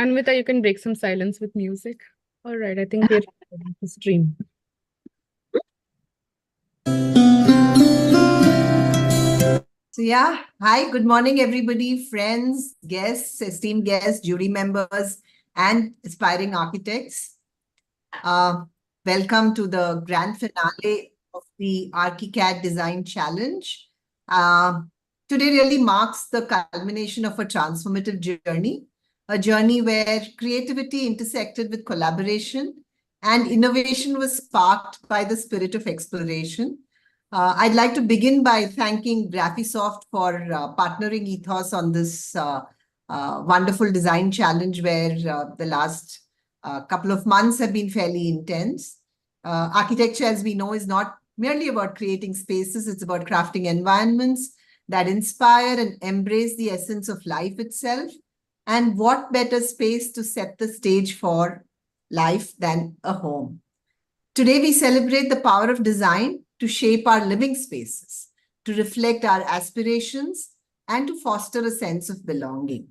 Anvita, you can break some silence with music. All right, I think we're ready to stream. So hi, good morning, everybody, friends, guests, esteemed guests, jury members, and aspiring architects. Welcome to the grand finale of the Archicad Design Challenge. Today really marks the culmination of a transformative journey, a journey where creativity intersected with collaboration and innovation was sparked by the spirit of exploration. I'd like to begin by thanking Graphisoft for partnering Ethos on this wonderful design challenge where the last couple of months have been fairly intense. Architecture, as we know, is not merely about creating spaces, it's about crafting environments that inspire and embrace the essence of life itself. And what better space to set the stage for life than a home? Today, we celebrate the power of design to shape our living spaces, to reflect our aspirations, and to foster a sense of belonging.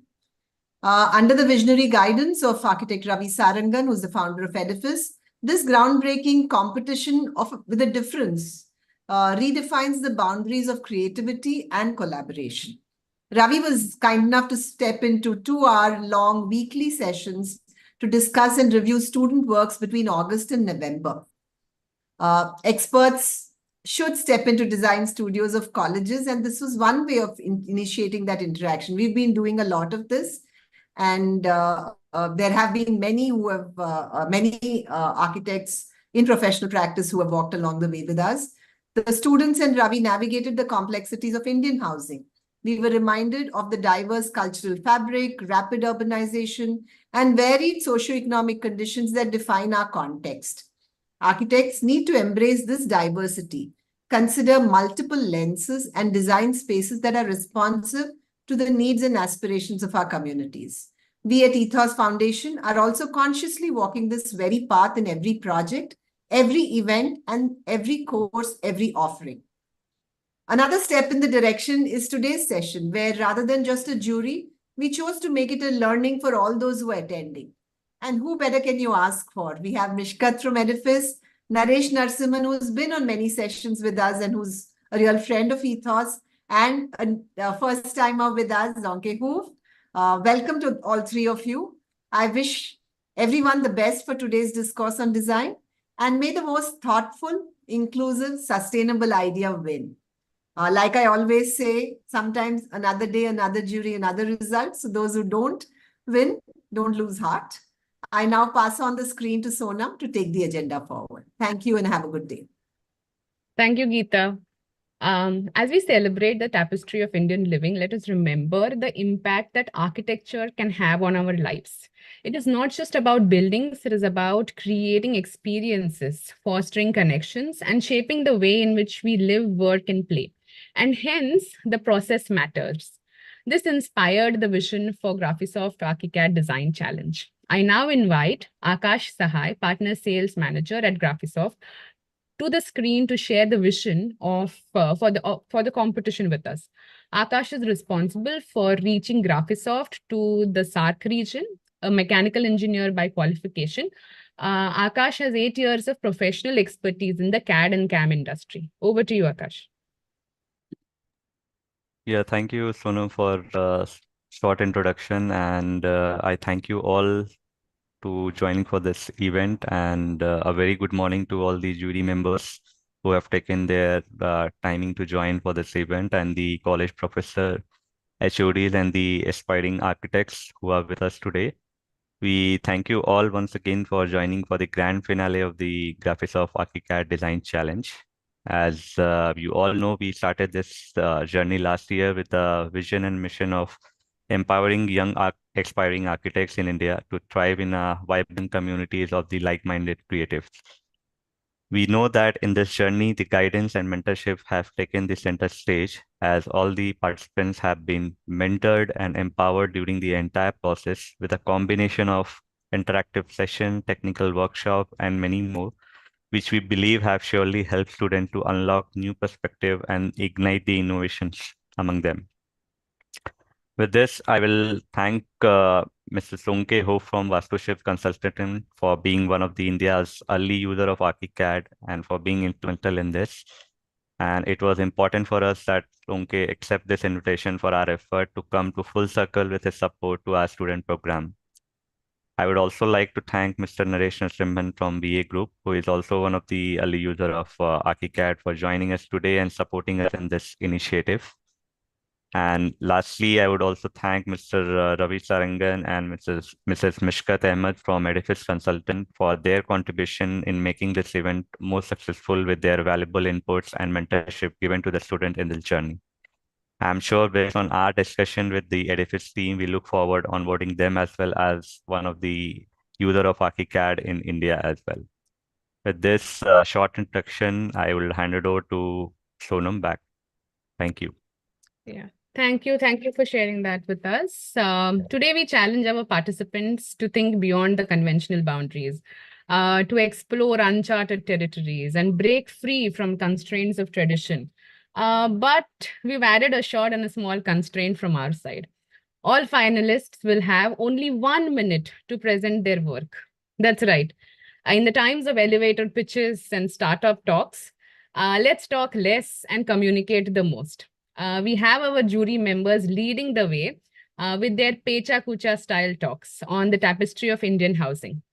Under the visionary guidance of architect Ravi Sarangan, who's the founder of Edifice, this groundbreaking competition with a difference redefines the boundaries of creativity and collaboration. Ravi was kind enough to step into 2-hour-long weekly sessions to discuss and review student works between August and November. Experts should step into design studios of colleges, and this was one way of initiating that interaction. We've been doing a lot of this, and there have been many who have many architects in professional practice who have walked along the way with us. The students and Ravi navigated the complexities of Indian housing. We were reminded of the diverse cultural fabric, rapid urbanization, and varied socioeconomic conditions that define our context. Architects need to embrace this diversity, consider multiple lenses, and design spaces that are responsive to the needs and aspirations of our communities. We at Ethos Foundation are also consciously walking this very path in every project, every event, and every course, every offering. Another step in the direction is today's session, where rather than just a jury, we chose to make it a learning for all those who are attending. And who better can you ask for? We have Mishkat from Edifice, Naresh Narsimhan, who's been on many sessions with us and who's a real friend of Ethos, and a first timer with us, Zonke Hoof. Welcome to all three of you. I wish everyone the best for today's discourse on design, and may the most thoughtful, inclusive, sustainable idea win. Like I always say, sometimes another day, another jury, another result. So those who don't win, don't lose heart. I now pass on the screen to Sonam to take the agenda forward. Thank you and have a good day. Thank you, Geeta. As we celebrate the tapestry of Indian living, let us remember the impact that architecture can have on our lives. It is not just about buildings, it is about creating experiences, fostering connections, and shaping the way in which we live, work, and play. And hence, the process matters. This inspired the vision for Graphisoft Archicad Design Challenge. I now invite Akash Sahai, Partner Sales Manager at Graphisoft, to the screen to share the vision of for the competition with us. Akash is responsible for reaching Graphisoft to the SARC region, a mechanical engineer by qualification. Akash has 8 years of professional expertise in the CAD and CAM industry. Over to you, Akash. Yeah, thank you, Sonam, for short introduction, and I thank you all to joining for this event, and a very good morning to all the jury members who have taken their timing to join for this event, and the college professor, HODs, and the aspiring architects who are with us today. We thank you all once again for joining for the grand finale of the Graphisoft Archicad Design Challenge. As you all know, we started this journey last year with a vision and mission of empowering young aspiring architects in India to thrive in vibrant communities of the like-minded creatives. We know that in this journey, the guidance and mentorship have taken the center stage, as all the participants have been mentored and empowered during the entire process with a combination of interactive session, technical workshop, and many more, which we believe have surely helped students to unlock new perspective and ignite the innovations among them. With this, I will thank Mr. Sonke Ho from Vastuship Consultant for being one of the India's early user of Archicad and for being instrumental in this. And it was important for us that Sonke accept this invitation for our effort to come to full circle with his support to our student program. I would also like to thank Mr. Naresh Narasimhan from BA Group, who is also one of the early user of Archicad, for joining us today and supporting us in this initiative. And lastly, I would also thank Mr. Ravi Sarangan and Mrs. Mishkat Ahmed from Edifice Consultant for their contribution in making this event more successful with their valuable inputs and mentorship given to the student in this journey. I'm sure based on our discussion with the Edifice team, we look forward onboarding them as well as one of the user of Archicad in India as well. With this short introduction, I will hand it over to Sonam back. Thank you. Yeah. Thank you. Thank you for sharing that with us. Today, we challenge our participants to think beyond the conventional boundaries, to explore uncharted territories and break free from constraints of tradition. But we've added a short and a small constraint from our side. All finalists will have only 1 minute to present their work. That's right. In the times of elevator pitches and startup talks, let's talk less and communicate the most. We have our jury members leading the way with their Pecha Kucha style talks on the tapestry of Indian housing.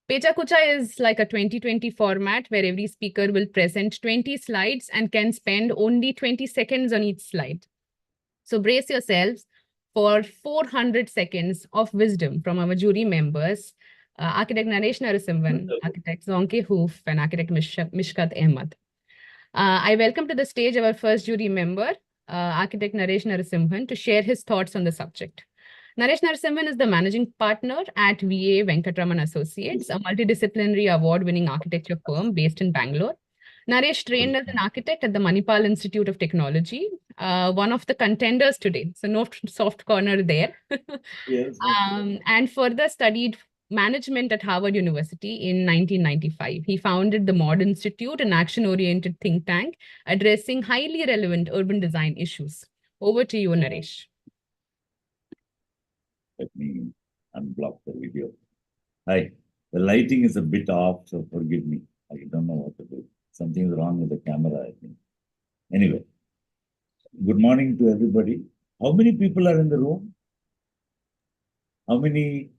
Pecha Kucha is like a 2020 format where every speaker will present 20 slides and can spend only 20 seconds on each slide. So brace yourselves for 400 seconds of wisdom from our jury members, Architect Naresh Narasimhan, Architect Zonke Hoof, and Architect Mishkat Ahmed. I welcome to the stage our first jury member, Architect Naresh Narasimhan, to share his thoughts on the subject. Naresh Narasimhan is the managing partner at VA Venkatraman Associates, a multidisciplinary award-winning architecture firm based in Bangalore. Naresh trained as an architect at the Manipal Institute of Technology, one of the contenders today. So no soft corner there. Yes. And further studied management at Harvard University in 1995. He founded the Mod Institute, an action-oriented think tank addressing highly relevant urban design issues. Over to you, Naresh. Let me unblock the video. Hi, the lighting is a bit off, so forgive me. I don't know what to do. Something is wrong with the camera, I think. Anyway, good morning to everybody. How many people are in the room? How many?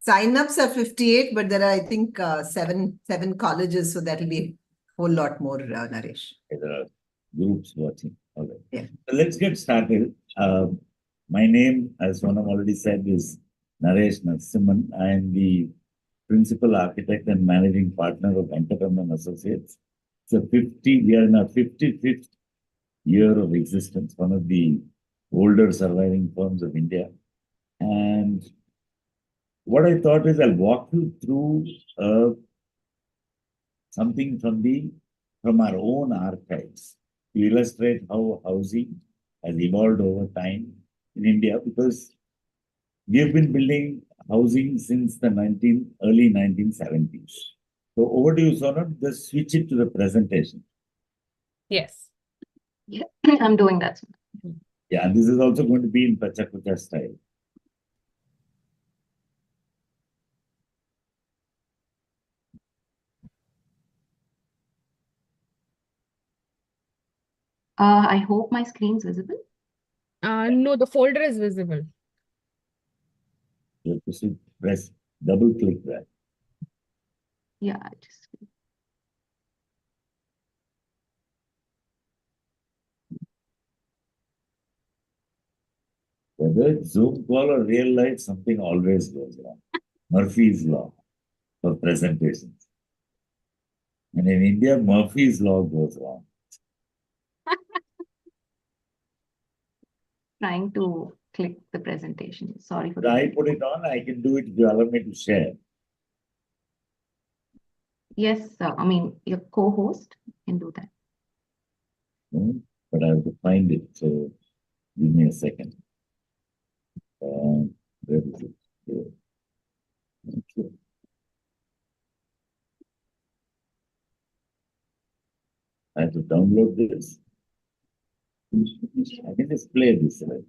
Sign-ups are 58, but there are, I think, seven colleges, so that'll be a whole lot more, Naresh. There are groups watching. All right. Yeah. So let's get started. My name, as Sonam already said, is Naresh Narasimhan. I am the principal architect and managing partner of Venkatraman Associates. We are in our 55th year of existence, one of the older surviving firms of India. And what I thought is I'll walk you through something from our own archives to illustrate how housing has evolved over time in India, because we have been building housing since the early 1970s. So over to you, Sonam. Just switch it to the presentation. Yes. Yeah, I'm doing that. Yeah, and this is also going to be in Pecha Kucha style. I hope my screen's visible. No, the folder is visible. You have to press double click that. Yeah, I just. Whether it's Zoom call or real life, something always goes wrong. Murphy's Law for presentations. And in India, Murphy's Law goes wrong. Trying to click the presentation. Sorry for If I that. put it on, I can do it if you allow me to share. Yes, I mean, your co-host can do that. But I have to find it, so give me a second. Where is it? Here. Okay. I have to download this. I can just play this, right?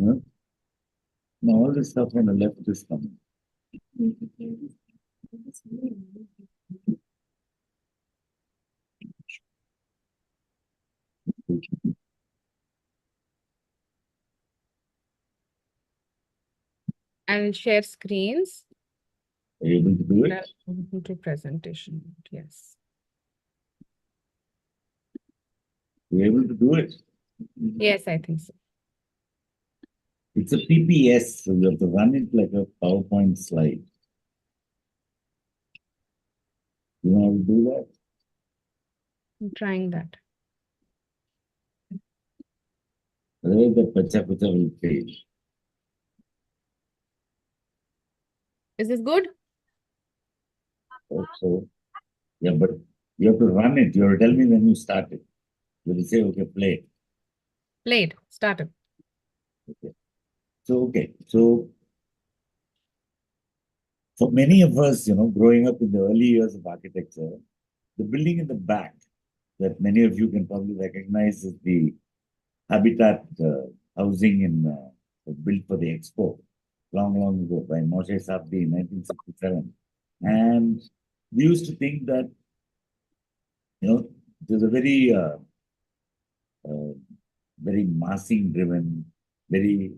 know? Now all this stuff on the left is coming. And share screens. Are you able to do it? To presentation. Yes. You're able to do it? Yes, I think so. It's a PPS, so you have to run it like a PowerPoint slide. You know how to do that? I'm trying that. Otherwise, the pacha will fail. Is this good? So, yeah, but you have to run it. You have to tell me when you start it. You will say, okay, play. Played. Started. Okay. So for many of us, growing up in the early years of architecture, the building in the back that many of you can probably recognize is the Habitat housing built for the Expo long ago by Moshe Sabdi in 1967. And we used to think that, it was a very massing driven, very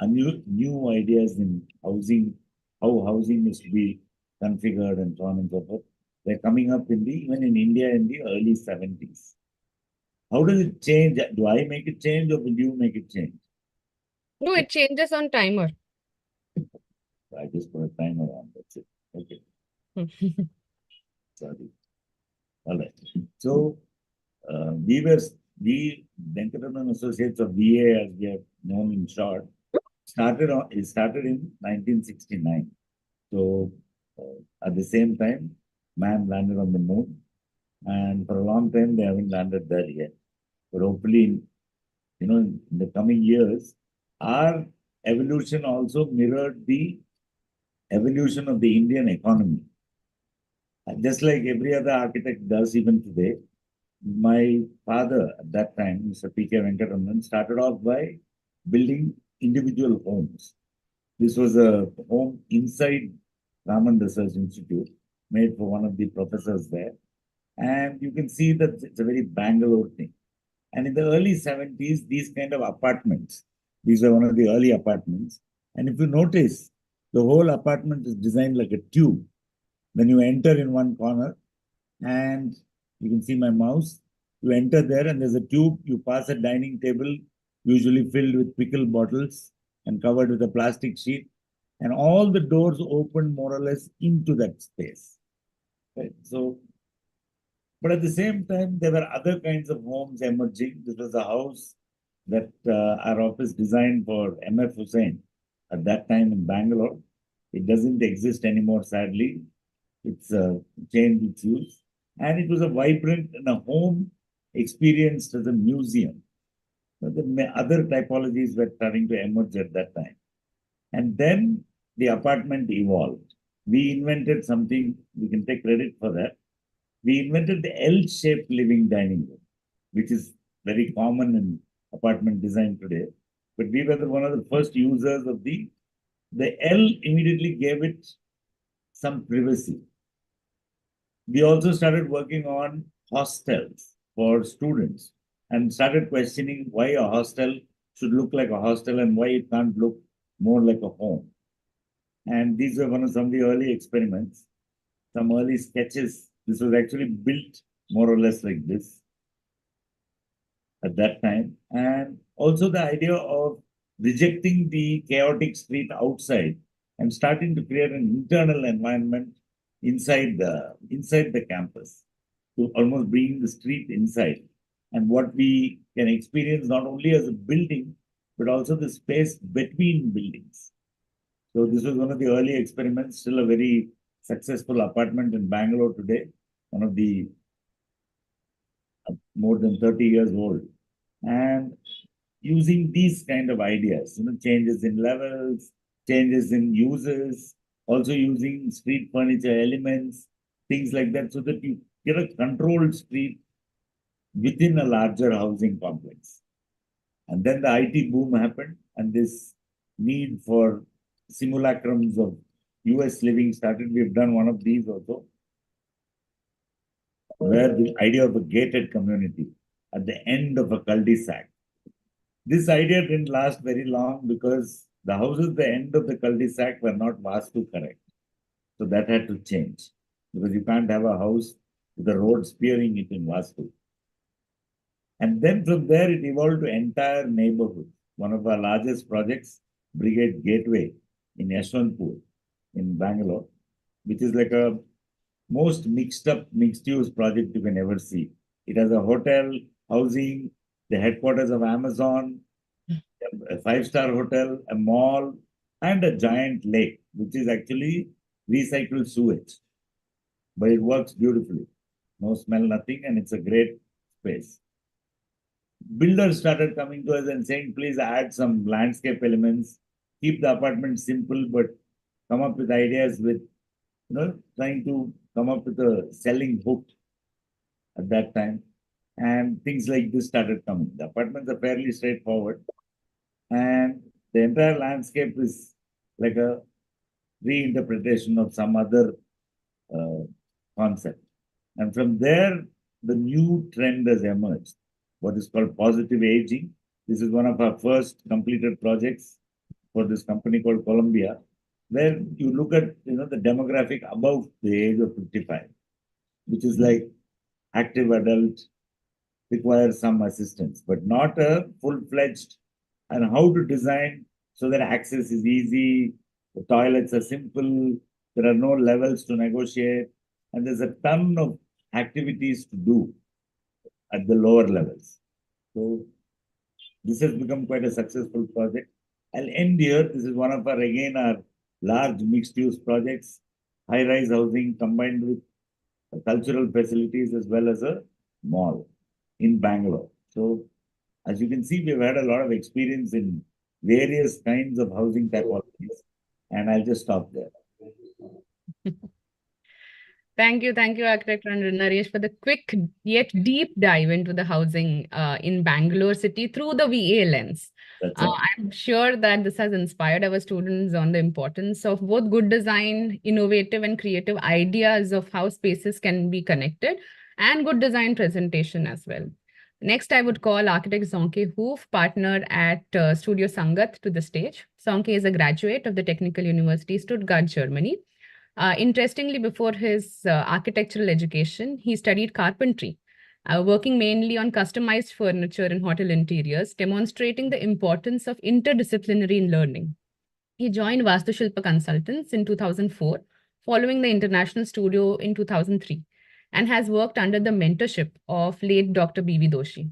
new ideas in housing, how housing is to be configured and so on and so forth. They're coming up even in India in the early 70s. How does it change? Do I make it change or will you make it change? No, it changes on timer. I just put a timer on, that's it. Okay, sorry. All right. So we Venkataraman Associates of VA, as we have known in short, it started in 1969. So at the same time, man landed on the moon, and for a long time they haven't landed there yet. But hopefully, in the coming years, our evolution also mirrored the evolution of the Indian economy. Just like every other architect does even today, my father at that time, Mr. P.K. Venkataraman, started off by building individual homes. This was a home inside Raman Research Institute, made for one of the professors there. And you can see that it's a very Bangalore thing. And in the early 70s, these kind of apartments, these were one of the early apartments. And if you notice, the whole apartment is designed like a tube. When you enter in one corner, and you can see my mouse, you enter there and there's a tube, you pass a dining table, usually filled with pickle bottles and covered with a plastic sheet, and all the doors open more or less into that space. Right? So, but at the same time, there were other kinds of homes emerging. This was a house that our office designed for M.F. Hussain at that time in Bangalore. It doesn't exist anymore, sadly. It's changed its use. And it was a vibrant and a home experienced as a museum. But the other typologies were starting to emerge at that time. And then the apartment evolved. We invented something, we can take credit for that. We invented the L-shaped living dining room, which is very common in apartment design today. But we were one of the first users of the L immediately gave it some privacy. We also started working on hostels for students and started questioning why a hostel should look like a hostel and why it can't look more like a home. And these were some of the early experiments, some early sketches. This was actually built more or less like this at that time. And also the idea of rejecting the chaotic street outside and starting to create an internal environment inside the campus, to almost bring the street inside, and what we can experience not only as a building, but also the space between buildings. So this was one of the early experiments, still a very successful apartment in Bangalore today, one of the more than 30 years old. And using these kind of ideas, changes in levels, changes in uses, also using street furniture elements, things like that, so that you get a controlled street within a larger housing complex. And then the IT boom happened, and this need for simulacrums of US living started. We've done one of these also, where the idea of a gated community at the end of a cul-de-sac. This idea didn't last very long because the houses at the end of the cul-de-sac were not Vastu correct. So that had to change, because you can't have a house with the road spearing it in Vastu. And then from there, it evolved to entire neighborhood. One of our largest projects, Brigade Gateway in Yeshwanthpur in Bangalore, which is like a most mixed up, mixed use project you can ever see. It has a hotel, housing, the headquarters of Amazon, a five-star hotel, a mall, and a giant lake, which is actually recycled sewage. But it works beautifully. No smell, nothing, and it's a great space. Builders started coming to us and saying, please add some landscape elements, keep the apartment simple, but come up with ideas with, trying to come up with a selling hook at that time. And things like this started coming. The apartments are fairly straightforward. And the entire landscape is like a reinterpretation of some other concept. And from there, the new trend has emerged, what is called positive aging. This is one of our first completed projects for this company called Columbia, where you look at the demographic above the age of 55, which is like active adult, requires some assistance, but not a full-fledged, and how to design so that access is easy, the toilets are simple, there are no levels to negotiate, and there's a ton of activities to do at the lower levels. So this has become quite a successful project. I'll end here. This is one of our large mixed-use projects, high-rise housing combined with cultural facilities as well as a mall in Bangalore. So as you can see, we've had a lot of experience in various kinds of housing typologies, and I'll just stop there. Thank you, Architect Naresh, for the quick yet deep dive into the housing in Bangalore city through the VA lens. I'm sure that this has inspired our students on the importance of both good design, innovative and creative ideas of how spaces can be connected, and good design presentation as well. Next, I would call architect Zonke Hoof, partner at Studio Sangat, to the stage. Zonke is a graduate of the Technical University, Stuttgart, Germany. Interestingly, before his architectural education, he studied carpentry, working mainly on customized furniture and hotel interiors, demonstrating the importance of interdisciplinary learning. He joined Vastushilpa Consultants in 2004, following the international studio in 2003, and has worked under the mentorship of late Dr. B.V. Doshi.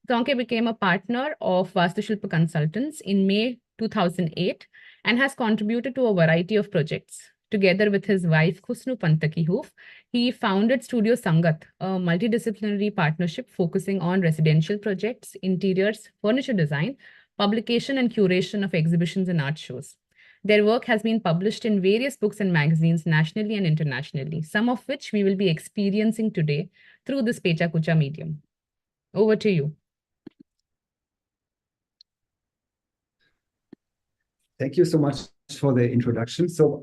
Zonke became a partner of Vastushilpa Consultants in May 2008 and has contributed to a variety of projects. Together with his wife, Khusnu Pantaki Hoof, he founded Studio Sangat, a multidisciplinary partnership focusing on residential projects, interiors, furniture design, publication and curation of exhibitions and art shows. Their work has been published in various books and magazines nationally and internationally, some of which we will be experiencing today through this Pecha Kucha medium. Over to you. Thank you so much for the introduction. So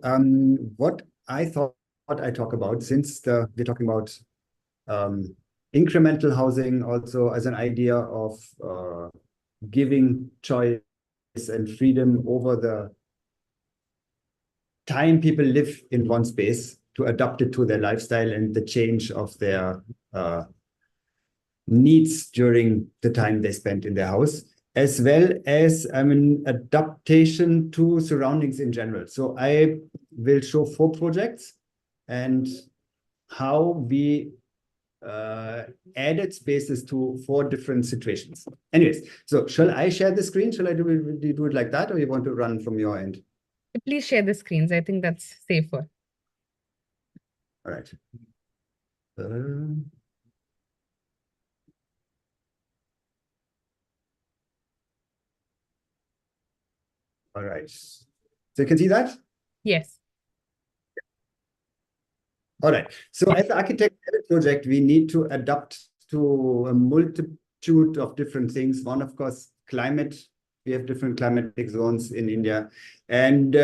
what I thought I'd talk about, since we're talking about incremental housing also as an idea of giving choice and freedom over the time people live in one space to adapt it to their lifestyle and the change of their needs during the time they spend in their house, as well as adaptation to surroundings in general. So I will show 4 projects and how we added spaces to 4 different situations. Anyways, so shall I share the screen? Shall I do it like that, or you want to run from your end? Please share the screens. I think that's safer. All right. All right. So you can see that? Yes. All right. So as the architect project, we need to adapt to a multitude of different things. One, of course, climate. We have different climatic zones in India. And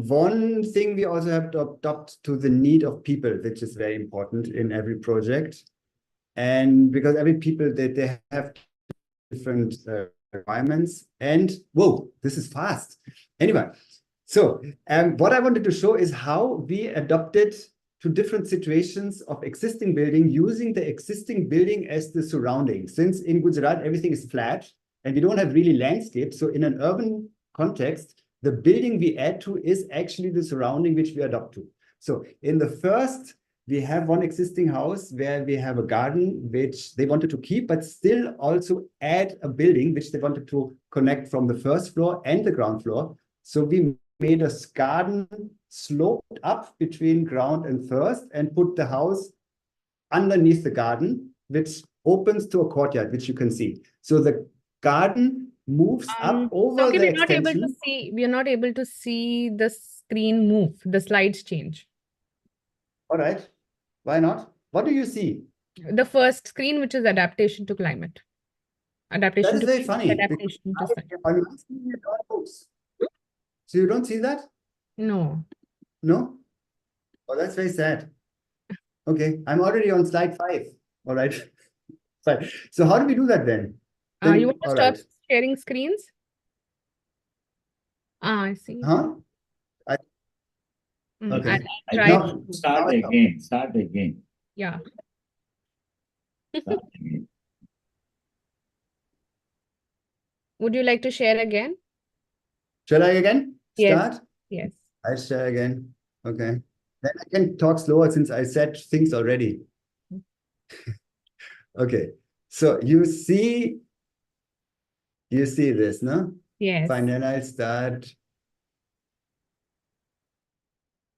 one thing we also have to adopt to the need of people, which is very important in every project. And because every people, they have different requirements. And whoa, this is fast. Anyway, so what I wanted to show is how we adapted to different situations of existing building using the existing building as the surrounding. Since in Gujarat, everything is flat and we don't have really landscape. So in an urban context, the building we add to is actually the surrounding which we adopt to. So in the first, we have one existing house where we have a garden which they wanted to keep, but still also add a building which they wanted to connect from the first floor and the ground floor. So we made a garden sloped up between ground and first and put the house underneath the garden, which opens to a courtyard, which you can see. So the garden moves up over Okay, the we're not able to extension. see, we are not able to see the screen move, the slides change. All right. Why not? What do you see? The first screen, which is adaptation to climate. That Adaptation is to very funny. adaptation to science. On my screen, it all moves. So you don't see that? No. No? Oh, that's very sad. Okay, I'm already on slide 5. All right. Fine. So how do we do that then? You want to all stop right. sharing screens? I see. Huh? Mm, Okay. I'll I try. Now, Start again. Start again. Yeah. Start again. Would you like to share again? shall I again Yes. start? Yes. I share again. Okay. Then I can talk slower since I said things already. Okay. So you see this, no? Yes. Fine, then I'll start.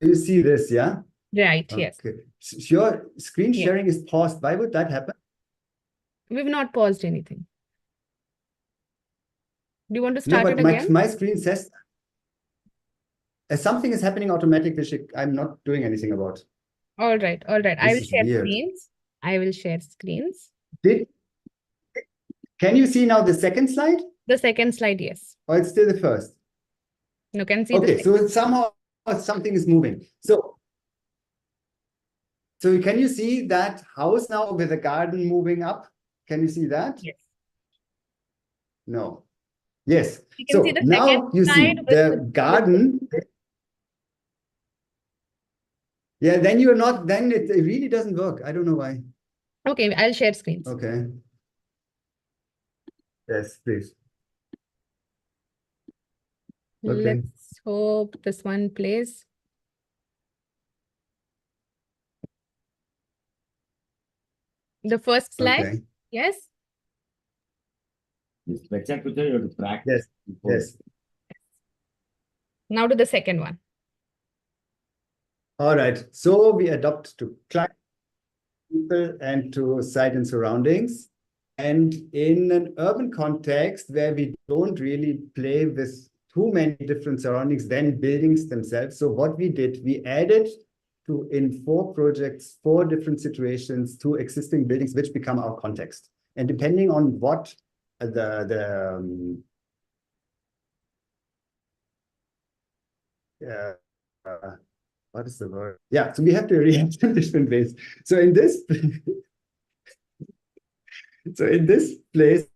You see this, yeah? Right. Yes. Okay. Your screen Yeah. sharing is paused. Why would that happen? We've not paused anything. Do you want to No, start but it again? my screen says something is happening automatically, which I'm not doing anything about. All right. All right. I This will is share weird. screens. I will share screens. Can you see now the second slide? The second slide, yes. Or it's still the first? You can see the Okay, second. so somehow something is moving. So can you see that house now with the garden moving up? Can you see that? Yes. No. Yes. You can see So the now second you see slide with the garden. Yeah, then you're not, then it really doesn't work. I don't know why. Okay, I'll share screens. Okay. Yes, please. Okay. Let's hope this one plays. The first slide, Okay. yes? This lecture picture you have to practice. before. Yes. Now to the second one. All right. So we adopt to climate, people, and to site and surroundings. And in an urban context where we don't really play with too many different surroundings than buildings themselves. So what we did, we added to in 4 projects, 4 different situations to existing buildings, which become our context. And depending on what what is the word? Yeah, so we have to react in different ways. So in this, place,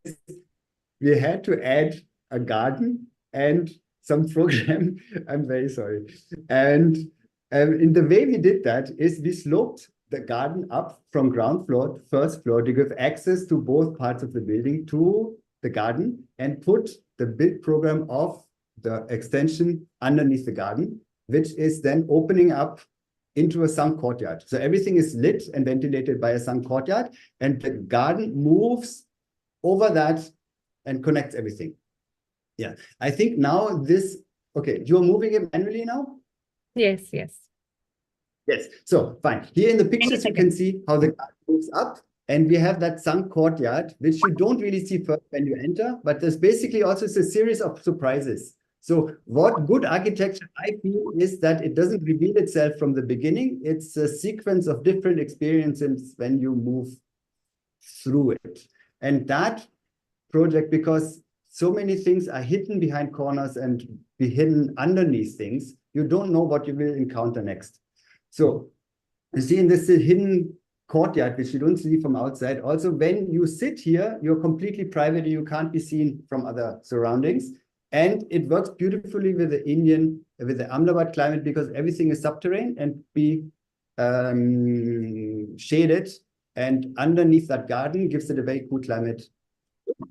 we had to add a garden and some program. I'm very sorry. And in the way we did that is we sloped the garden up from ground floor to first floor to give access to both parts of the building to the garden and put the build program of the extension underneath the garden, which is then opening up into a sunk courtyard. So everything is lit and ventilated by a sunk courtyard, and the garden moves over that and connects everything. Yeah, I think now this, okay, you're moving it manually now? Yes, yes. Yes, so fine. Here in the pictures, you can see how the garden moves up, and we have that sunk courtyard, which you don't really see first when you enter, but there's basically also a series of surprises. So what good architecture, I feel, is that it doesn't reveal itself from the beginning. It's a sequence of different experiences when you move through it. And that project, because so many things are hidden behind corners and be hidden underneath things. You don't know what you will encounter next. So you see in this hidden courtyard, which you don't see from outside. Also, when you sit here, you're completely private. You can't be seen from other surroundings. And it works beautifully with the Ahmedabad climate because everything is subterranean and be shaded. And underneath that garden gives it a very cool climate,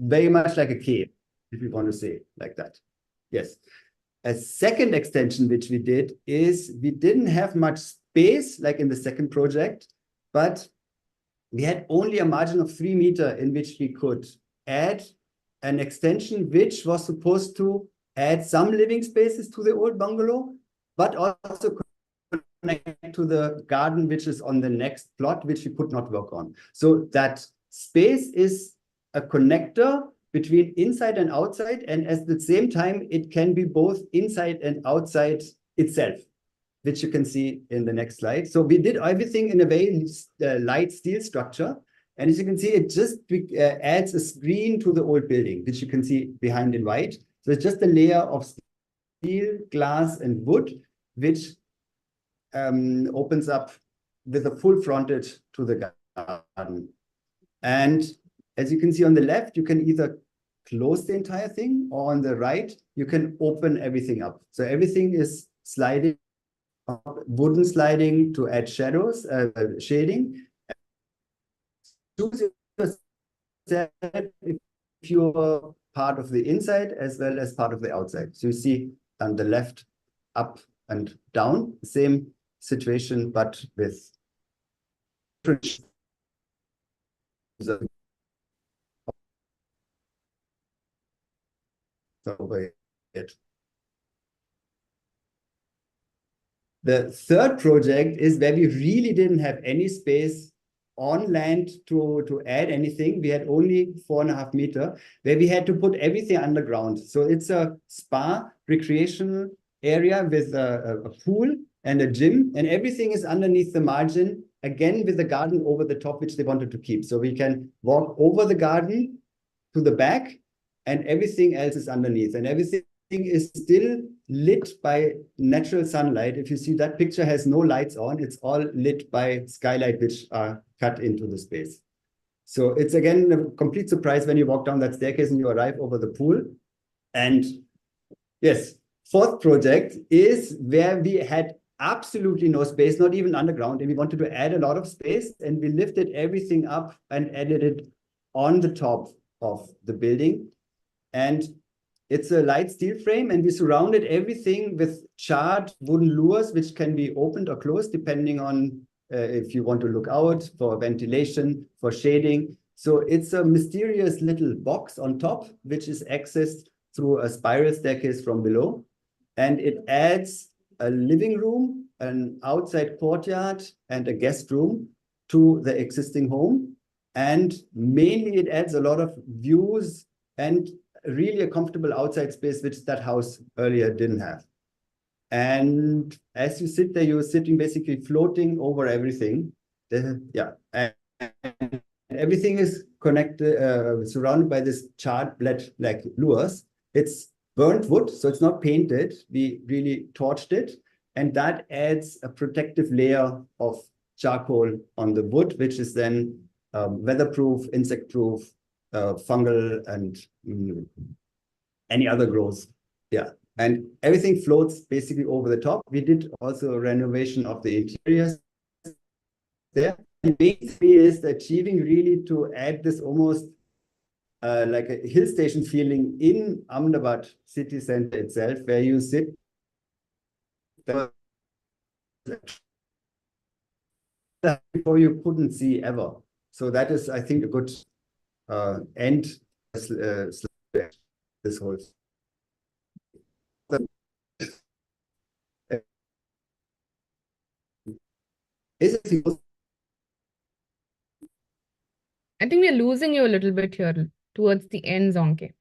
very much like a cave, if you want to say it like that. Yes. A second extension which we did is we didn't have much space like in the second project, but we had only a margin of 3 meters in which we could add an extension which was supposed to add some living spaces to the old bungalow, but also connect to the garden which is on the next plot, which we could not work on. So that space is a connector between inside and outside, and at the same time, it can be both inside and outside itself, which you can see in the next slide. So we did everything in a very light steel structure. And as you can see, it just adds a screen to the old building, which you can see behind in white. So it's just a layer of steel, glass, and wood, which opens up with a full frontage to the garden. And as you can see on the left, you can either close the entire thing, or on the right, you can open everything up. So everything is sliding, wooden sliding to add shadows, shading. Choose if you're part of the inside as well as part of the outside. So you see on the left, up and down, same situation, but with over it. The third project is where we really didn't have any space on land to add anything. We had only 4.5 meters, where we had to put everything underground. So it's a spa recreational area with a pool and a gym, and everything is underneath the margin, again with the garden over the top, which they wanted to keep. So we can walk over the garden to the back, and everything else is underneath, and everything is still lit by natural sunlight. If you see, that picture has no lights on, it's all lit by skylight, which are cut into the space. So it's again a complete surprise when you walk down that staircase and you arrive over the pool. And yes, fourth project is where we had absolutely no space, not even underground, and we wanted to add a lot of space, and we lifted everything up and added it on the top of the building. And it's a light steel frame, and we surrounded everything with charred wooden lures, which can be opened or closed depending on if you want to look out, for ventilation, for shading. So it's a mysterious little box on top, which is accessed through a spiral staircase from below. And it adds a living room, an outside courtyard, and a guest room to the existing home. And mainly it adds a lot of views and really a comfortable outside space, which that house earlier didn't have. And as you sit there, you're sitting basically floating over everything. And everything is connected, surrounded by this charred black lures. It's burnt wood, so it's not painted. We really torched it, and that adds a protective layer of charcoal on the wood, which is then weatherproof, insect-proof, fungal, and any other growths. Yeah, and everything floats basically over the top. We did also a renovation of the interiors there. And basically is achieving really to add this almost like a hill station feeling in Ahmedabad city center itself, where you sit before you couldn't see ever. So that is, I think, a good end this whole. Is it I think we're losing you a little bit here towards the end, Zonke.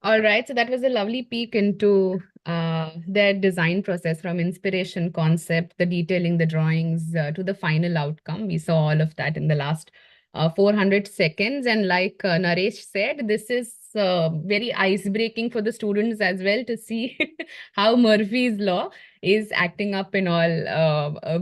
All right, so that was a lovely peek into their design process from inspiration, concept, the detailing, the drawings to the final outcome. We saw all of that in the last 400 seconds. And like Naresh said, this is very ice-breaking for the students as well to see how Murphy's Law is acting up in all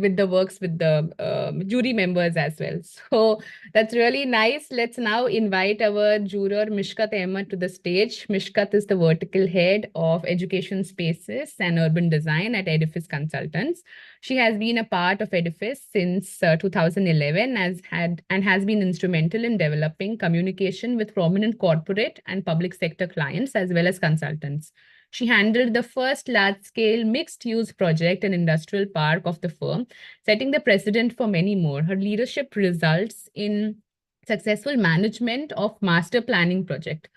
with the works with the jury members as well. So that's really nice. Let's now invite our juror Mishkat Ahmed to the stage. Mishkat is the vertical head of education spaces and urban design at Edifice Consultants. She has been a part of Edifice since 2011 and has been instrumental in developing communication with prominent corporate and public sector clients as well as consultants. She handled the first large-scale mixed-use project and industrial park of the firm, setting the precedent for many more. Her leadership results in successful management of master planning project.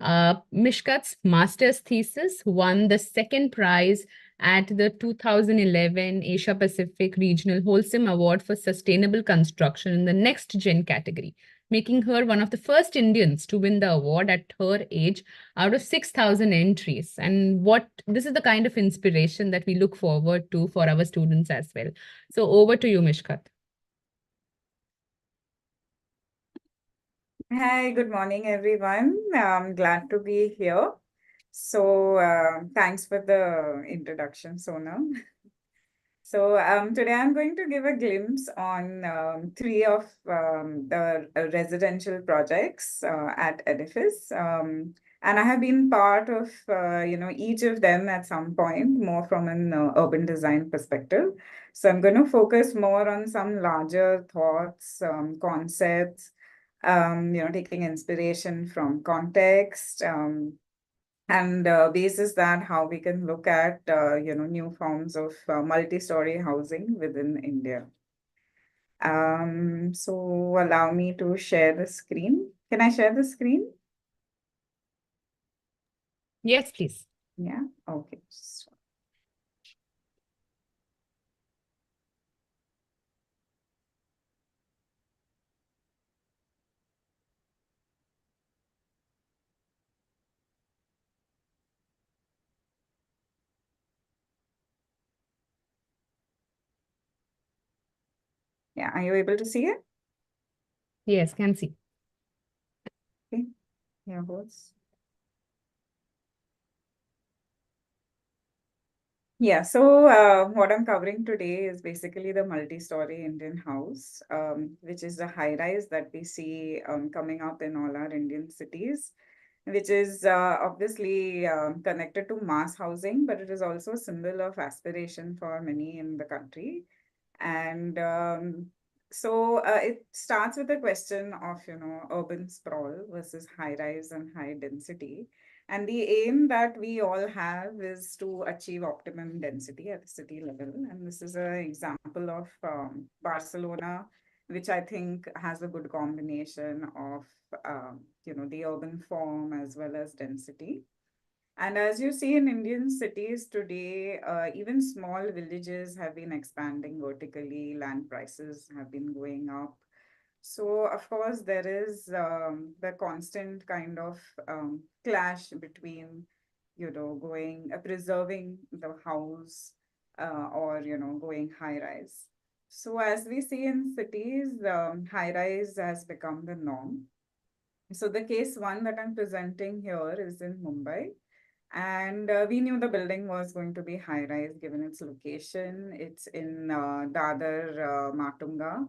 Mishkat's master's thesis won the second prize at the 2011 Asia Pacific Regional Wholesome Award for Sustainable Construction in the Next Gen category, making her one of the first Indians to win the award at her age out of 6,000 entries. And this is the kind of inspiration that we look forward to for our students as well. So over to you, Mishkat. Hi, good morning, everyone. I'm glad to be here. So thanks for the introduction, Sonam. So today I'm going to give a glimpse on three of the residential projects at Edifice. And I have been part of each of them at some point, more from an urban design perspective. So I'm going to focus more on some larger thoughts, concepts, taking inspiration from context, and basis that how we can look at new forms of multi-story housing within India. So allow me to share the screen. Can I share the screen? Yes, please. Yeah, okay. Yeah, are you able to see it? Yes, can see. Okay, yeah, both. Yeah, so what I'm covering today is basically the multi-story Indian house, which is the high rise that we see coming up in all our Indian cities, which is obviously connected to mass housing, but it is also a symbol of aspiration for many in the country. And so it starts with the question of, urban sprawl versus high rise and high density. And the aim that we all have is to achieve optimum density at the city level. And this is an example of Barcelona, which I think has a good combination of, the urban form as well as density. And as you see in Indian cities today, even small villages have been expanding vertically, land prices have been going up. So, of course, there is the constant kind of clash between, preserving the house or, going high rise. So, as we see in cities, high rise has become the norm. So, the case one that I'm presenting here is in Mumbai. And we knew the building was going to be high rise given its location. It's in Dadar, Matunga,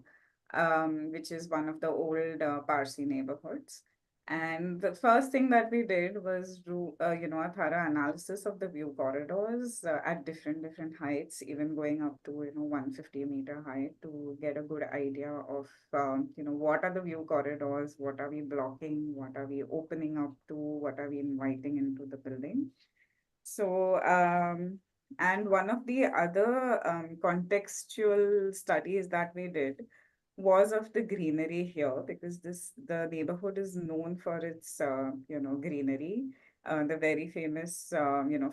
which is one of the old Parsi neighborhoods. And the first thing that we did was do, a thorough analysis of the view corridors at different heights, even going up to, 150-meter height to get a good idea of, what are the view corridors, what are we blocking, what are we opening up to, what are we inviting into the building. So, and one of the other contextual studies that we did was of the greenery here, because the neighborhood is known for its greenery. The very famous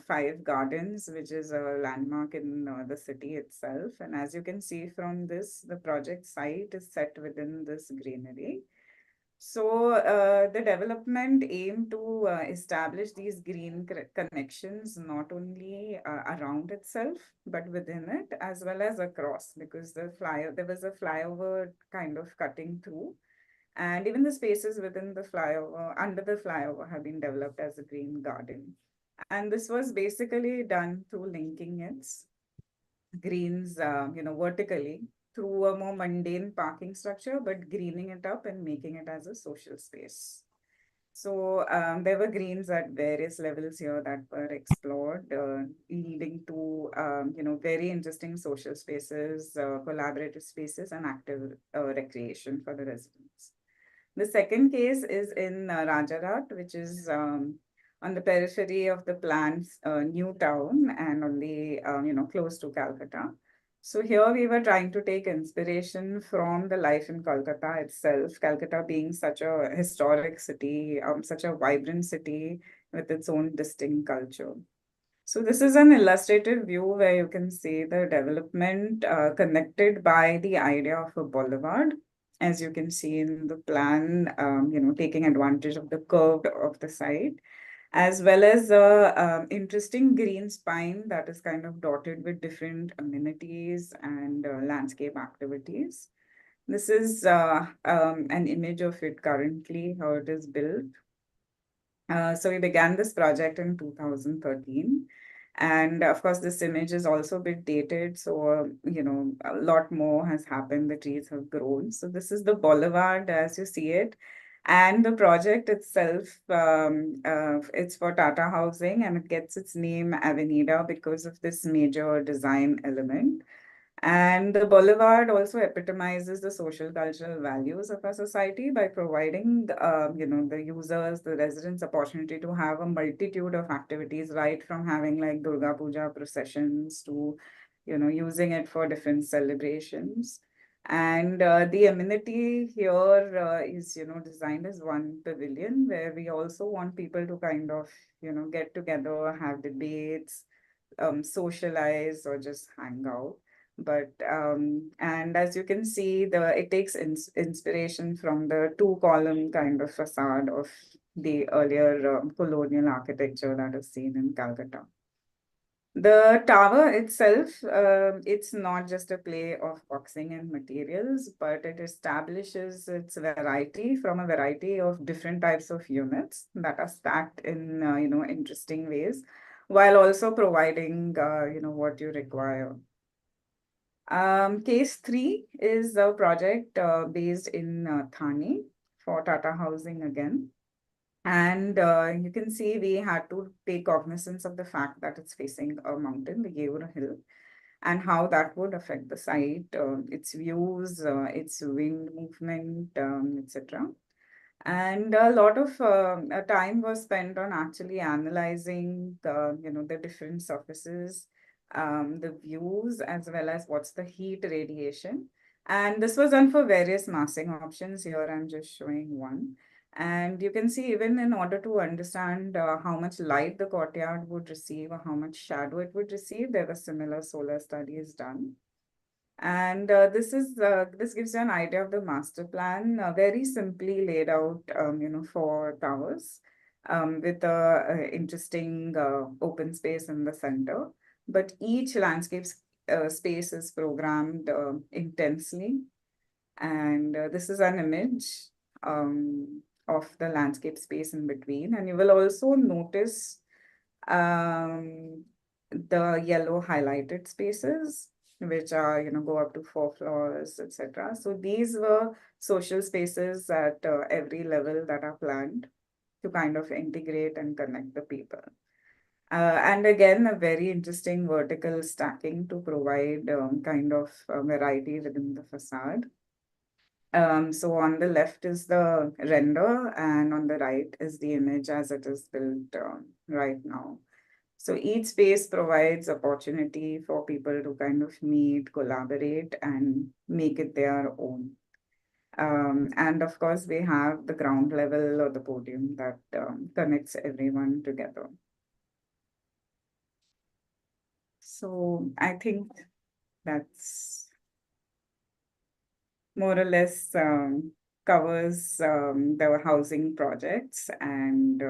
Five Gardens, which is a landmark in the city itself. And as you can see from this, the project site is set within this greenery. So the development aimed to establish these green connections not only around itself, but within it, as well as across, because there was a flyover kind of cutting through. And even the spaces within the flyover, under the flyover, have been developed as a green garden. And this was basically done through linking its greens, vertically through a more mundane parking structure, but greening it up and making it as a social space. So there were greens at various levels here that were explored, leading to very interesting social spaces, collaborative spaces, and active recreation for the residents. The second case is in Rajarat, which is on the periphery of the planned new town and on the close to Calcutta. So here we were trying to take inspiration from the life in Kolkata itself, Calcutta being such a historic city, such a vibrant city with its own distinct culture. So this is an illustrative view where you can see the development connected by the idea of a boulevard, as you can see in the plan, taking advantage of the curve of the site, as well as a interesting green spine that is kind of dotted with different amenities and landscape activities. This is an image of it currently, how it is built. So we began this project in 2013. And of course, this image is also a bit dated. So, a lot more has happened. The trees have grown. So this is the boulevard as you see it. And the project itself, it's for Tata Housing, and it gets its name Avenida because of this major design element. And the boulevard also epitomizes the social cultural values of our society by providing, the users, the residents, opportunity to have a multitude of activities, right from having like Durga Puja processions to, using it for different celebrations. And the amenity here is, designed as one pavilion where we also want people to kind of, get together, have debates, socialize, or just hang out. But and as you can see, it takes inspiration from the two-column kind of facade of the earlier colonial architecture that is seen in Calcutta. The tower itself, it's not just a play of boxing and materials, but it establishes its variety from a variety of different types of units that are stacked in, interesting ways, while also providing, what you require. Case 3 is a project based in Thane for Tata Housing again. And you can see we had to take cognizance of the fact that it's facing a mountain, the Yevra Hill, and how that would affect the site, its views, its wind movement, etc. And a lot of time was spent on actually analyzing the different surfaces, the views, as well as what's the heat radiation. And this was done for various massing options. Here I'm just showing one. And you can see even in order to understand how much light the courtyard would receive or how much shadow it would receive, there were similar solar studies done. And this gives you an idea of the master plan, very simply laid out, for towers, with a interesting open space in the center. But each landscape space is programmed intensely. And this is an image of the landscape space in between. And you will also notice the yellow highlighted spaces, which are, go up to 4 floors, etc. So these were social spaces at every level that are planned to kind of integrate and connect the people. And again, a very interesting vertical stacking to provide kind of variety within the facade. So on the left is the render, and on the right is the image as it is built right now. So each space provides opportunity for people to kind of meet, collaborate, and make it their own. And of course, we have the ground level or the podium that connects everyone together. So I think that's more or less covers the housing projects and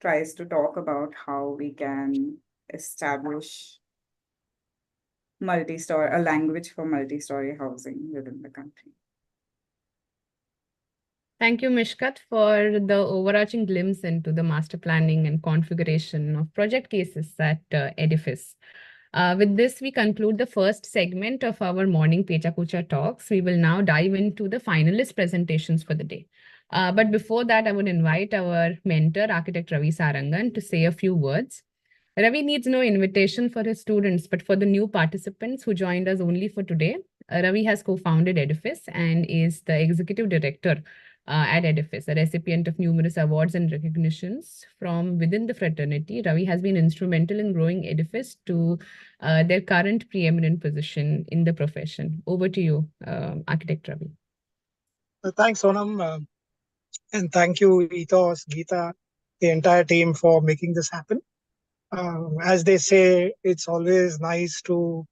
tries to talk about how we can establish a language for multi-story housing within the country. Thank you, Mishkat, for the overarching glimpse into the master planning and configuration of project cases at Edifice. With this, we conclude the first segment of our morning Pecha Kucha talks. We will now dive into the finalist presentations for the day. But before that, I would invite our mentor, architect Ravi Sarangan, to say a few words. Ravi needs no invitation for his students, but for the new participants who joined us only for today, Ravi has co-founded Edifice and is the executive director at Edifice, a recipient of numerous awards and recognitions from within the fraternity. Ravi has been instrumental in growing Edifice to their current preeminent position in the profession. Over to you, Architect Ravi. Thanks, Sonam. And thank you, Ethos, Geeta, the entire team for making this happen. As they say, it's always nice to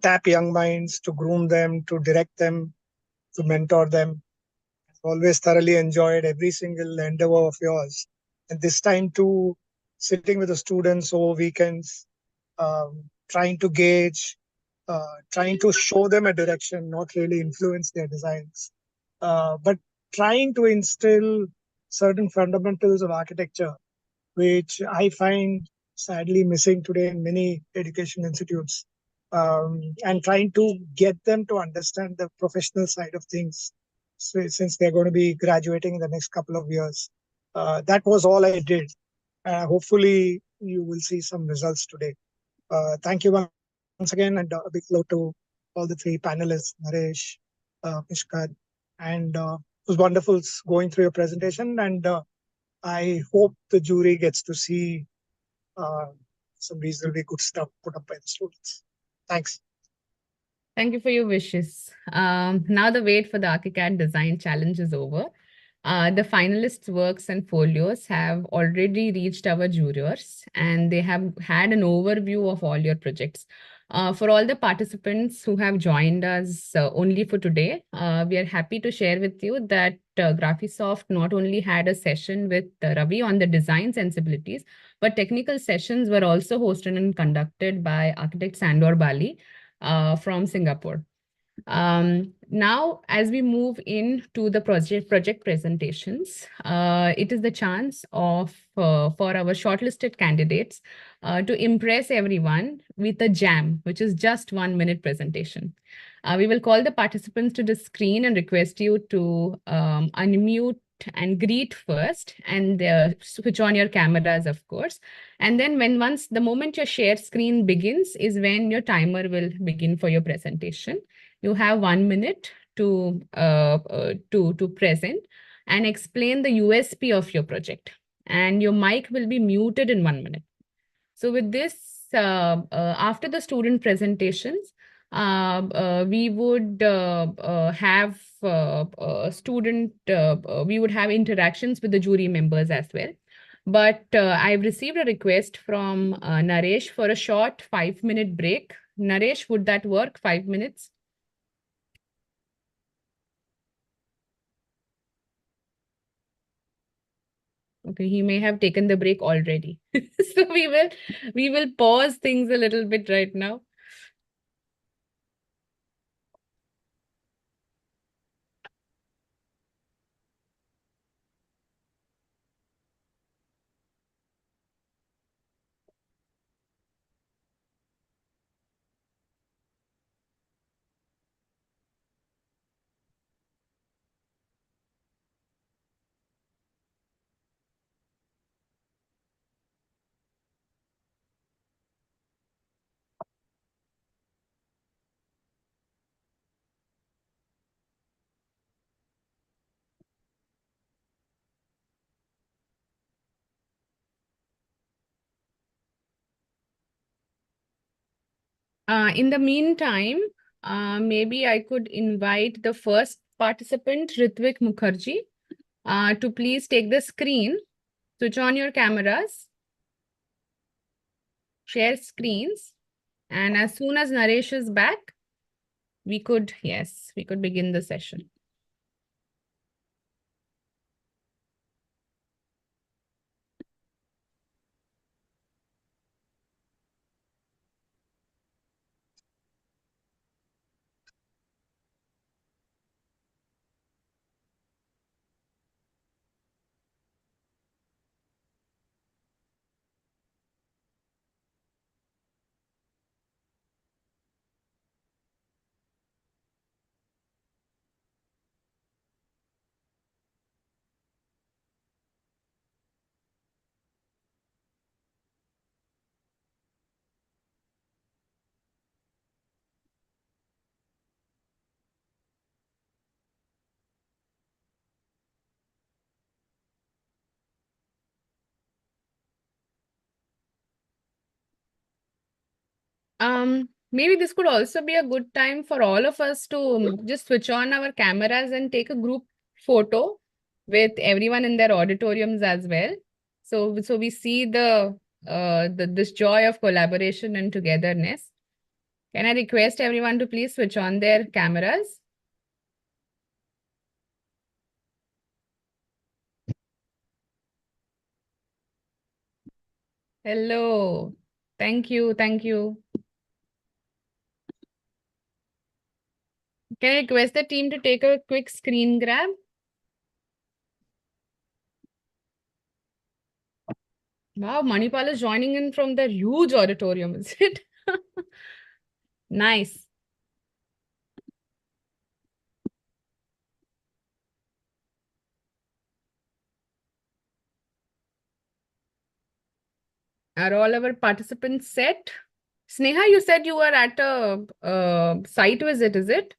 tap young minds, to groom them, to direct them, to mentor them. I've always thoroughly enjoyed every single endeavor of yours. And this time too, sitting with the students over weekends, trying to gauge, trying to show them a direction, not really influence their designs, but trying to instill certain fundamentals of architecture, which I find sadly missing today in many education institutes, and trying to get them to understand the professional side of things, since they're going to be graduating in the next couple of years. That was all I did. Hopefully, you will see some results today. Thank you once again, and a big hello to all the three panelists, Naresh, Mishkat, and it was wonderful going through your presentation, and I hope the jury gets to see some reasonably good stuff put up by the students. Thanks. Thank you for your wishes. Now the wait for the Archicad design challenge is over. The finalists' works and folios have already reached our jurors, and they have had an overview of all your projects. For all the participants who have joined us only for today, we are happy to share with you that Graphisoft not only had a session with Ravi on the design sensibilities, but technical sessions were also hosted and conducted by architect Sandor Bali from Singapore. Now, as we move into the project presentations, it is the chance of for our shortlisted candidates to impress everyone with a jam, which is just 1 minute presentation. We will call the participants to the screen and request you to unmute and greet first, and switch on your cameras, of course. And then once the moment your share screen begins is when your timer will begin for your presentation. You have 1 minute to present and explain the USP of your project. And your mic will be muted in 1 minute. So with this, after the student presentations, we would have we would have interactions with the jury members as well. But I've received a request from Naresh for a short 5-minute break. Naresh, would that work? 5 minutes? Okay, he may have taken the break already. So we will pause things a little bit right now. In the meantime, maybe I could invite the first participant, Ritvik Mukherjee, to please take the screen, switch on your cameras, share screens, and as soon as Naresh is back, we could begin the session. Maybe this could also be a good time for all of us to just switch on our cameras and take a group photo with everyone in their auditoriums as well. So we see this joy of collaboration and togetherness. Can I request everyone to please switch on their cameras? Hello. Thank you. Thank you. Can I request the team to take a quick screen grab? Wow, Manipal is joining in from the huge auditorium, is it? Nice. Are all our participants set? Sneha, you said you were at a site visit, is it?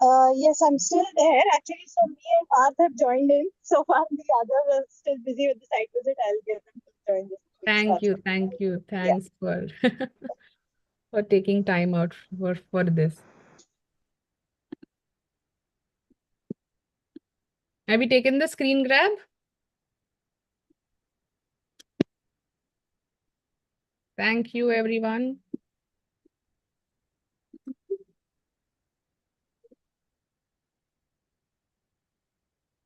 Yes, I'm still there. Actually, so me and Parth have joined in. So far, the other was still busy with the site visit. I'll get them to join this. Thank you, thank you. Thanks for for taking time out for this. Have you taken the screen grab? Thank you, everyone.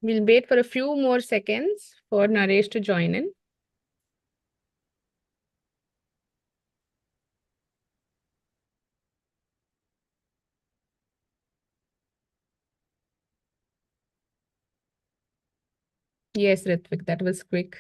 We'll wait for a few more seconds for Naresh to join in. Yes, Ritvik, that was quick.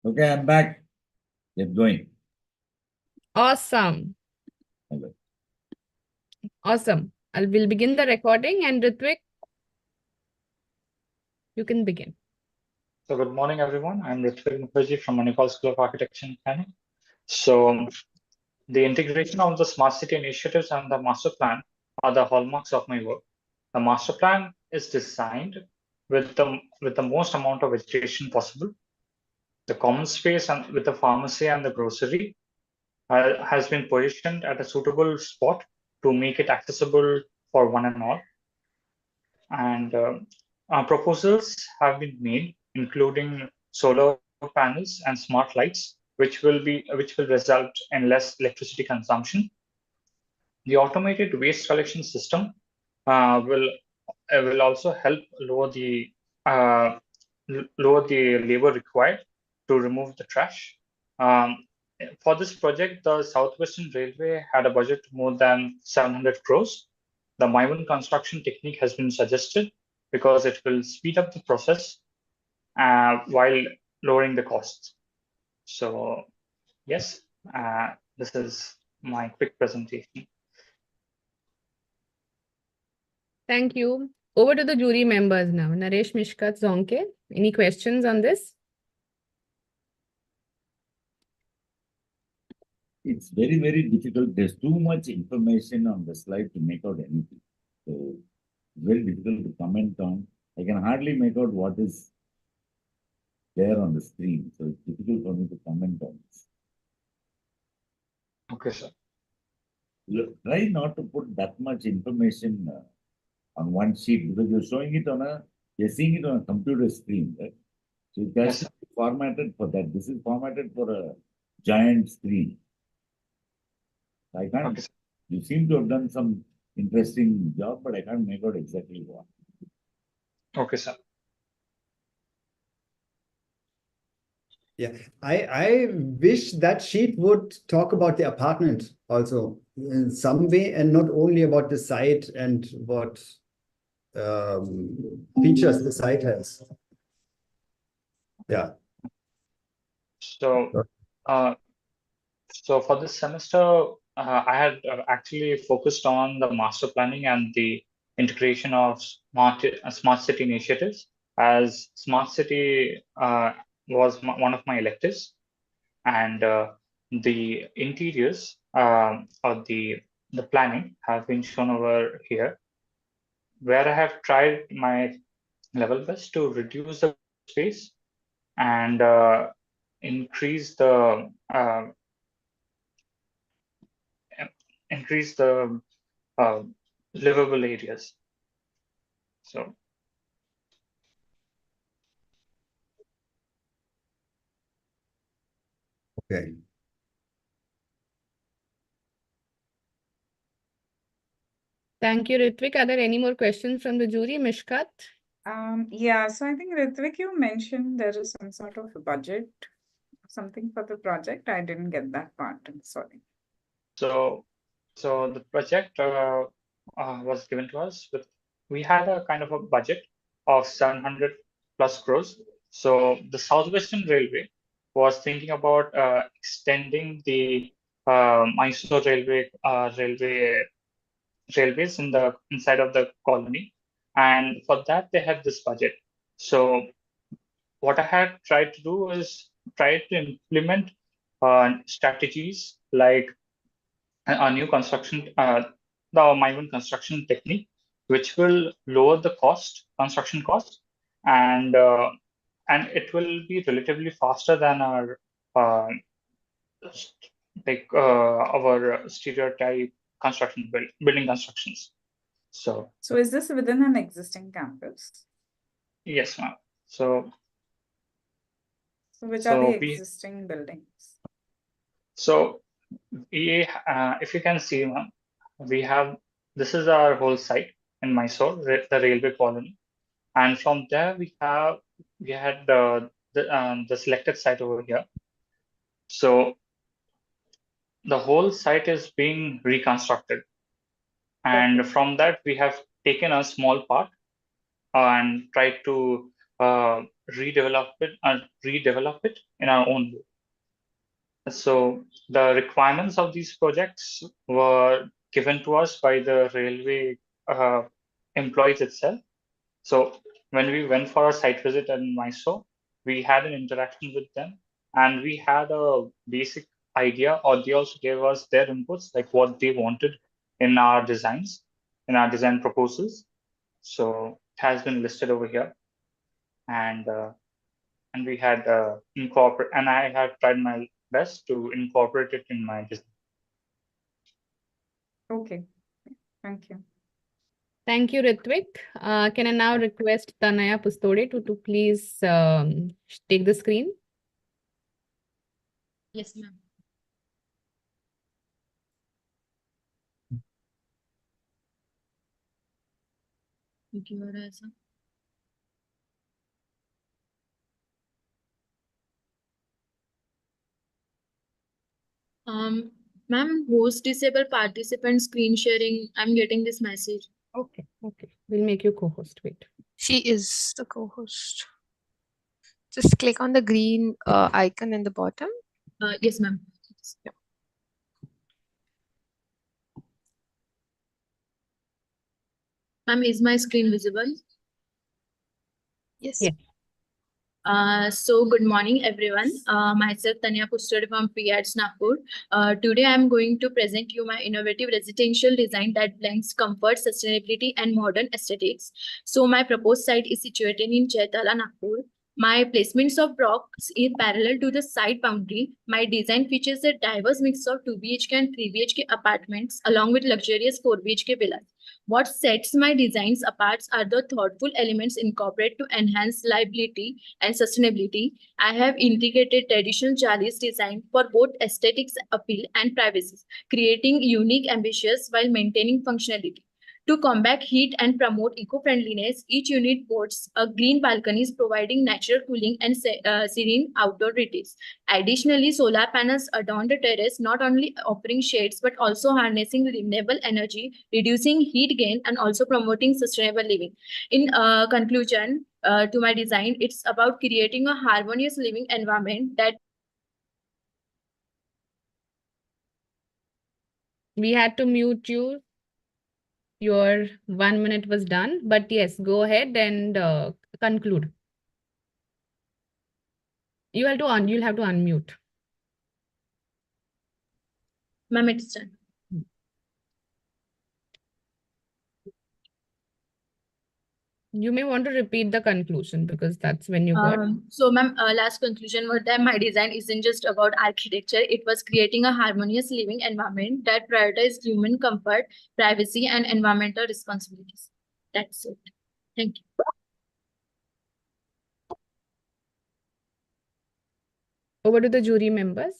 Okay, I'm back. Get going. Awesome. Okay. Awesome. We'll begin the recording, and Ritvik, you can begin. So good morning, everyone. I'm Ritvik Mukherjee from Manipal School of Architecture and Planning. So the integration of the smart city initiatives and the master plan are the hallmarks of my work. The master plan is designed with the most amount of vegetation possible. The common space and with the pharmacy and the grocery has been positioned at a suitable spot to make it accessible for one and all. And our proposals have been made, including solar panels and smart lights, which will result in less electricity consumption. The automated waste collection system will also help lower the labor required to remove the trash. For this project, the Southwestern Railway had a budget more than 700 crores. The Maivan construction technique has been suggested because it will speed up the process while lowering the costs. So yes, this is my quick presentation. Thank you. Over to the jury members now. Naresh, Mishkat, Zonke, any questions on this? It's very, very difficult. There's too much information on the slide to make out anything. So very difficult to comment on. I can hardly make out what is there on the screen. So it's difficult for me to comment on this. Okay, sir. Look, try not to put that much information on one sheet because you're seeing it on a computer screen, right? So it has to be formatted for that. This is formatted for a giant screen. I can't. Okay. You seem to have done some interesting job, but I can't make out exactly what. Okay, sir. Yeah, I wish that sheet would talk about the apartment also in some way, and not only about the site and what features the site has. Yeah. So So for this semester, I had actually focused on the master planning and the integration of smart city initiatives, as smart city was one of my electives, and the interiors or the planning have been shown over here, where I have tried my level best to reduce the space and increase the uh, increase the uh, livable areas. So Okay. Thank you, Ritvik. Are there any more questions from the jury, Mishkat? Yeah, so I think Ritvik, you mentioned there is some sort of a budget, something for the project. I didn't get that part. I'm sorry. so the project was given to us with, we had a kind of a budget of 700 plus crores. So the Southwestern Railway was thinking about extending the Mysore railways in the inside of the colony, and for that they had this budget. So what I had tried to do is try to implement strategies like a new construction, the Maven construction technique, which will lower the construction cost, and it will be relatively faster than our uh, our stereotype building constructions. So is this within an existing campus? yes, ma'am. So which are the we existing buildings? So we, if you can see, ma'am, we have, this is our whole site in Mysore, the railway colony, and from there we had the selected site over here. So the whole site is being reconstructed, and from that we have taken a small part and tried to redevelop it in our own way. So the requirements of these projects were given to us by the railway employees itself. So when we went for a site visit in Mysore, we had an interaction with them, and we had a basic idea, or they also gave us their inputs, like what they wanted in our designs, in our design proposals. So it has been listed over here, and we had and I had tried my best to incorporate it in my design. Okay, thank you. Thank you, Ritvik. Can I now request Tanaya Pustode to please take the screen? Yes, ma'am. क्यों हो रहा है ऐसा? Ma'am, host disable participant screen sharing. I'm getting this message. Okay, we'll make you co-host. Wait. She is the co-host. Just click on the green icon in the bottom. Yes, ma'am. Yeah. Ma'am, is my screen visible? Yes. Yeah. So good morning, everyone. Myself, Tanya Pustode from PIATS Nagpur. Today, I'm going to present you my innovative residential design that blends comfort, sustainability, and modern aesthetics. So my proposed site is situated in Chaitala, Nagpur. My placements of blocks is parallel to the site boundary. My design features a diverse mix of 2 BHK and 3 BHK apartments, along with luxurious 4 BHK villas. What sets my designs apart are the thoughtful elements incorporated to enhance livability and sustainability. I have integrated traditional Jalis design for both aesthetics appeal and privacy, creating unique ambitions while maintaining functionality. To combat heat and promote eco-friendliness, each unit boasts a green balconies providing natural cooling and serene outdoor retreats. Additionally, solar panels adorn the terrace, not only offering shades but also harnessing renewable energy, reducing heat gain, and also promoting sustainable living. In conclusion, to my design, it's about creating a harmonious living environment that We had to mute you. Your 1 minute was done, but yes, go ahead and conclude. You'll have to unmute. Ma'am, it's done. You may want to repeat the conclusion because that's when you got. So, ma'am, last conclusion was that my design isn't just about architecture. It was creating a harmonious living environment that prioritized human comfort, privacy, and environmental responsibilities. That's it. Thank you. Over to the jury members.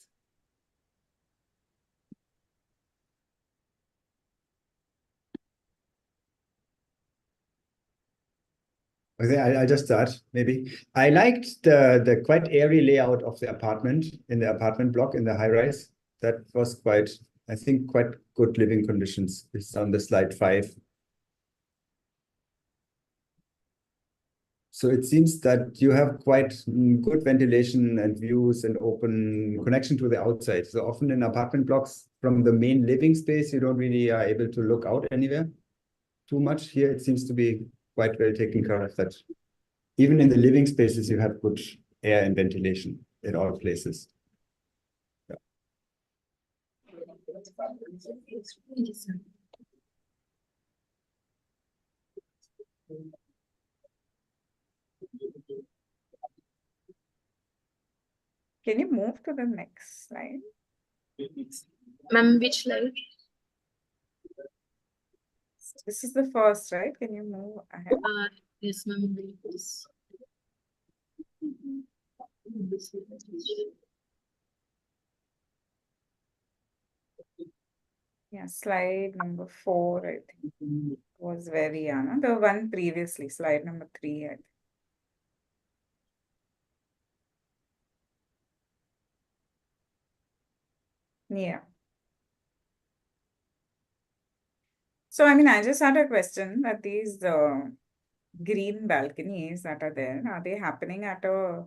Okay, I'll just start, maybe. I liked the quite airy layout of the apartment in the apartment block in the high rise. That was quite, I think, quite good living conditions. It's on the slide 5. So it seems that you have quite good ventilation and views and open connection to the outside. So often in apartment blocks from the main living space, you don't really are able to look out anywhere too much. Here it seems to be quite well taken care of that. Even in the living spaces, you have good air and ventilation in all places. Yeah. Can you move to the next slide? Ma'am, which slide? This is the first, right? Can you move ahead? Yes, ma'am. Yeah, slide number 4, I think, was very young. The one previously, slide number 3, I think. Yeah. So, I mean, I just had a question that these green balconies that are there, are they happening at a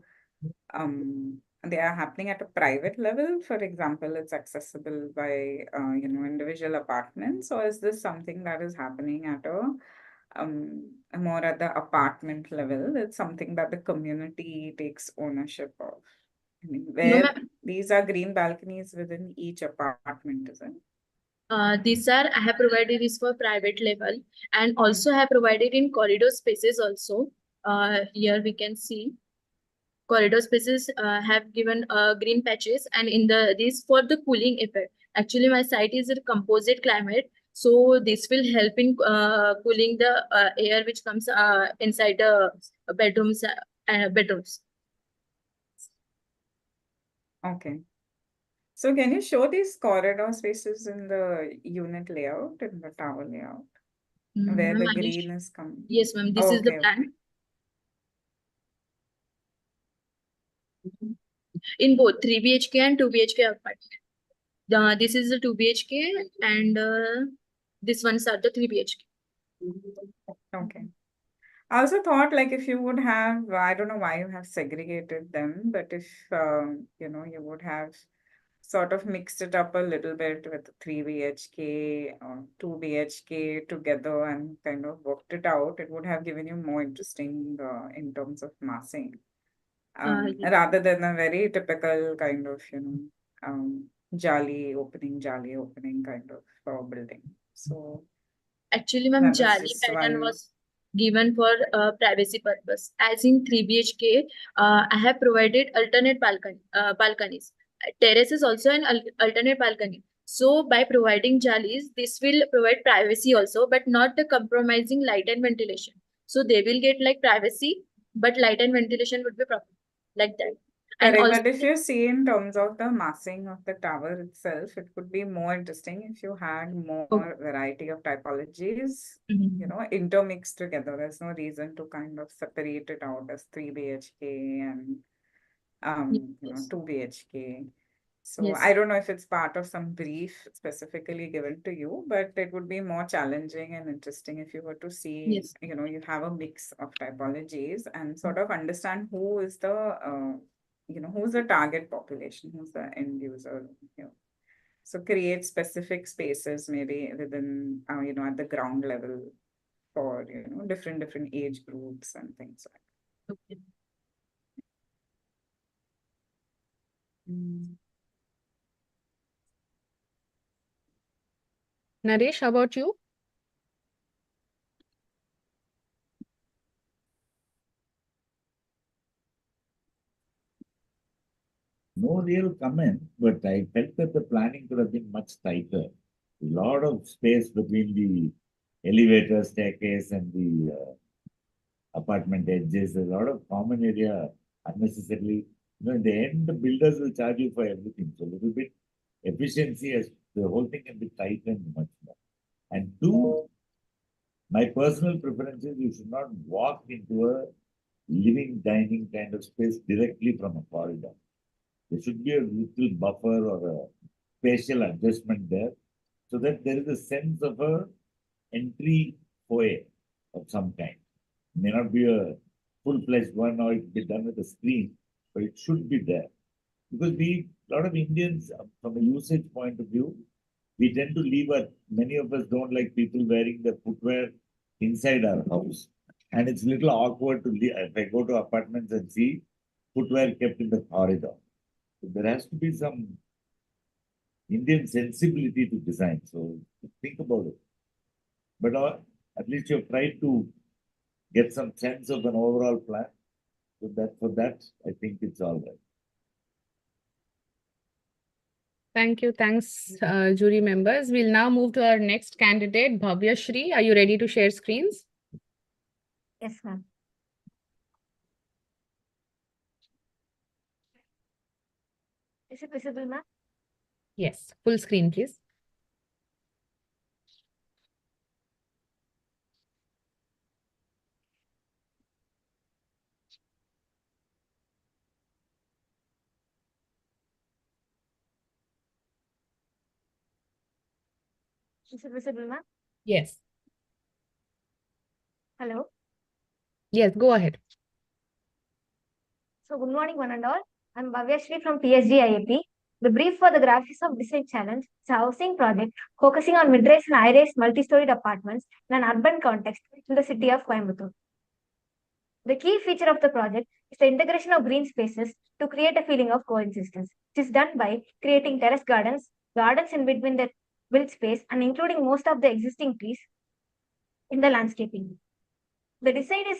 they are happening at a private level? For example, it's accessible by individual apartments, or is this something that is happening at a more at the apartment level? It's something that the community takes ownership of. I mean, where these are green balconies within each apartment, is it? These are I have provided is for private level, and also have provided in corridor spaces also. Here we can see corridor spaces have given green patches, and in this for the cooling effect. Actually, my site is a composite climate, so this will help in cooling the air which comes inside the bedrooms. Okay. So can you show these corridor spaces in the unit layout, in the tower layout, where the green is coming? Yes, ma'am. This is the plan. In both 3 BHK and 2 BHK apartment. This is the 2 BHK and this one's are the 3 BHK. Okay. I also thought, like, if you would have, I don't know why you have segregated them, but if you would have sort of mixed it up a little bit with 3 BHK or 2 BHK together and kind of worked it out, it would have given you more interesting in terms of massing. Rather than a very typical kind of, jali opening kind of building. So actually, ma'am, jali pattern was given for privacy purpose. As in 3 BHK, I have provided alternate balconies. Terrace is also an alternate balcony. So by providing jalis, this will provide privacy also, but not the compromising light and ventilation. So they will get like privacy, but light and ventilation would be proper, like that. Correct, also, but if you see in terms of the massing of the tower itself, it could be more interesting if you had more variety of typologies, intermixed together. There's no reason to kind of separate it out as 3 BHK and 2 BHK. So I don't know if it's part of some brief specifically given to you, but it would be more challenging and interesting if you were to see, you have a mix of typologies and sort of understand who is the who's the target population, who's the end user here. So create specific spaces maybe within, at the ground level for, different age groups and things like that. Okay. Naresh, how about you? No real comment, but I felt that the planning could have been much tighter. A lot of space between the elevator, staircase, and the apartment edges. A lot of common area unnecessarily. In the end, the builders will charge you for everything. So a little bit efficiency as the whole thing can be tightened much more. And two, my personal preference is you should not walk into a living, dining kind of space directly from a corridor. There should be a little buffer or a spatial adjustment there so that there is a sense of a entry foyer of some kind. It may not be a full-fledged one or it be done with a screen, but it should be there. Because a lot of Indians, from a usage point of view, we tend to leave many of us don't like people wearing the footwear inside our house. And it's a little awkward to leave. If I go to apartments and see footwear kept in the corridor. So there has to be some Indian sensibility to design. So think about it. But at least you've tried to get some sense of an overall plan. So for that, I think it's all right. Thank you. Thanks, jury members. We'll now move to our next candidate, Bhavya Shri. Are you ready to share screens? Yes, ma'am. Is it visible, ma'am? Yes, full screen, please. Is it visible, ma'am? Yes. Hello. Yes, go ahead. So good morning, one and all. I'm Bhavya Shri from PSG IAP. The brief for the Graphisoft Design Challenge is a housing project focusing on mid-rise and high-rise multi-storied apartments in an urban context in the city of Coimbatore. The key feature of the project is the integration of green spaces to create a feeling of coexistence. It is done by creating terrace gardens in between the built space, and including most of the existing trees in the landscaping. The design is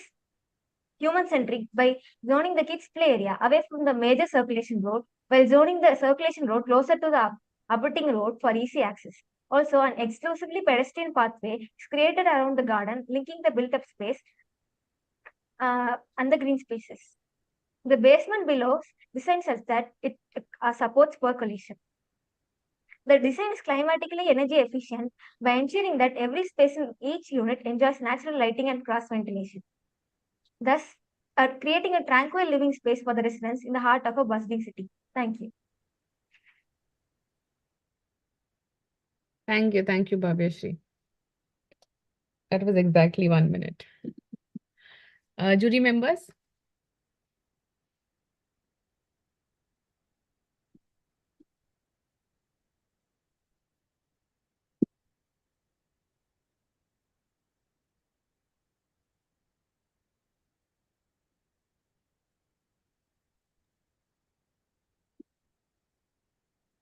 human-centric by zoning the kids' play area away from the major circulation road, while zoning the circulation road closer to the abutting road for easy access. Also, an exclusively pedestrian pathway is created around the garden, linking the built-up space and the green spaces. The basement below designed such that it supports percolation. The design is climatically energy efficient by ensuring that every space in each unit enjoys natural lighting and cross ventilation, thus creating a tranquil living space for the residents in the heart of a bustling city. Thank you. Thank you, Bhavya Shri. That was exactly 1 minute. Jury members?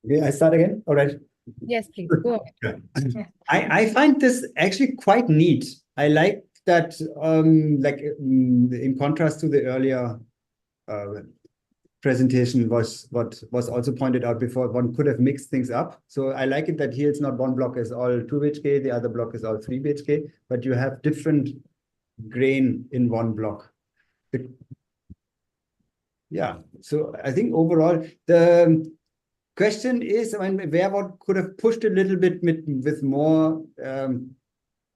Okay, I start again. All right. Yes, please. Go ahead. I find this actually quite neat. I like that, in contrast to the earlier presentation was what was also pointed out before, one could have mixed things up. So I like it that here it's not one block is all 2 BHK, the other block is all 3 BHK, but you have different grain in one block. Yeah, so I think overall the question is, I mean, where one could have pushed a little bit with more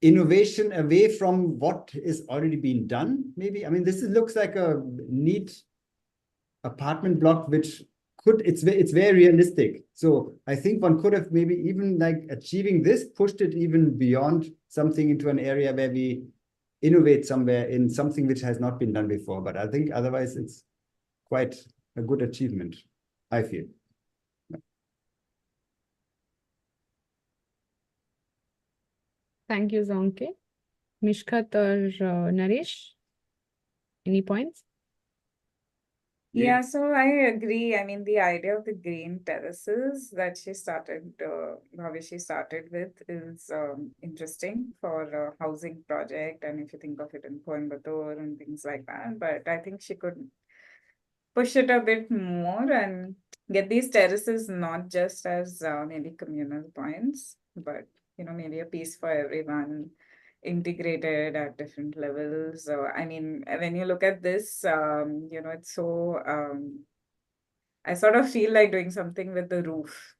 innovation away from what is already being done, maybe. I mean, looks like a neat apartment block, which it's very realistic. So I think one could have maybe even like achieving this, pushed it even beyond something into an area where we innovate somewhere in something which has not been done before. But I think otherwise it's quite a good achievement, I feel. Thank you, Zonke. Mishkat or Naresh, any points? Yeah, so I agree. I mean, the idea of the green terraces that Bhaveshi started with is interesting for a housing project. And if you think of it in Coimbatore and things like that, but I think she could push it a bit more and get these terraces not just as maybe communal points, but maybe a piece for everyone, integrated at different levels. So I mean, when you look at this, it's so I sort of feel like doing something with the roof.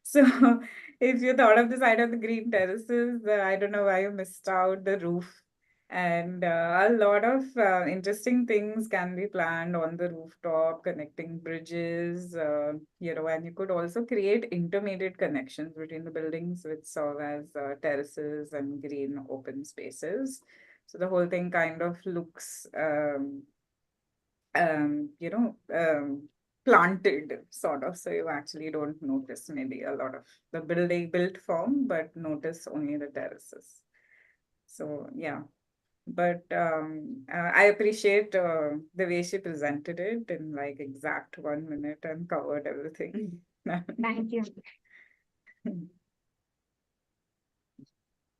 So if you thought of the side of the green terraces, I don't know why you missed out the roof. And a lot of interesting things can be planned on the rooftop, connecting bridges, and you could also create intermediate connections between the buildings, which serve as terraces and green open spaces. So the whole thing kind of looks planted sort of. So you actually don't notice maybe a lot of the building built form, but notice only the terraces. So yeah, but I appreciate the way she presented it in like exact 1 minute and covered everything. Thank you.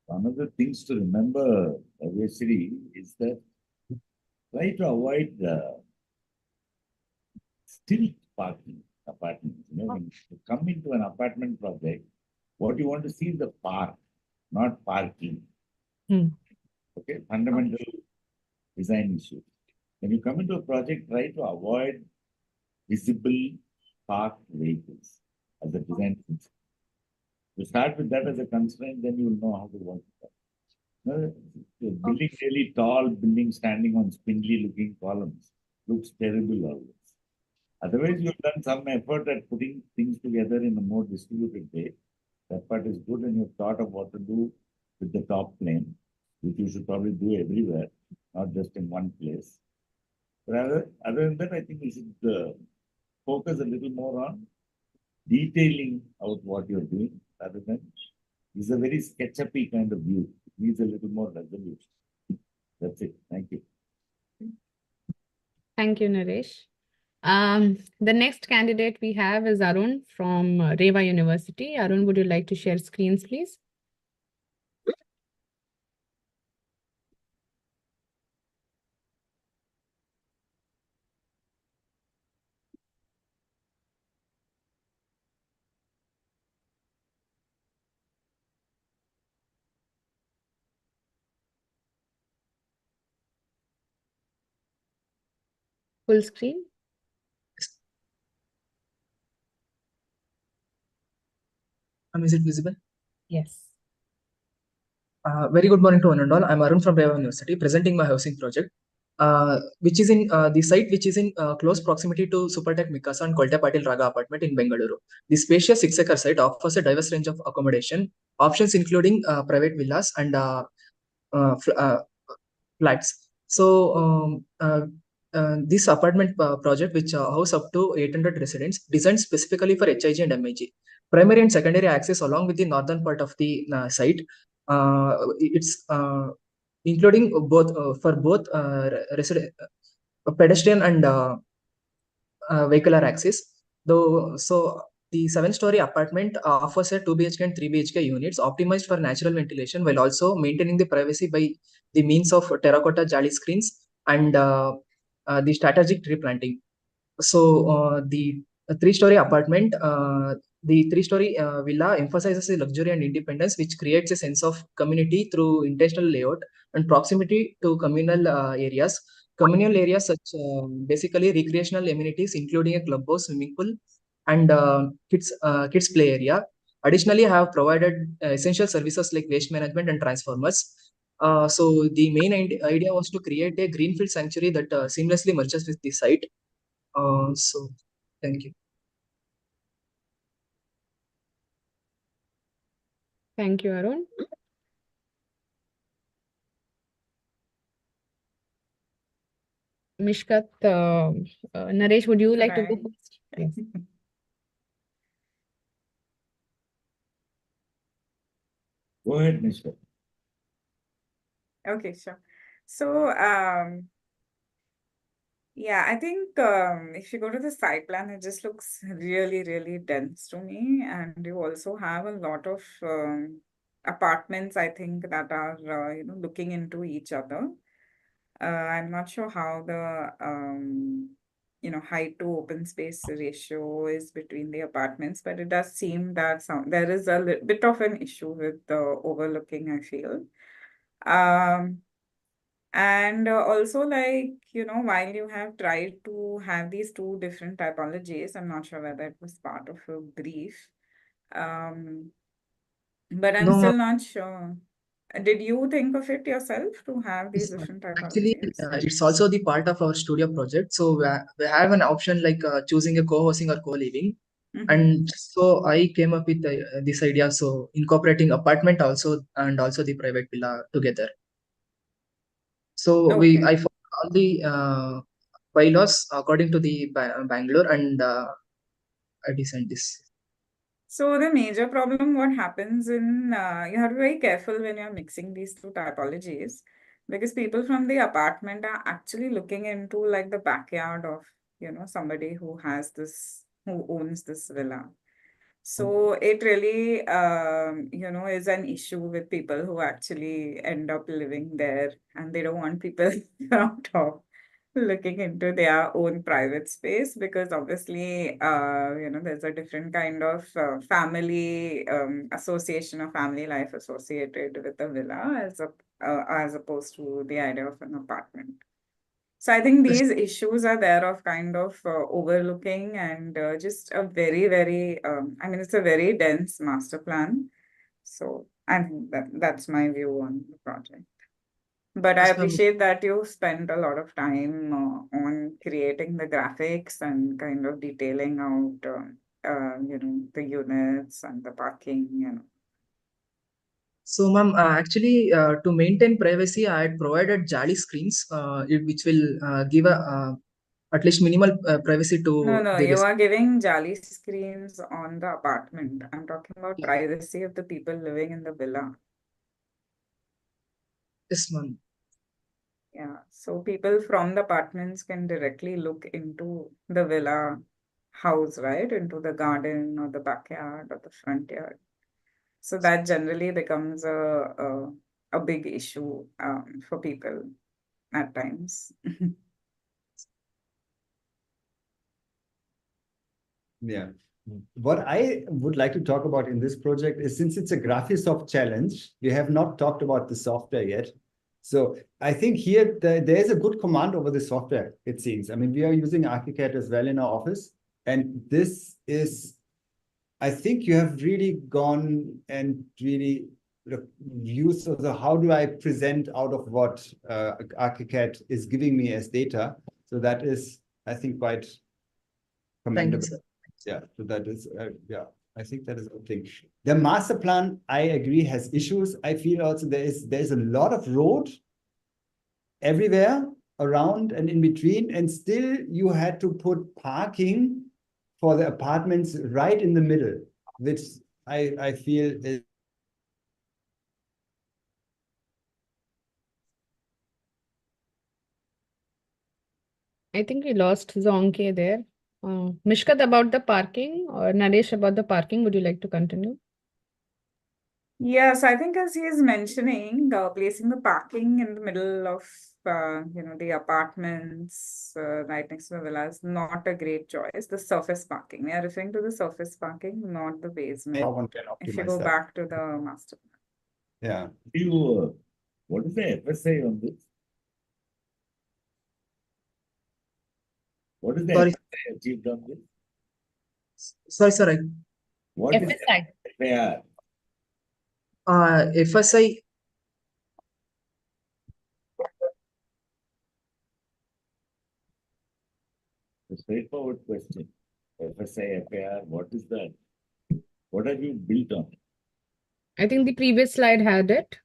One of the things to remember, Veshri, is that try to avoid still parking apartments. When you come into an apartment project, what you want to see is the park, not parking. Okay, fundamental design issue. When you come into a project, try to avoid visible parked vehicles as a design principle. You start with that as a constraint, then you will know how to work with that. Building really tall, building standing on spindly looking columns looks terrible always. Otherwise, you've done some effort at putting things together in a more distributed way. That part is good, and you've thought of what to do with the top plane, which you should probably do everywhere, not just in one place. But other than that, I think we should focus a little more on detailing out what you're doing rather than this is a very sketchup-y kind of view. It needs a little more resolution. That's it. Thank you. Thank you, Naresh. The next candidate we have is Arun from Reva University. Arun, would you like to share screens, please? Full screen? Is it visible? Yes. Very good morning to one and all. I'm Arun from Reva University, presenting my housing project, which is in the site which is in close proximity to Supertech Mikasa and Kolte Patil Raga apartment in Bengaluru. The spacious 6-acre site offers a diverse range of accommodation options, including private villas and flats. So this apartment project, which house up to 800 residents, designed specifically for HIG and MIG. Primary and secondary access along with the northern part of the site. It's including both for both pedestrian and vehicular access. So the 7-story apartment offers a 2 BHK and 3 BHK units optimized for natural ventilation while also maintaining the privacy by the means of terracotta jali screens and the strategic tree planting. So the 3-story apartment, the 3-story villa emphasizes the luxury and independence, which creates a sense of community through intentional layout and proximity to communal areas. Communal areas such basically recreational amenities, including a clubhouse, swimming pool, and kids play area. Additionally, I have provided essential services like waste management and transformers. So the main idea was to create a greenfield sanctuary that seamlessly merges with the site. So thank you. Thank you, Arun. Mishkat, Naresh, would you like to go Right. first? Yes. Go ahead, Mr. Okay, sure. So, yeah, I think if you go to the site plan, it just looks really, really dense to me. And you also have a lot of apartments, I think, that are, looking into each other. I'm not sure how the, height to open space ratio is between the apartments, but it does seem that there is a bit of an issue with the overlooking, I feel. And also, while you have tried to have these two different typologies, I'm not sure whether it was part of a brief, but I'm No, still not sure. Did you think of it yourself to have these different actually, typologies? it's also the part of our studio project. So we have an option like choosing a co-hosting or co-living. And so I came up with this idea. So incorporating apartment also and also the private villa together. So I followed all the bylaws according to the Bangalore, and I designed this. So the major problem, what happens in, you have to be very careful when you're mixing these two typologies, because people from the apartment are actually looking into like the backyard of, somebody who owns this villa. So it really, is an issue with people who actually end up living there, and they don't want people from top looking into their own private space, because obviously, there's a different kind of family association or family life associated with a villa as opposed to the idea of an apartment. So I think these issues are there of kind of overlooking and just a very, very, it's a very dense master plan. So I think that's my view on the project. But I Yes, ma'am. appreciate that you spent a lot of time on creating the graphics and kind of detailing out, the units and the parking, So, ma'am, actually, to maintain privacy, I had provided Jali screens, which will give at least minimal privacy to No, the you are giving Jali screens on the apartment. I'm talking about privacy of the people living in the villa. Yes, ma'am. Yeah, so people from the apartments can directly look into the villa house, right? Into the garden or the backyard or the front yard. So that generally becomes a big issue for people at times. Yeah. What I would like to talk about in this project is, since it's a Graphisoft challenge, we have not talked about the software yet. So I think here there's a good command over the software, it seems. I mean, we are using Archicad as well in our office. And this is, I think you have really gone and really used of how do I present out of what Archicad is giving me as data. So that is, I think, quite commendable. Thank you, sir. Yeah, so that is, I think that is a good thing. The master plan, I agree, has issues. I feel also there's a lot of road everywhere around and in between, and still you had to put parking for the apartments right in the middle, which I feel is. I think we lost Zonke there. Mishkat, about the parking, or Naresh about the parking, would you like to continue? Yes, I think as he is mentioning, placing the parking in the middle of, the apartments right next to the villa is not a great choice. The surface parking. We are referring to the surface parking, not the basement. How one can If you optimize go that. back to the master Yeah. What is the FSA on this? What is the Sorry. FSA achieved on this? Sorry, sir. What is FSI. FAR? FSI. A straightforward question. FSI, FAR, what is that? What have you built on? I think the previous slide had it.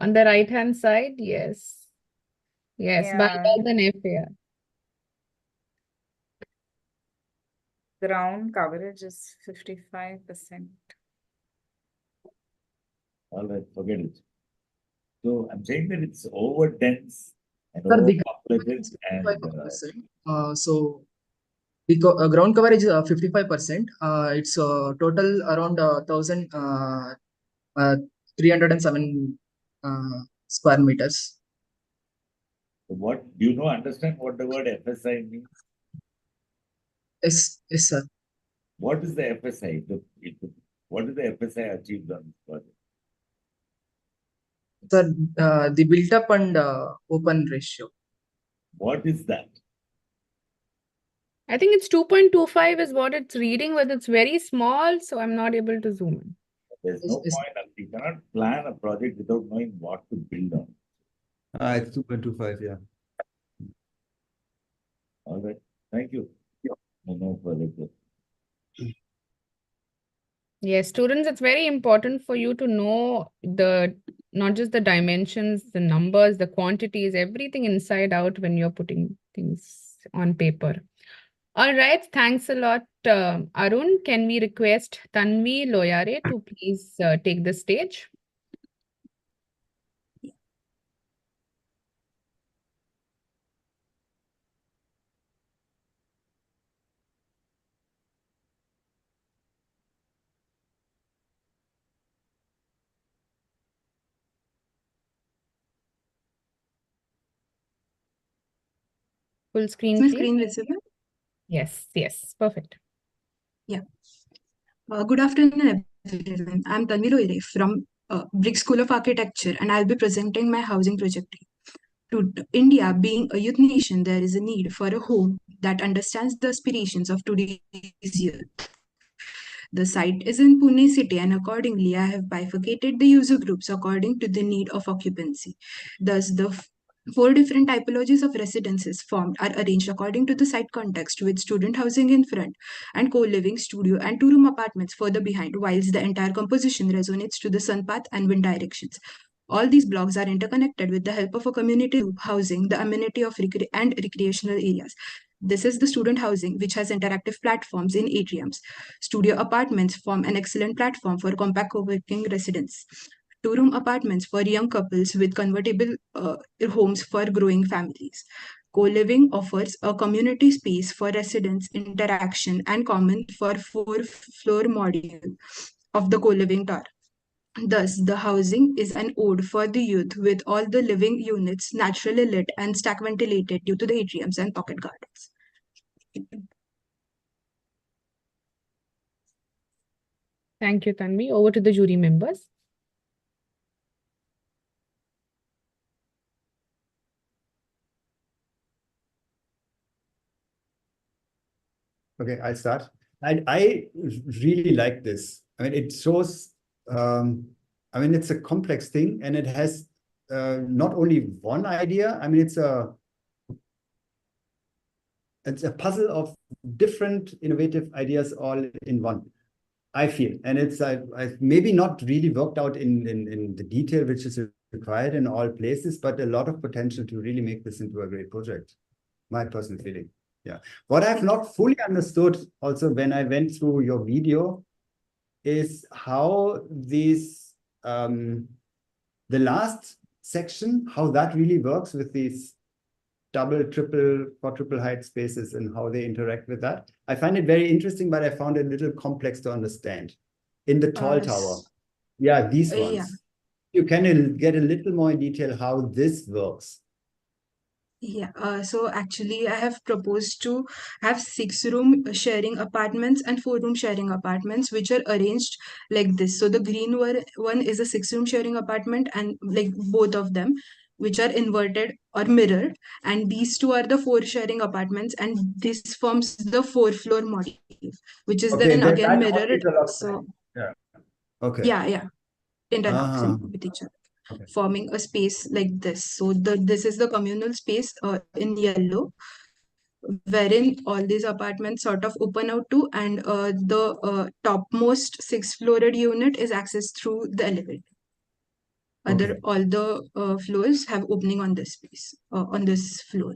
On the right-hand side, yes. Yes, Yeah. bylaws and FAR. Ground coverage is 55%. All right, forget it. So I'm saying that it's over dense and Sir, over the populated is and 55%. So the ground cover is 55%. It's total around 1,307 square meters. what do you know? Understand what the word FSI means? Yes, yes, sir. What is the FSI? What is the FSI achieved on this project? Sir, the built up and open ratio. What is that? I think it's 2.25 is what it's reading, but it's very small, so I'm not able to zoom in. There's no point. You cannot plan a project without knowing what to build on. It's 2.25, yeah. All right. Thank you. No further questions. Yes, students, it's very important for you to know not just the dimensions, the numbers, the quantities, everything inside out when you're putting things on paper. All right, thanks a lot, Arun. Can we request Tanvi Loyare to please take the stage? Full screen, My please. screen visible? Yes, yes, perfect. Yeah. Good afternoon, everyone. I'm Tanvi Loire from Brick School of Architecture, and I'll be presenting my housing project. To India being a youth nation, there is a need for a home that understands the aspirations of today's youth. The site is in Pune city, and accordingly, I have bifurcated the user groups according to the need of occupancy. Thus, the four different typologies of residences formed are arranged according to the site context, with student housing in front and co-living, studio, and two-room apartments further behind, whilst the entire composition resonates to the sun path and wind directions. All these blocks are interconnected with the help of a community loop housing the amenity of recreational areas. This is the student housing, which has interactive platforms in atriums. Studio apartments form an excellent platform for compact co-working residents. Two-room apartments for young couples with convertible homes for growing families. Co-living offers a community space for residents, interaction, and common for four-floor module of the co-living tower. Thus, the housing is an ode for the youth, with all the living units naturally lit and stack ventilated due to the atriums and pocket gardens. Thank you, Tanvi. Over to the jury members. Okay, I'll start. I really like this. I mean, it shows, I mean, it's a complex thing, and it has not only one idea. I mean, it's a puzzle of different innovative ideas all in one, I feel. And it's maybe not really worked out in the detail which is required in all places, but a lot of potential to really make this into a great project. My personal feeling. Yeah. What I've not fully understood also when I went through your video is how these, the last section, how that really works with these double, triple, quadruple height spaces and how they interact with that. I find it very interesting, but I found it a little complex to understand. In the tall tower, yeah, these ones. Yeah. You can get a little more in detail how this works. Yeah, so actually I have proposed to have 6-room sharing apartments and 4-room sharing apartments, which are arranged like this. So the green one is a 6-room sharing apartment, and like both of them, which are inverted or mirrored. And these two are the 4 sharing apartments, and this forms the 4-floor module, which is Okay, then that again always mirrored. a lot of So time. Yeah. Okay. yeah, interlocking with each other. Okay. Forming a space like this. So this is the communal space in yellow, wherein all these apartments sort of open out to, and the topmost 6th-floored unit is accessed through the elevator. Okay. All the floors have opening on this space, on this floor.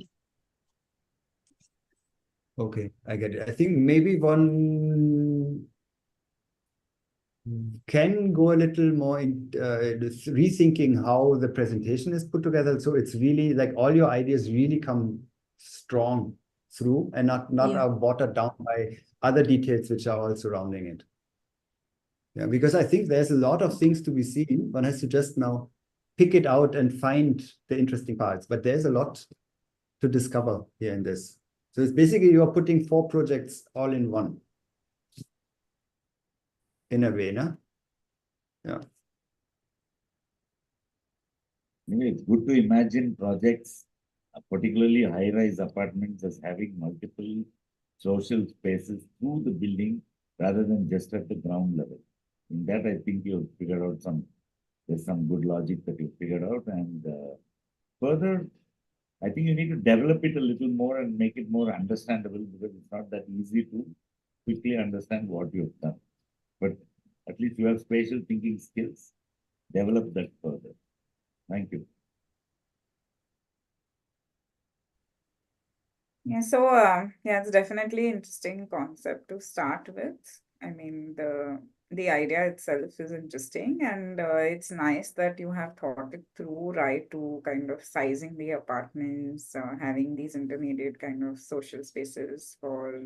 Okay, I get it. I think maybe one can go a little more in rethinking how the presentation is put together. So it's really like all your ideas really come strong through and not watered down by other details which are all surrounding it. Yeah, because I think there's a lot of things to be seen. One has to just now pick it out and find the interesting parts. But there's a lot to discover here in this. So it's basically you're putting 4 projects all in one. In a way, no? Yeah. Anyway, it's good to imagine projects, particularly high-rise apartments, as having multiple social spaces through the building rather than just at the ground level. In that, I think you've figured out there's some good logic that you've figured out. And further, I think you need to develop it a little more and make it more understandable, because it's not that easy to quickly understand what you've done. But at least you have spatial thinking skills. Develop that further. Thank you. Yeah, so yeah, it's definitely interesting concept to start with. I mean, the idea itself is interesting, and it's nice that you have thought it through, right, to kind of sizing the apartments, having these intermediate kind of social spaces for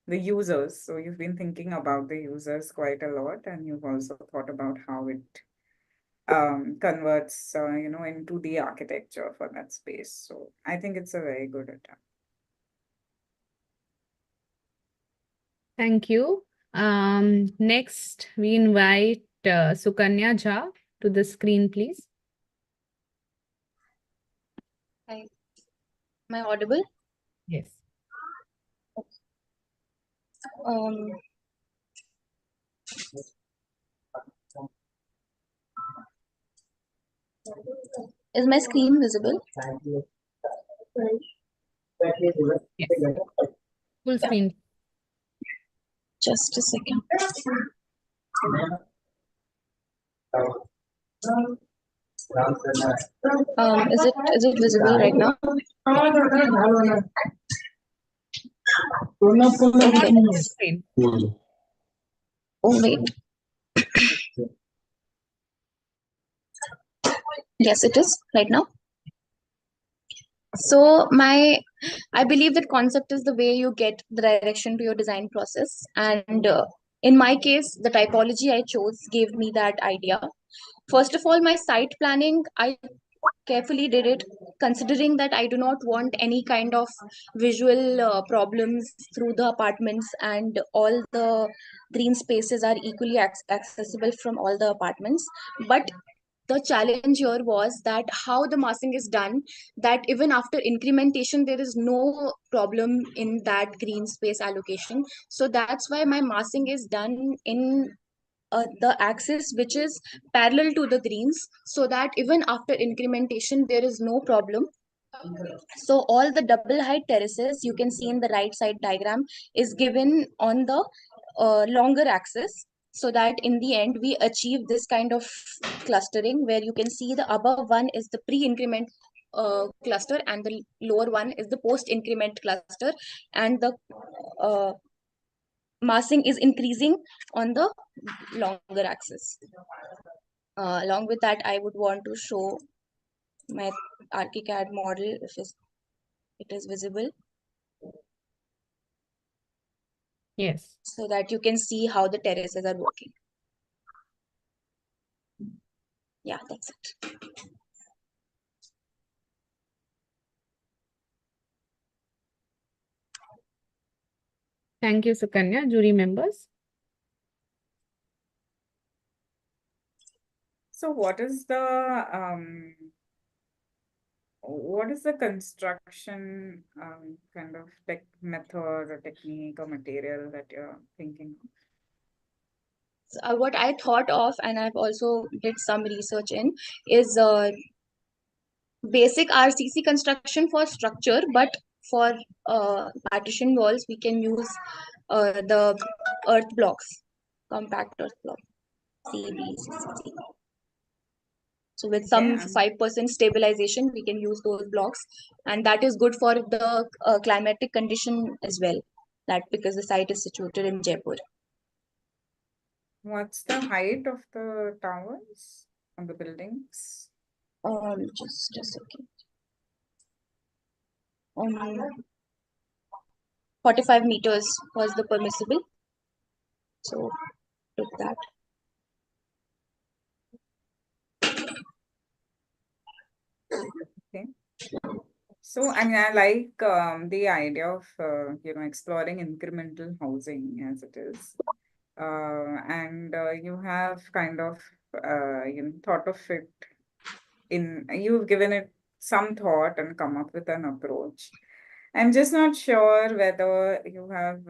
the users. So you've been thinking about the users quite a lot, and you've also thought about how it converts, into the architecture for that space. So I think it's a very good attempt. Thank you. Next, we invite Sukanya Jha to the screen, please. Hi. Am I audible? Yes. Um, is my screen visible? Yes. Full screen. Just a second. Is it visible right now? Okay. Oh wait. Yes, it is right now. So I believe that concept is the way you get the direction to your design process. And in my case, the typology I chose gave me that idea. First of all, my site planning, I carefully did it, considering that I do not want any kind of visual problems through the apartments, and all the green spaces are equally accessible from all the apartments. But the challenge here was that how the massing is done, that even after incrementation there is no problem in that green space allocation. So that's why my massing is done in the axis which is parallel to the greens, so that even after incrementation there is no problem. So all the double height terraces you can see in the right side diagram is given on the longer axis, so that in the end we achieve this kind of clustering, where you can see the above one is the pre-increment cluster and the lower one is the post-increment cluster, and the massing is increasing on the longer axis. Along with that, I would want to show my Archicad model if it is visible. Yes. So that you can see how the terraces are working. Yeah, that's it. Thank you, Sukanya. Jury members. So what is the construction kind of method or technique or material that you're thinking of? So, what I thought of, and I've also did some research in, is basic RCC construction for structure, but for partition walls we can use the earth blocks, compact earth block, CBCC. So with some 5% stabilization, we can use those blocks, and that is good for the climatic condition as well. That because the site is situated in Jaipur. What's the height of the towers on the buildings? Just a second. 45 meters was the permissible. So took that. Okay. So, I mean, I like the idea of, exploring incremental housing as it is. And you have kind of, thought of it you've given it some thought and come up with an approach. I'm just not sure whether you have,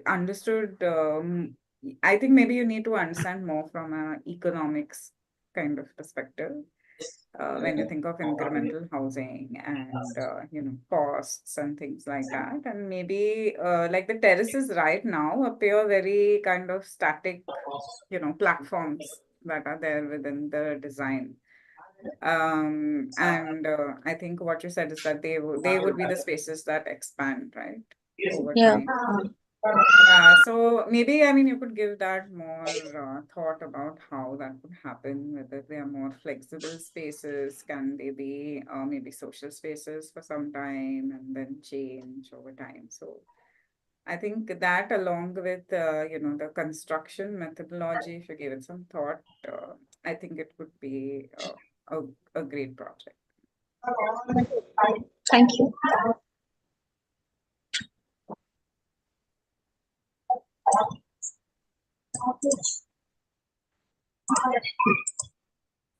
understood. I think maybe you need to understand more from an economics kind of perspective when you think of incremental housing and costs and things like that. And maybe like the terraces right now appear very kind of static, platforms that are there within the design. And I think what you said is that they would be the spaces that expand, right, over Yeah. time. Yeah, so maybe, I mean, you could give that more thought about how that would happen, whether they are more flexible spaces, can they be maybe social spaces for some time and then change over time. So I think that along with, the construction methodology, if you give it some thought, I think it would be a great project. Thank you.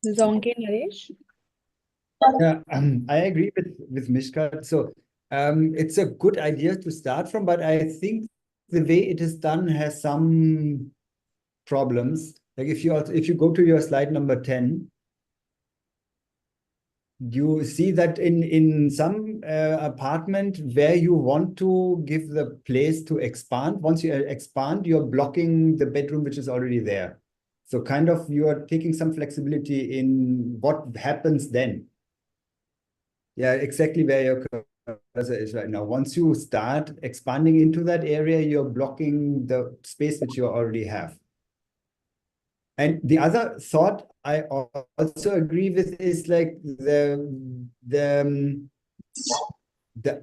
Zonke, Naresh? Yeah, I agree with Mishka. So it's a good idea to start from, but I think the way it is done has some problems. Like if you go to your slide number 10, you see that in some apartment where you want to give the place to expand, once you expand, you're blocking the bedroom which is already there. So kind of you are taking some flexibility in what happens then. Yeah, exactly where your cursor is right now. Once you start expanding into that area, you're blocking the space which you already have. And the other thought I also agree with is like the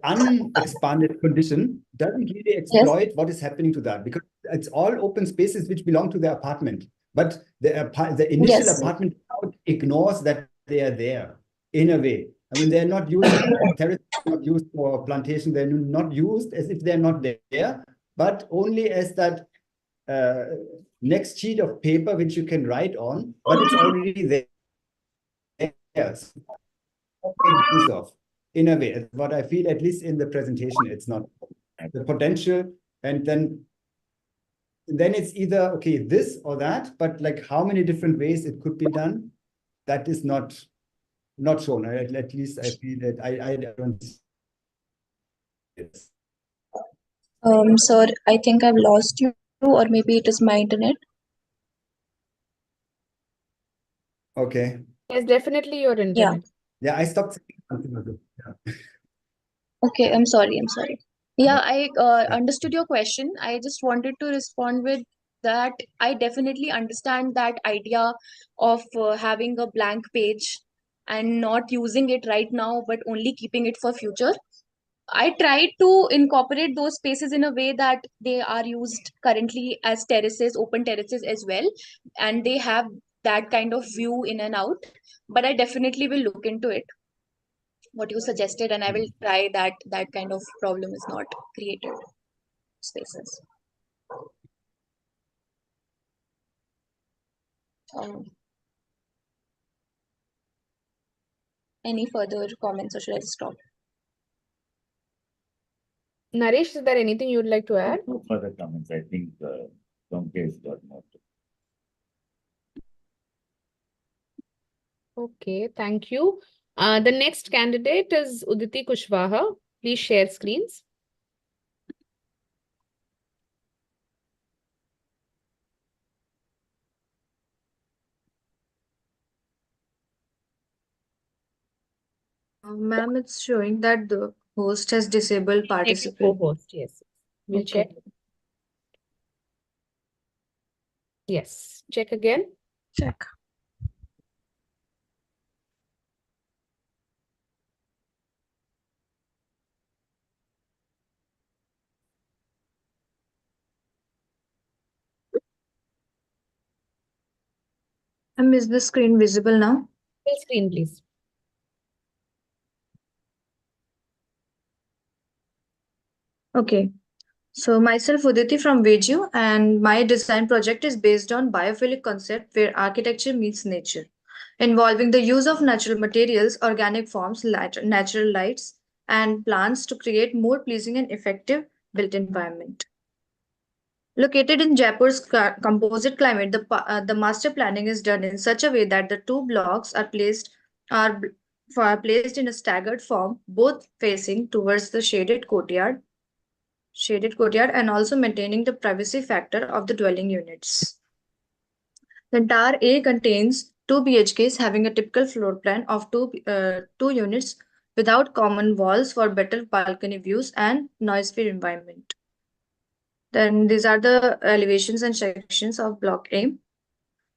unexpanded condition doesn't really exploit what is happening to that, because it's all open spaces which belong to the apartment. But the initial apartment ignores that they are there in a way. I mean, they're not used, terraces are not used for plantation, they're not used as if they're not there, but only as that next sheet of paper which you can write on, but it's already there. Yes. Use of, in a way, what I feel, at least in the presentation, it's not the potential, and then it's either okay this or that, but like how many different ways it could be done, that is not shown. At least I feel that I don't see it. Sir, I think I've lost you, or maybe it is my internet. Okay. Yes, definitely your internet. Yeah, I stopped saying something. Yeah. Okay, I'm sorry. Yeah, I understood your question. I just wanted to respond with that. I definitely understand that idea of having a blank page and not using it right now, but only keeping it for future. I tried to incorporate those spaces in a way that they are used currently as terraces, open terraces as well, and they have that kind of view in and out. But I definitely will look into it, what you suggested, and I will try that kind of problem is not created spaces. Any further comments, or should I stop? Naresh, is there anything you'd like to add? No further comments. I think Zonke has got more. Okay, thank you. The next candidate is Uditi Kushwaha. Please share screens. Ma'am, it's showing that the host has disabled Make you participant. co-host, yes. We'll check. Yes. Check again. Check. Is the screen visible now? Full screen, please. Okay. So myself Uditi from Veju, and my design project is based on biophilic concept where architecture meets nature, involving the use of natural materials, organic forms, natural lights, and plants to create more pleasing and effective built environment. Located in Jaipur's composite climate, the master planning is done in such a way that the two blocks are placed in a staggered form, both facing towards the shaded courtyard, and also maintaining the privacy factor of the dwelling units. The entire A contains 2 BHKs having a typical floor plan of two units without common walls for better balcony views and noise-free environment. Then these are the elevations and sections of block A.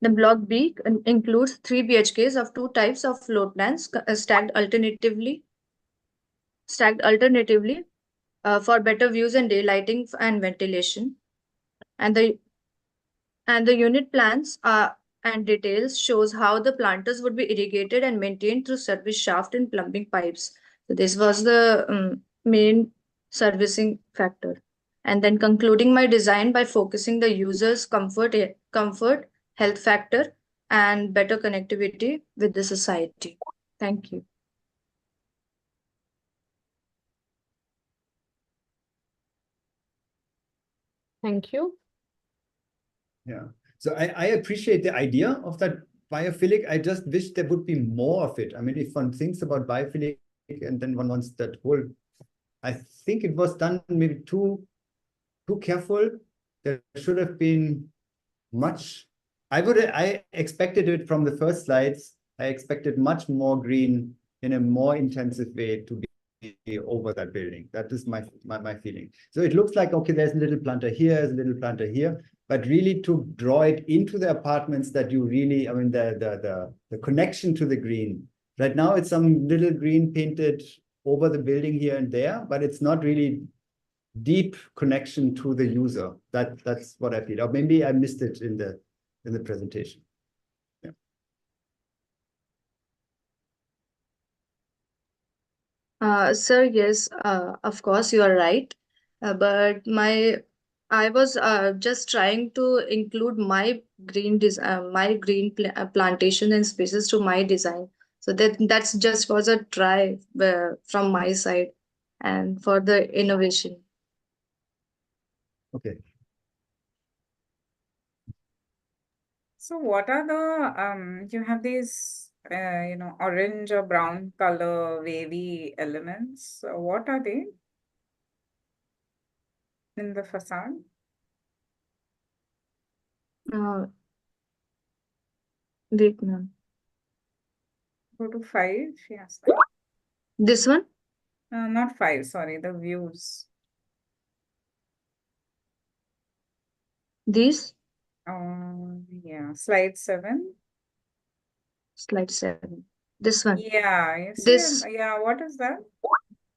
The block B includes 3 BHKs of two types of floor plans stacked alternatively for better views and daylighting and ventilation. And the unit plans and details shows how the planters would be irrigated and maintained through service shaft and plumbing pipes. So this was the main servicing factor. And then concluding my design by focusing the user's comfort, health factor, and better connectivity with the society. Thank you. Thank you. Yeah. So I appreciate the idea of that biophilic. I just wish there would be more of it. I mean, if one thinks about biophilic and then one wants that whole, I think it was done maybe too careful. There should have been much. I expected it from the first slides. I expected much more green in a more intensive way to be over that building. That is my feeling. So it looks like, okay, there's a little planter here, there's a little planter here, but really to draw it into the apartments that you really, I mean, the connection to the green. Right now it's some little green painted over the building here and there, but it's not really deep connection to the user. That's what I feel. Or maybe I missed it in the presentation. Sir, yes, of course you are right. But I was just trying to include my plantation and spaces to my design. So that's just was a try from my side and for the innovation. Okay. So what are the you have these orange or brown color wavy elements. So what are they in the facade? Wait, ma'am. Go to 5. Yes. This one? Not 5, sorry, the views. These? Yeah, slide 7. Slide 7. This one? Yeah, you see, This. yeah, what is that?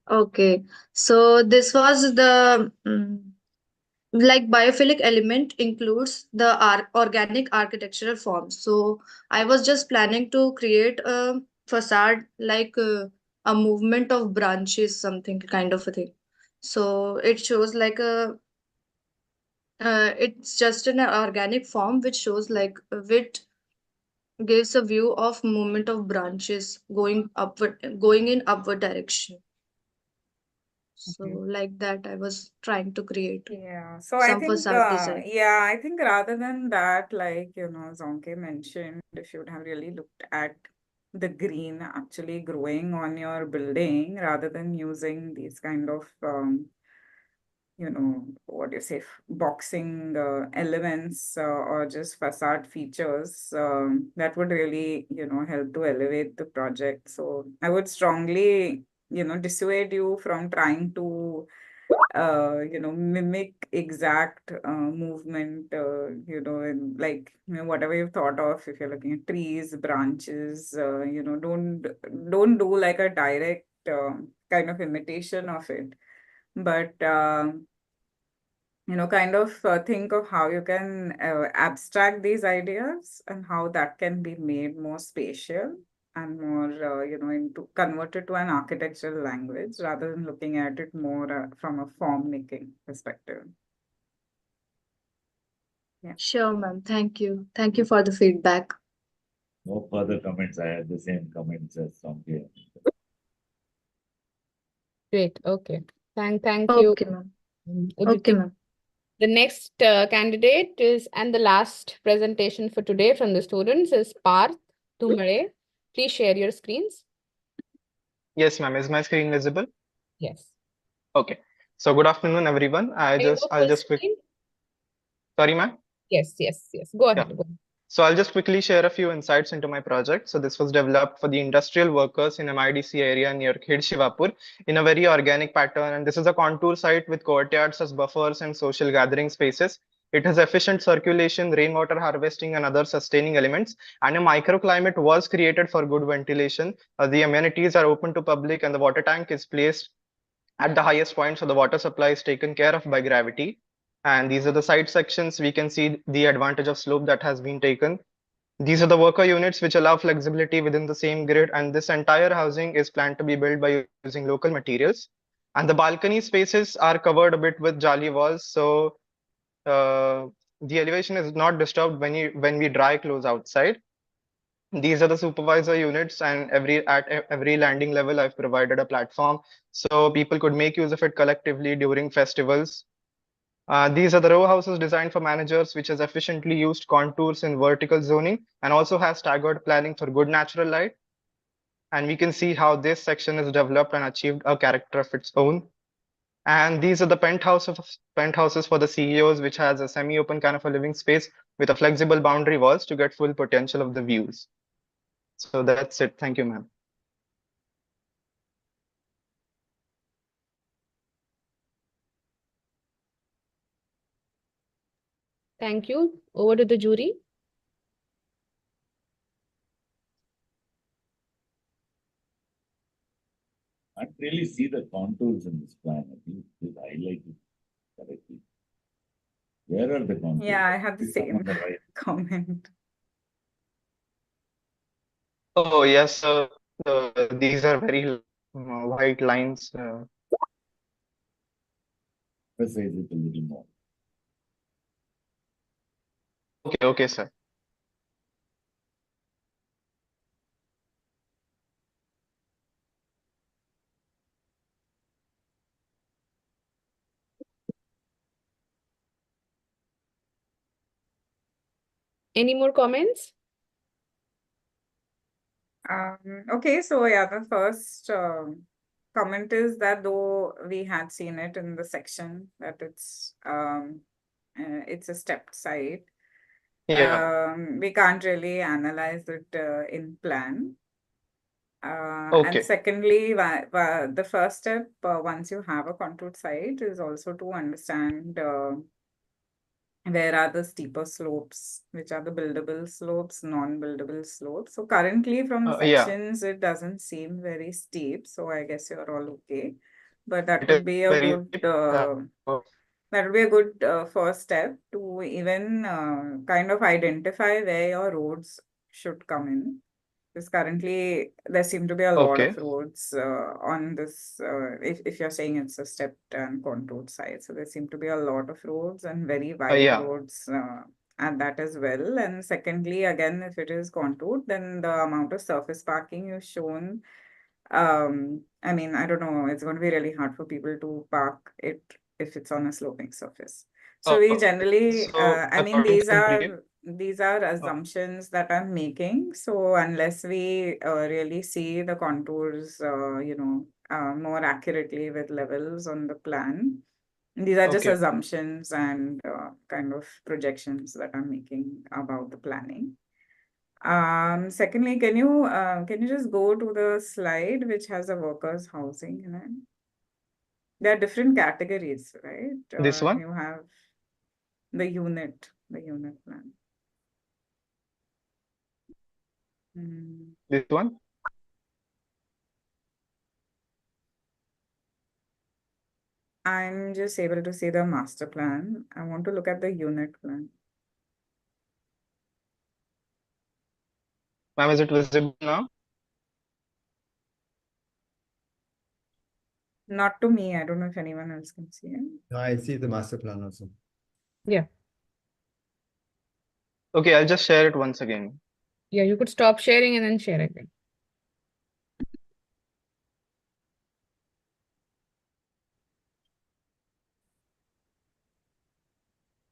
Okay, so this was the like biophilic element includes the organic architectural forms. So I was just planning to create a facade like a movement of branches, something kind of a thing. So it shows like it's just an organic form which shows like which gives a view of movement of branches going in upward direction. So like that I was trying to create So I some think, facade design. I think rather than that, like, Zonke mentioned, if you would have really looked at the green actually growing on your building rather than using these kind of, what do you say, boxing elements or just facade features, that would really, help to elevate the project. So I would strongly, dissuade you from trying to mimic exact movement, and like, whatever you've thought of, if you're looking at trees, branches, don't do like a direct kind of imitation of it, but kind of think of how you can abstract these ideas and how that can be made more spatial and more, into converted to an architectural language rather than looking at it more from a form making perspective. Yeah. Sure, ma'am. Thank you. Thank you for the feedback. No further comments. I have the same comments as Soumya. Great. Okay. Thank you. Okay, ma'am. Uditi. Okay, ma'am. The next candidate is, and the last presentation for today from the students is Parth Tumare. Please share your screens. Yes, ma'am. Is my screen visible? Yes. Okay. So good afternoon, everyone. I'll Can you go just full screen? Sorry, ma'am. Yes. Go ahead. Yeah. Go ahead. So I'll just quickly share a few insights into my project. So this was developed for the industrial workers in MIDC area near Khid Shivapur in a very organic pattern. And this is a contour site with courtyards as buffers and social gathering spaces. It has efficient circulation, rainwater harvesting, and other sustaining elements. And a microclimate was created for good ventilation. The amenities are open to public, and the water tank is placed at the highest point, so the water supply is taken care of by gravity. And these are the side sections. We can see the advantage of slope that has been taken. These are the worker units which allow flexibility within the same grid, and this entire housing is planned to be built by using local materials. And the balcony spaces are covered a bit with jali walls, so the elevation is not disturbed when we dry close outside. These are the supervisor units, and at every landing level, I've provided a platform so people could make use of it collectively during festivals. These are the row houses designed for managers, which has efficiently used contours in vertical zoning and also has staggered planning for good natural light. And we can see how this section is developed and achieved a character of its own. And these are the penthouses for the CEOs, which has a semi-open kind of a living space with a flexible boundary walls to get full potential of the views. So that's it. Thank you, ma'am. Thank you. Over to the jury. I can't really see the contours in this plan. I think it's highlighted correctly. Where are the contours? Yeah, I had the It's on same the right. comment. Oh, yes, these are very white lines. Emphasize it a little more. Okay, sir. Any more comments? Okay, so yeah, the first comment is that though we had seen it in the section that it's a stepped site, Yeah. we can't really analyze it in plan. And Okay. secondly, the first step once you have a contoured site is also to understand where are the steeper slopes, which are the buildable slopes, non-buildable slopes. So currently from the Yeah. sections, it doesn't seem very steep. So I guess you're all okay. But that It would is be a very good that would be a good first step to even kind of identify where your roads should come in. Because currently there seem to be a lot of okay. roads on this, if you're saying it's a stepped and contoured site. So there seem to be a lot of roads and very wide Yeah. roads at that as well. And secondly, again, if it is contoured, then the amount of surface parking you've shown, I mean, I don't know, it's going to be really hard for people to park it if it's on a sloping surface. So we generally, So I mean, according to the brief, these are assumptions that I'm making. So unless we really see the contours, more accurately with levels on the plan, these are just okay. assumptions and kind of projections that I'm making about the planning. Secondly, can you just go to the slide which has the workers' housing in it? There are different categories, right? This one? You have the unit plan. This one? I'm just able to see the master plan. I want to look at the unit plan. Ma'am, is it visible now? Not to me. I don't know if anyone else can see it. No, I see the master plan also. Yeah. Okay, I'll just share it once again. Yeah, you could stop sharing and then share again.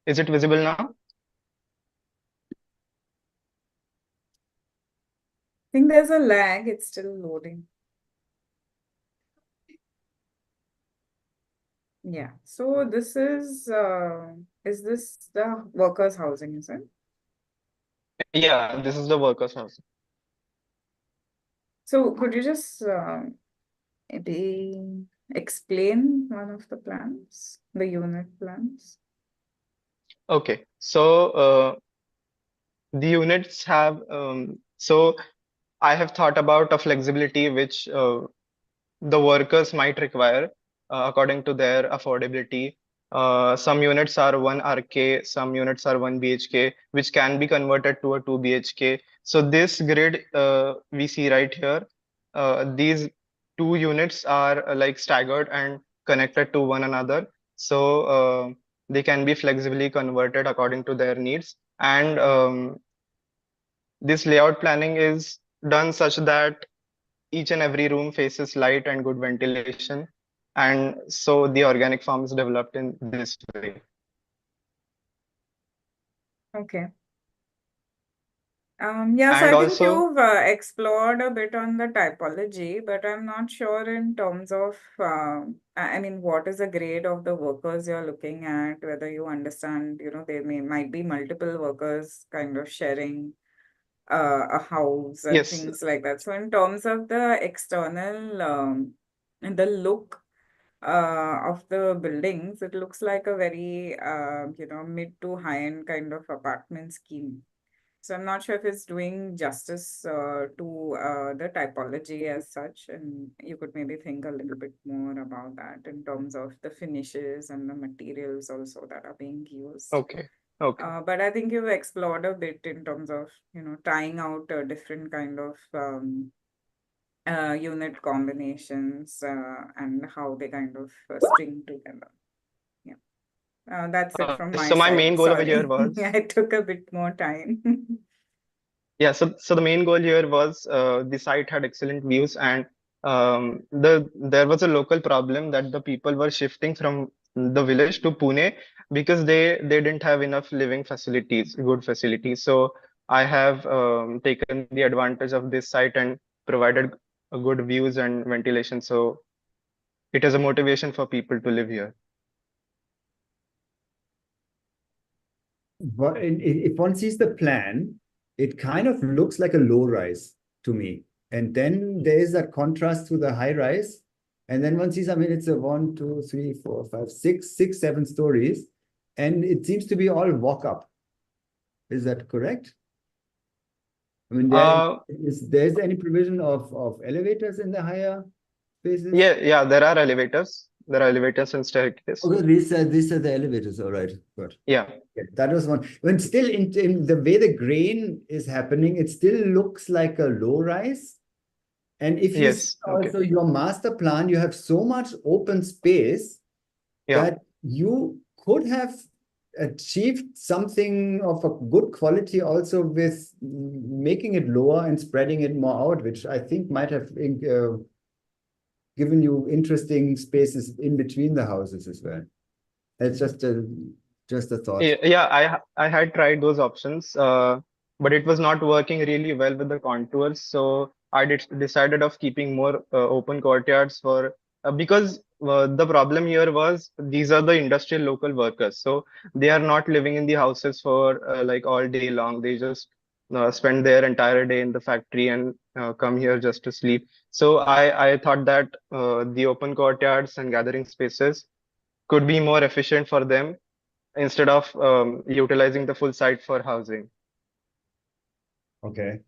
Is it visible now? I think there's a lag. It's still loading. Yeah. So this is this the workers' housing, is it? Yeah, this is the workers' house. So could you just maybe explain one of the plans, the unit plans? Okay, so the units have so I have thought about a flexibility which the workers might require according to their affordability. Some units are 1 RK, some units are 1 BHK, which can be converted to a 2 BHK. So this grid we see right here, these two units are like staggered and connected to one another. So they can be flexibly converted according to their needs. And this layout planning is done such that each and every room faces light and good ventilation. And so the organic farm is developed in this way. Okay. Yeah, so And I think also, you've explored a bit on the typology, but I'm not sure in terms of, I mean, what is the grade of the workers you're looking at, whether you understand, there might be multiple workers kind of sharing a house and yes, things like that. So in terms of the external, and the look of the buildings, it looks like a very, mid to high-end kind of apartment scheme. So I'm not sure if it's doing justice to the typology as such, and you could maybe think a little bit more about that in terms of the finishes and the materials also that are being used. okay, okay. But I think you've explored a bit in terms of, trying out different kind of unit combinations and how they kind of string together. Yeah. That's it from my So my main side. goal over here Sorry, was, I took a bit more time. yeah, so the main goal here was the site had excellent views, and there was a local problem that the people were shifting from the village to Pune because they didn't have enough living facilities, good facilities. So I have taken the advantage of this site and provided good views and ventilation. So it is a motivation for people to live here. But if one sees the plan, it kind of looks like a low rise to me. And then there is that contrast to the high rise. And then one sees, I mean, it's a 1, 2, 3, 4, 5, 6, 7 stories. And it seems to be all walk up. Is that correct? I mean, there's any provision of elevators in the higher spaces? Yeah, there are elevators. There are elevators and staircase. Okay, these are the elevators. All right, good. Yeah. That was one. When still in the way the grain is happening, it still looks like a low rise. And if you see also your master plan, you have so much open space that you could have achieved something of a good quality also with making it lower and spreading it more out, which I think might have given you interesting spaces in between the houses as well. It's just a thought. Yeah, I had tried those options, but it was not working really well with the contours. So I decided of keeping more open courtyards for because the problem here was these are the industrial local workers. So they are not living in the houses for like all day long. They just spend their entire day in the factory and come here just to sleep. So I thought that the open courtyards and gathering spaces could be more efficient for them instead of utilizing the full site for housing. Okay.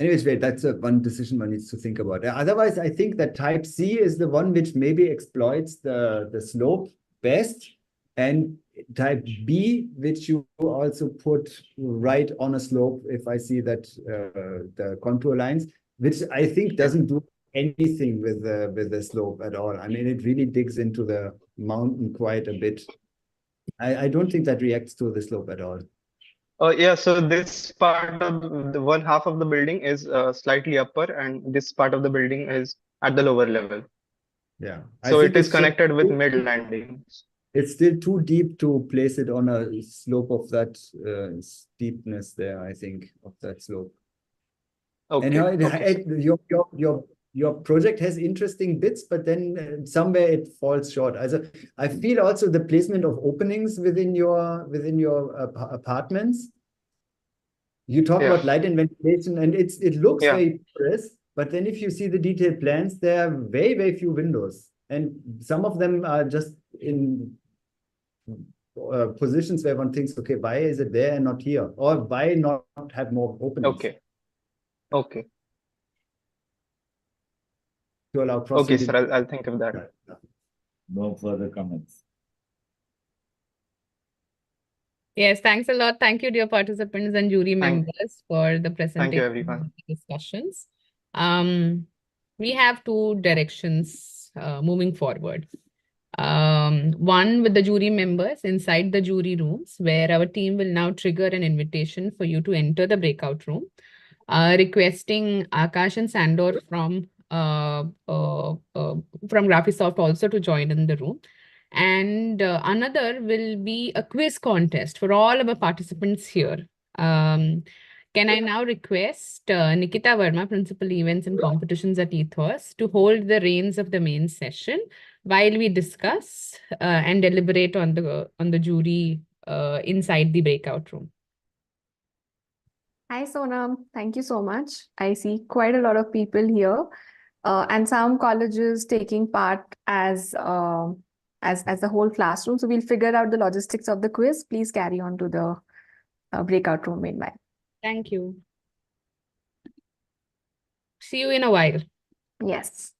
Anyways, wait, that's one decision one needs to think about. Otherwise, I think that type C is the one which maybe exploits the slope best, and type B, which you also put right on a slope, if I see that the contour lines, which I think doesn't do anything with the slope at all. I mean, it really digs into the mountain quite a bit. I don't think that reacts to the slope at all. Yeah, so this part of the one half of the building is slightly upper, and this part of the building is at the lower level. Yeah. So it is connected with mid landing. It's still too deep to place it on a slope of that steepness there, I think, of that slope. Okay. And your project has interesting bits, but then somewhere it falls short. Also, I feel also the placement of openings within your apartments. You talk about light and ventilation, and it looks very precise, but then if you see the detailed plans, there are very, very few windows, and some of them are just in positions where one thinks, okay, why is it there and not here, or why not have more openings? Okay. To allow Okay, sir, I'll think of that. No further comments. Yes, thanks a lot. Thank you, dear participants and jury members, for the presentation. Thank you, everyone. Discussions. We have two directions moving forward. One with the jury members inside the jury rooms, where our team will now trigger an invitation for you to enter the breakout room, requesting Akash and Sandor from Graphisoft also to join in the room. And another will be a quiz contest for all of our participants here. Can I now request Nikita Verma, Principal Events and Competitions at Ethos, to hold the reins of the main session while we discuss and deliberate on the jury inside the breakout room. Hi, Sonam. Thank you so much. I see quite a lot of people here, and some colleges taking part as the whole classroom. So we'll figure out the logistics of the quiz. Please carry on to the breakout room meanwhile. Thank you. See you in a while. Yes.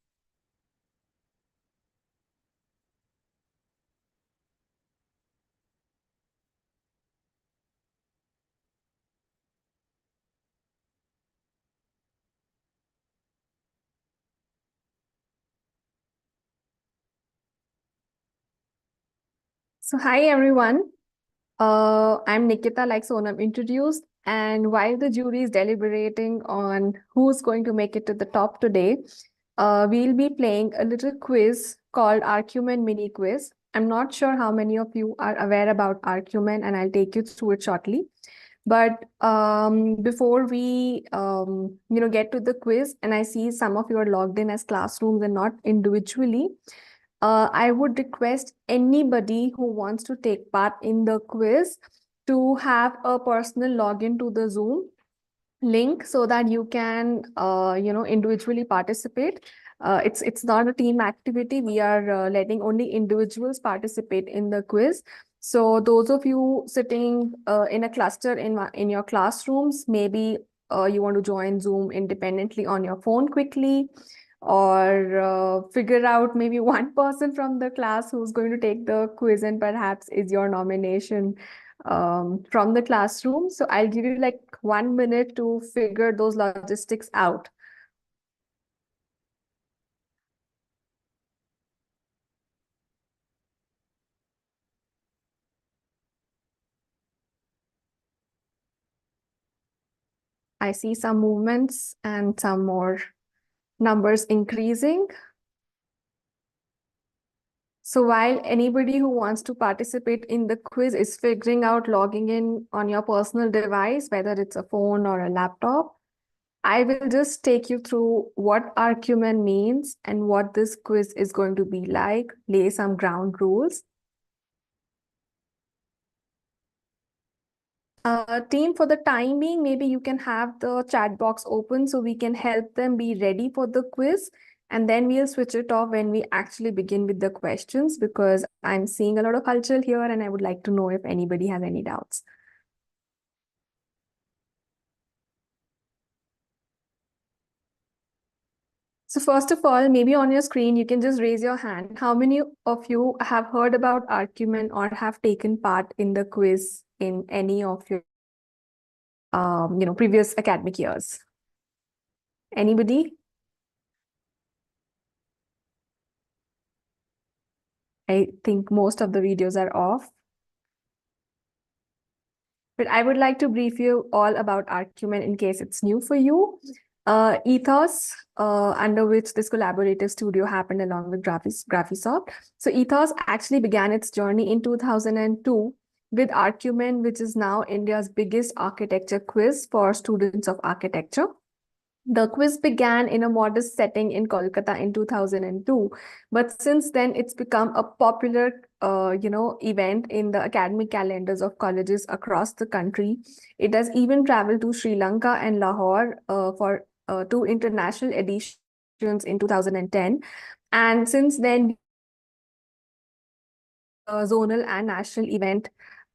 So hi, everyone. I'm Nikita, like Sonam introduced, and while the jury is deliberating on who's going to make it to the top today, we'll be playing a little quiz called Arcumen Mini Quiz. I'm not sure how many of you are aware about Arcumen, and I'll take you through it shortly. But before we get to the quiz, and I see some of you are logged in as classrooms and not individually, I would request anybody who wants to take part in the quiz to have a personal login to the Zoom link so that you can individually participate. It's not a team activity. We are letting only individuals participate in the quiz. So those of you sitting in a cluster in your classrooms, maybe you want to join Zoom independently on your phone quickly, or figure out maybe one person from the class who's going to take the quiz and perhaps is your nomination from the classroom. So I'll give you like 1 minute to figure those logistics out. I see some movements and some more numbers increasing. So while anybody who wants to participate in the quiz is figuring out logging in on your personal device, whether it's a phone or a laptop, I will just take you through what Arcumen means and what this quiz is going to be like, lay some ground rules. Team, for the time being, maybe you can have the chat box open so we can help them be ready for the quiz. And then we'll switch it off when we actually begin with the questions, because I'm seeing a lot of culture here and I would like to know if anybody has any doubts. So first of all, maybe on your screen, you can just raise your hand. How many of you have heard about Arcumen or have taken part in the quiz in any of your previous academic years? Anybody? I think most of the videos are off. But I would like to brief you all about Arcumen in case it's new for you. Ethos, under which this collaborative studio happened along with Graphisoft. So Ethos actually began its journey in 2002 with Arcumen, which is now India's biggest architecture quiz for students of architecture. The quiz began in a modest setting in Kolkata in 2002, but since then it's become a popular, event in the academic calendars of colleges across the country. It has even traveled to Sri Lanka and Lahore for 2 international editions in 2010, and since then, zonal and national event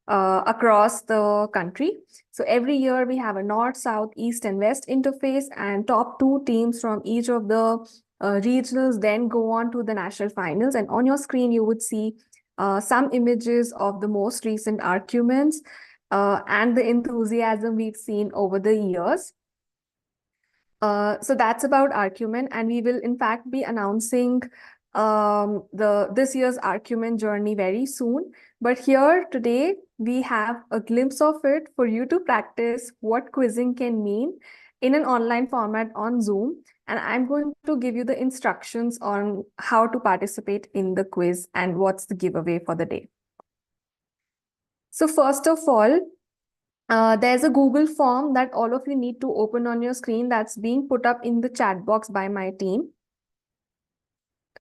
across the country. So every year we have a North, South, East, and West interface, and top 2 teams from each of the regionals then go on to the national finals. And on your screen, you would see some images of the most recent arguments and the enthusiasm we've seen over the years. So that's about Arcumen, and we will in fact be announcing this year's Arcumen journey very soon. But here today we have a glimpse of it for you to practice what quizzing can mean in an online format on Zoom. And I'm going to give you the instructions on how to participate in the quiz and what's the giveaway for the day. So first of all, there's a Google form that all of you need to open on your screen that's being put up in the chat box by my team.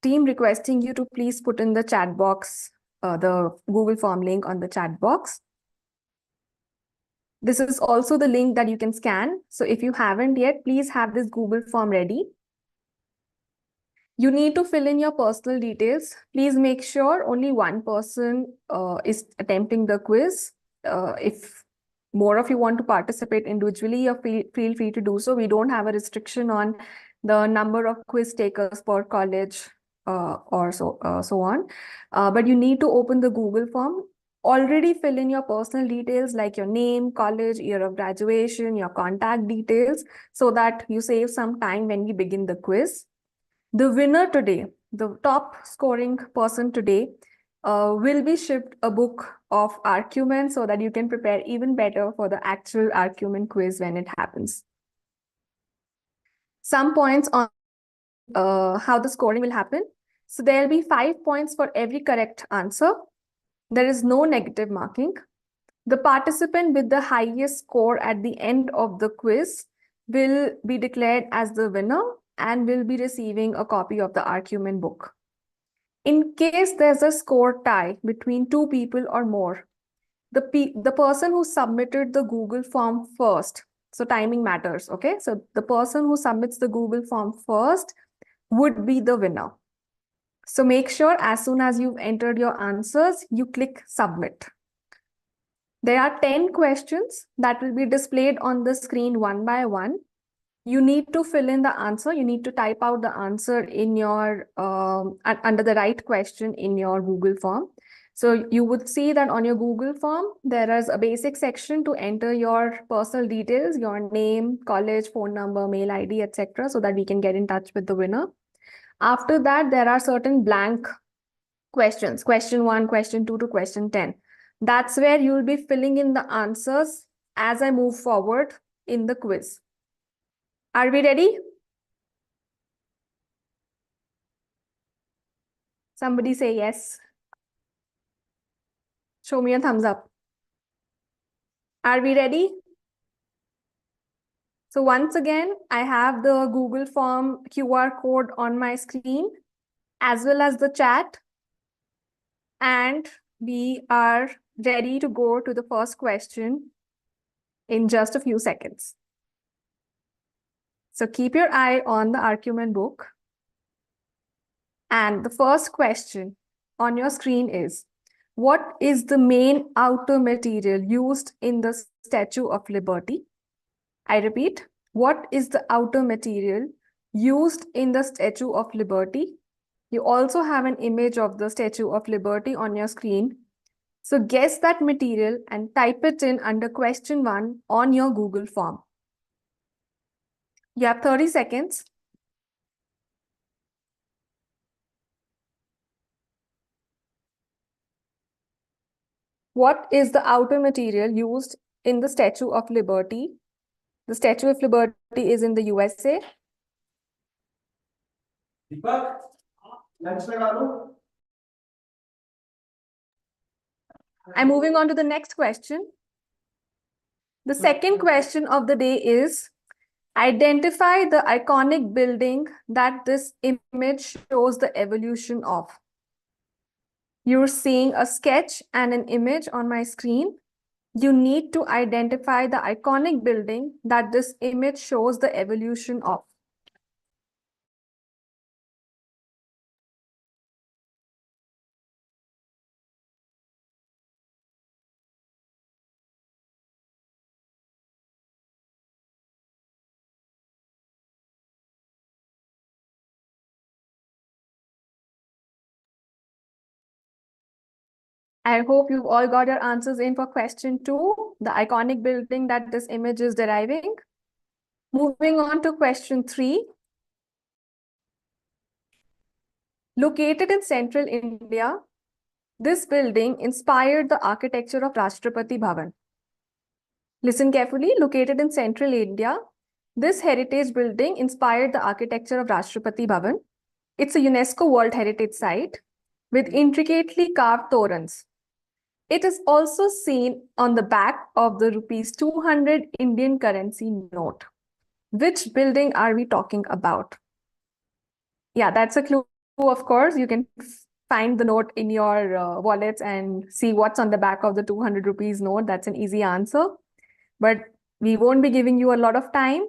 Team requesting you to please put in the chat box, the Google form link on the chat box. This is also the link that you can scan. So if you haven't yet, please have this Google form ready. You need to fill in your personal details. Please make sure only one person is attempting the quiz. If more of you want to participate individually, you feel free to do so. We don't have a restriction on the number of quiz takers per college or so on. But you need to open the Google form. Already fill in your personal details like your name, college, year of graduation, your contact details, so that you save some time when we begin the quiz. The winner today, the top scoring person today, will be shipped a book of Arcumen so that you can prepare even better for the actual Arcumen quiz when it happens. Some points on how the scoring will happen. So there'll be 5 points for every correct answer. There is no negative marking. The participant with the highest score at the end of the quiz will be declared as the winner and will be receiving a copy of the Arcumen book. In case there's a score tie between 2 people or more, the person who submitted the Google form first, so timing matters, okay? So the person who submits the Google form first would be the winner. So make sure as soon as you've entered your answers, you click submit. There are 10 questions that will be displayed on the screen one by one. You need to fill in the answer. You need to type out the answer in your under the right question in your Google form. So you would see that on your Google form, there is a basic section to enter your personal details, your name, college, phone number, mail ID, etc., so that we can get in touch with the winner. After that, there are certain blank questions, question 1, question 2 to question 10. That's where you'll be filling in the answers as I move forward in the quiz. Are we ready? Somebody say yes. Show me a thumbs up. Are we ready? So once again, I have the Google Form QR code on my screen, as well as the chat. And we are ready to go to the first question. in just a few seconds. So keep your eye on the Archicad book. And the first question on your screen is, what is the main outer material used in the Statue of Liberty? I repeat, what is the outer material used in the Statue of Liberty? You also have an image of the Statue of Liberty on your screen. So guess that material and type it in under question 1 on your Google form. You have 30 seconds. What is the outer material used in the Statue of Liberty? The Statue of Liberty is in the USA. Deepak, lunch लगा लो. I'm moving on to the next question. The second question of the day is, identify the iconic building that this image shows the evolution of. You're seeing a sketch and an image on my screen. You need to identify the iconic building that this image shows the evolution of. I hope you've all got your answers in for question 2, the iconic building that this image is deriving. Moving on to question 3. Located in central India, this building inspired the architecture of Rashtrapati Bhavan. Listen carefully, located in central India, this heritage building inspired the architecture of Rashtrapati Bhavan. It's a UNESCO World Heritage Site with intricately carved torans. It is also seen on the back of the rupees 200 Indian currency note. Which building are we talking about? Yeah, that's a clue, of course. You can find the note in your wallets and see what's on the back of the 200 rupees note. That's an easy answer. But we won't be giving you a lot of time.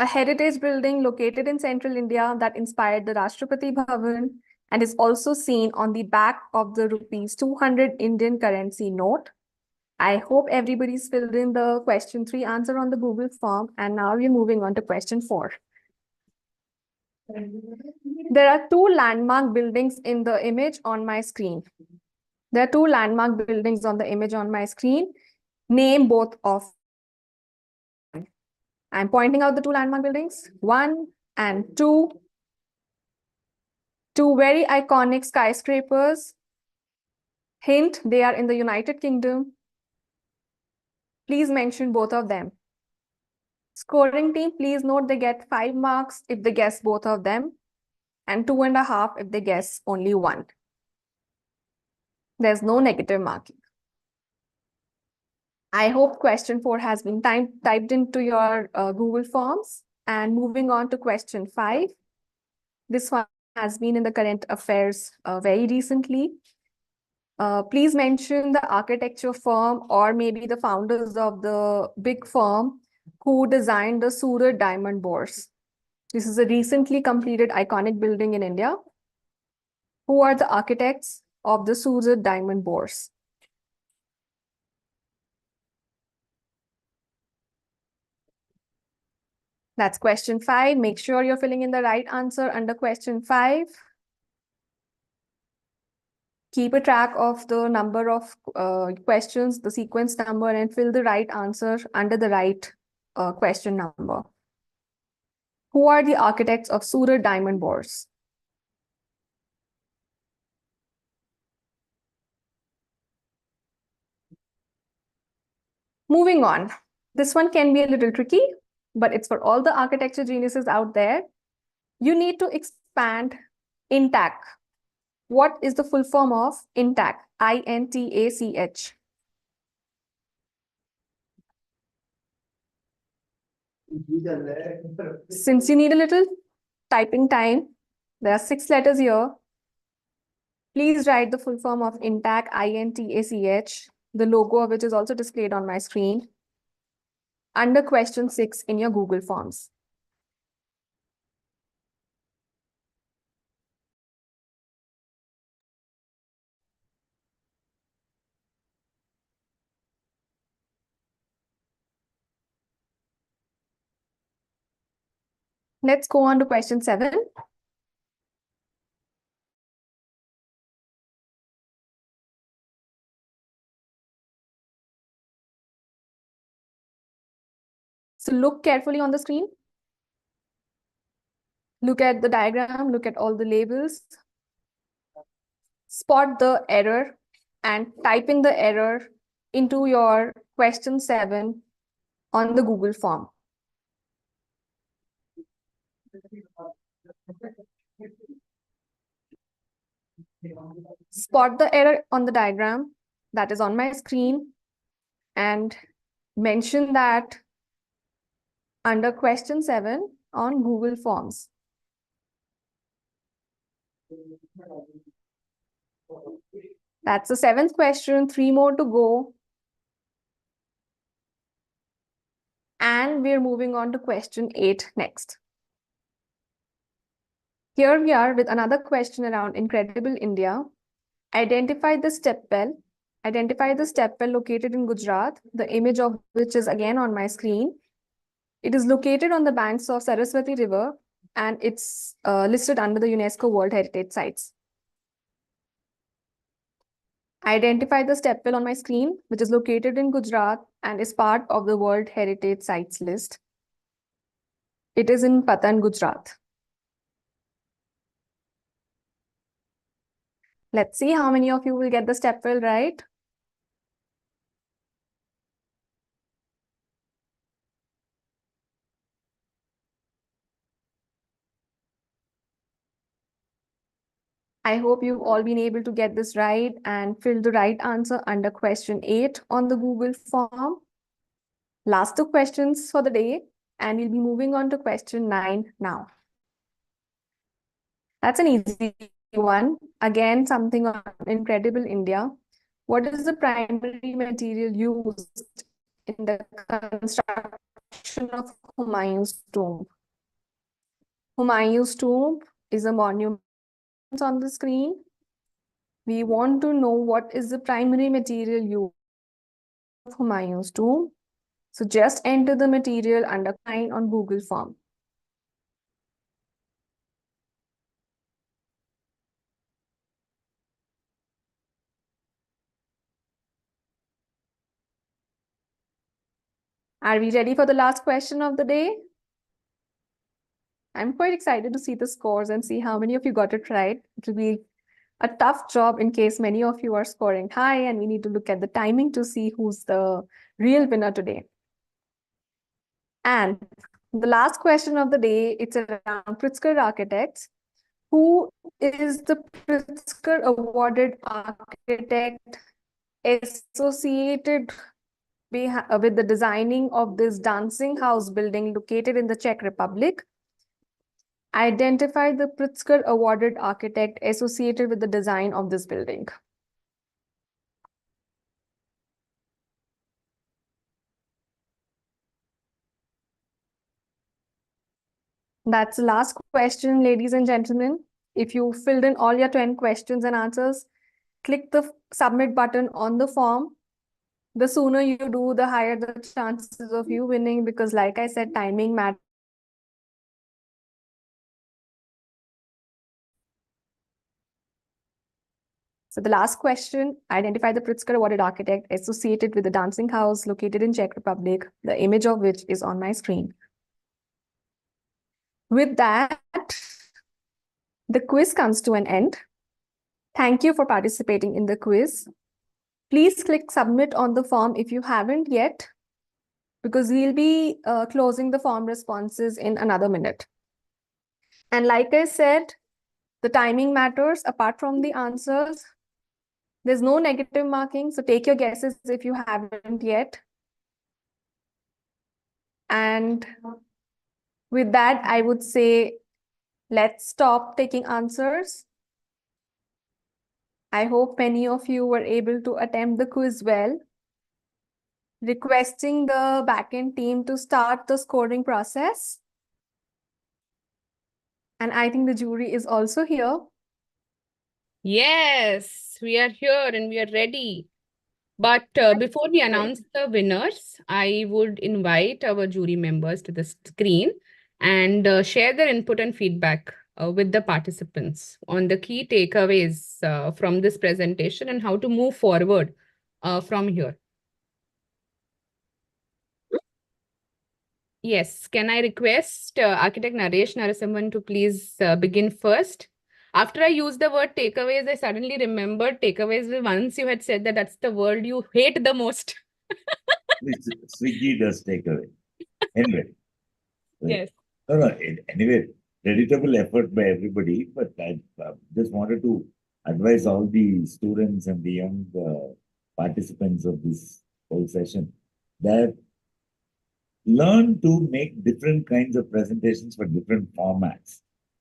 A heritage building located in central India that inspired the Rashtrapati Bhavan and is also seen on the back of the rupees 200 Indian currency note. I hope everybody's filled in the question 3 answer on the Google form, and now we're moving on to question 4. There are 2 landmark buildings in the image on my screen. There are 2 landmark buildings on the image on my screen. Name both of them. I'm pointing out the 2 landmark buildings, 1 and 2. 2 very iconic skyscrapers. Hint, they are in the United Kingdom. Please mention both of them. Scoring team, please note they get 5 marks if they guess both of them and 2.5 if they guess only one. There's no negative marking. I hope question 4 has been typed into your Google Forms. And moving on to question 5. This one has been in the current affairs very recently. Please mention the architecture firm or maybe the founders of the big firm who designed the Surat diamond bores. This is a recently completed iconic building in India. Who are the architects of the Surat diamond bores? That's question 5. Make sure you're filling in the right answer under question 5. Keep a track of the number of questions, the sequence number, and fill the right answer under the right question number. Who are the architects of Surat diamond bores? Moving on. This one can be a little tricky, but it's for all the architecture geniuses out there. You need to expand INTACH. What is the full form of INTACH? INTACH. Since you need a little typing time, there are 6 letters here. Please write the full form of INTACH, INTACH, the logo of which is also displayed on my screen, under question 6 in your Google Forms. Let's go on to question 7. So look carefully on the screen. Look at the diagram, look at all the labels. Spot the error and type in the error into your question 7 on the Google form. Spot the error on the diagram that is on my screen and mention that under question 7 on Google Forms. That's the 7th question, 3 more to go. And we're moving on to question 8 next. Here we are with another question around Incredible India. Identify the step well. Identify the step well located in Gujarat, the image of which is again on my screen. It is located on the banks of Saraswati River and it's listed under the UNESCO World Heritage Sites. Identify the step well on my screen, which is located in Gujarat and is part of the World Heritage Sites list. It is in Patan, Gujarat. Let's see how many of you will get the step well right. I hope you've all been able to get this right and fill the right answer under question 8 on the Google form. Last 2 questions for the day, and we'll be moving on to question 9 now. That's an easy one. Again, something on Incredible India. What is the primary material used in the construction of Humayun's tomb? Humayun's tomb is a monument on the screen. We want to know what is the primary material used of Humayun's tomb. So just enter the material under line on Google form. Are we ready for the last question of the day? I'm quite excited to see the scores and see how many of you got it right. It will be a tough job in case many of you are scoring high and we need to look at the timing to see who's the real winner today. And the last question of the day, it's around Pritzker Architects. Who is the Pritzker awarded architect associated with the designing of this dancing house building located in the Czech Republic? Identify the Pritzker awarded architect associated with the design of this building. That's the last question, ladies and gentlemen. If you filled in all your 10 questions and answers, click the submit button on the form. The sooner you do, the higher the chances of you winning, because like I said, timing matters. So the last question, identify the Pritzker awarded architect associated with the dancing house located in Czech Republic, the image of which is on my screen. With that, the quiz comes to an end. Thank you for participating in the quiz. Please click submit on the form if you haven't yet, because we'll be closing the form responses in another minute. And like I said, the timing matters apart from the answers. There's no negative marking, so take your guesses if you haven't yet. And with that, I would say, let's stop taking answers. I hope many of you were able to attempt the quiz well. Requesting the backend team to start the scoring process. And I think the jury is also here. Yes, we are here and we are ready. But before we announce the winners, I would invite our jury members to the screen and share their input and feedback with the participants on the key takeaways from this presentation and how to move forward from here. Yes, can I request Architect Naresh Narasimhan to please begin first? After I used the word takeaways, I suddenly remembered takeaways. Once you had said that that's the word you hate the most. Swiggy does take away. Anyway. Yes. No, anyway, creditable effort by everybody, but I just wanted to advise all the students and the young participants of this whole session that learn to make different kinds of presentations for different formats.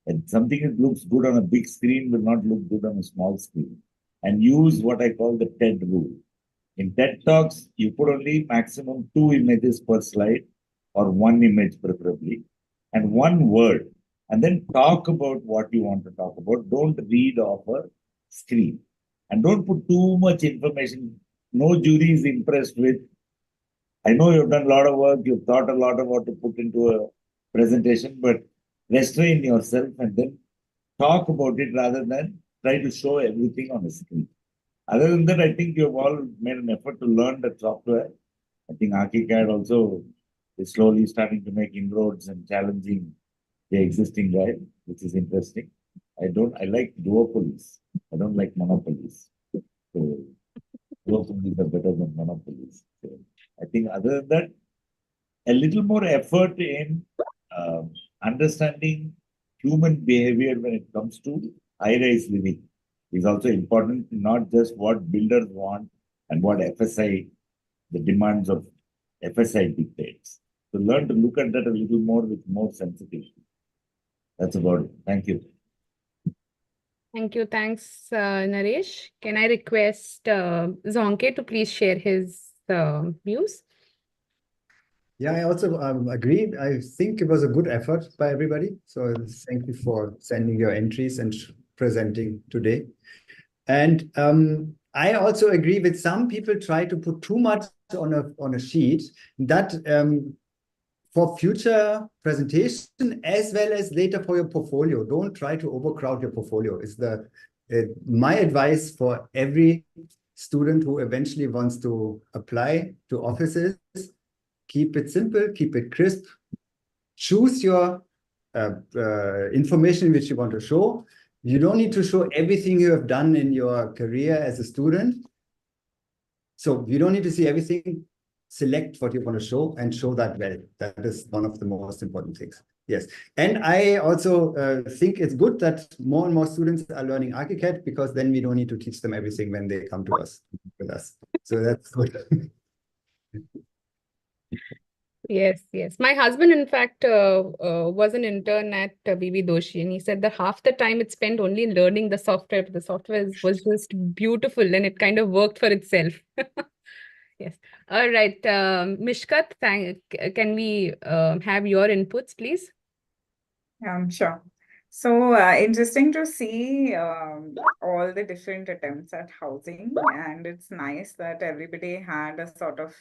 And something that looks good on a big screen will not look good on a small screen. And use what I call the TED rule. In TED Talks, you put only maximum 2 images per slide, or 1 image preferably, and 1 word. And then talk about what you want to talk about. Don't read off a screen. And don't put too much information. No jury is impressed with. I know you've done a lot of work, you've thought a lot of what to put into a presentation, but restrain yourself and then talk about it rather than try to show everything on the screen. Other than that, I think you've all made an effort to learn that software. I think Archicad also is slowly starting to make inroads and challenging the existing guide, which is interesting. I like duopolies. I don't like monopolies. So duopolies are better than monopolies. So I think other than that, a little more effort in understanding human behavior when it comes to high-rise living is also important, not just what builders want and what FSI, the demands of FSI dictates. So learn to look at that a little more with more sensitivity. That's about it. Thank you. Thank you. Thanks, Naresh. Can I request Zonke to please share his views? Yeah, I also agree. I think it was a good effort by everybody. So thank you for sending your entries and presenting today. And I also agree with some people try to put too much on a sheet that for future presentation as well as later for your portfolio. Don't try to overcrowd your portfolio. Is my advice for every student who eventually wants to apply to offices. Keep it simple, keep it crisp. Choose your information which you want to show. You don't need to show everything you have done in your career as a student. So you don't need to see everything. Select what you want to show and show that well. That is one of the most important things. Yes. And I also think it's good that more and more students are learning Archicad, because then we don't need to teach them everything when they come to us with us. So that's good. Yes, yes. My husband, in fact, was an intern at BB Doshi, and he said that half the time it spent only learning the software, but the software was just beautiful and it kind of worked for itself. Yes. All right. Mishkat, can we have your inputs, please? Sure. So interesting to see all the different attempts at housing, and it's nice that everybody had a sort of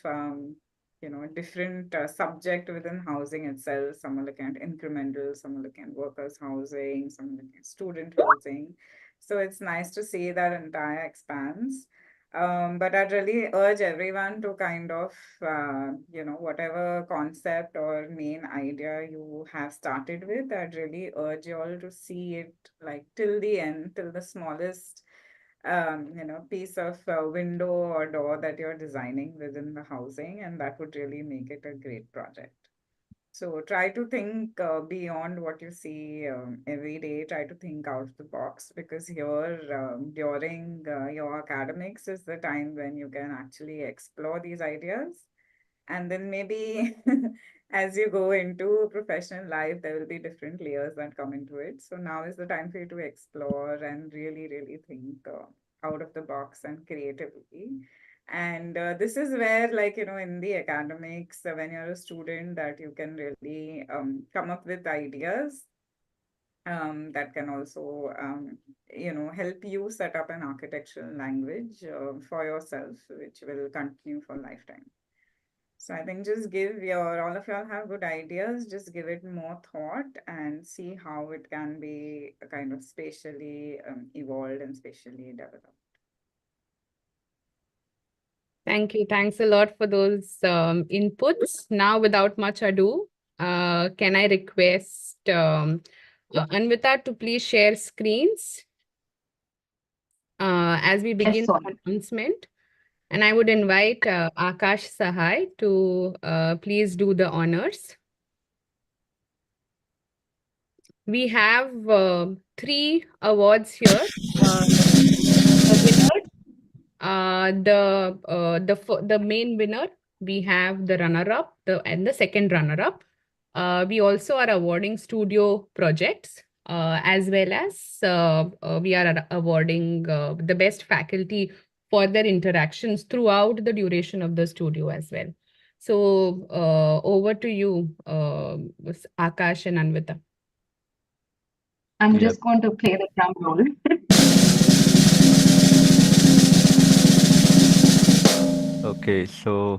different subject within housing itself. Some are looking at incremental, some are looking at workers' housing, some are looking at student housing. So it's nice to see that entire expanse. But I'd really urge everyone to kind of, whatever concept or main idea you have started with, I'd really urge you all to see it like till the end, till the smallest, piece of window or door that you're designing within the housing, and that would really make it a great project. So try to think beyond what you see every day. Try to think out of the box, because here during your academics is the time when you can actually explore these ideas. And then maybe as you go into professional life, there will be different layers that come into it. So now is the time for you to explore and really, really think out of the box and creatively. And this is where, like, in the academics, when you're a student, that you can really come up with ideas that can also, help you set up an architectural language for yourself, which will continue for lifetime. So I think just all of y'all have good ideas, just give it more thought and see how it can be kind of spatially evolved and spatially developed. Thank you. Thanks a lot for those inputs. Now, without much ado, can I request Anvita to please share screens as we begin Yes, the Sonam. announcement? And I would invite Akash Sahai to please do the honors. We have 3 awards here. The winners, the main winner, we have the runner-up, and the second runner-up. We also are awarding studio projects, as well as we are awarding the best faculty for their interactions throughout the duration of the studio as well. So over to you, Akash and Anvita. I'm Yep. just going to play the drum roll. Okay, so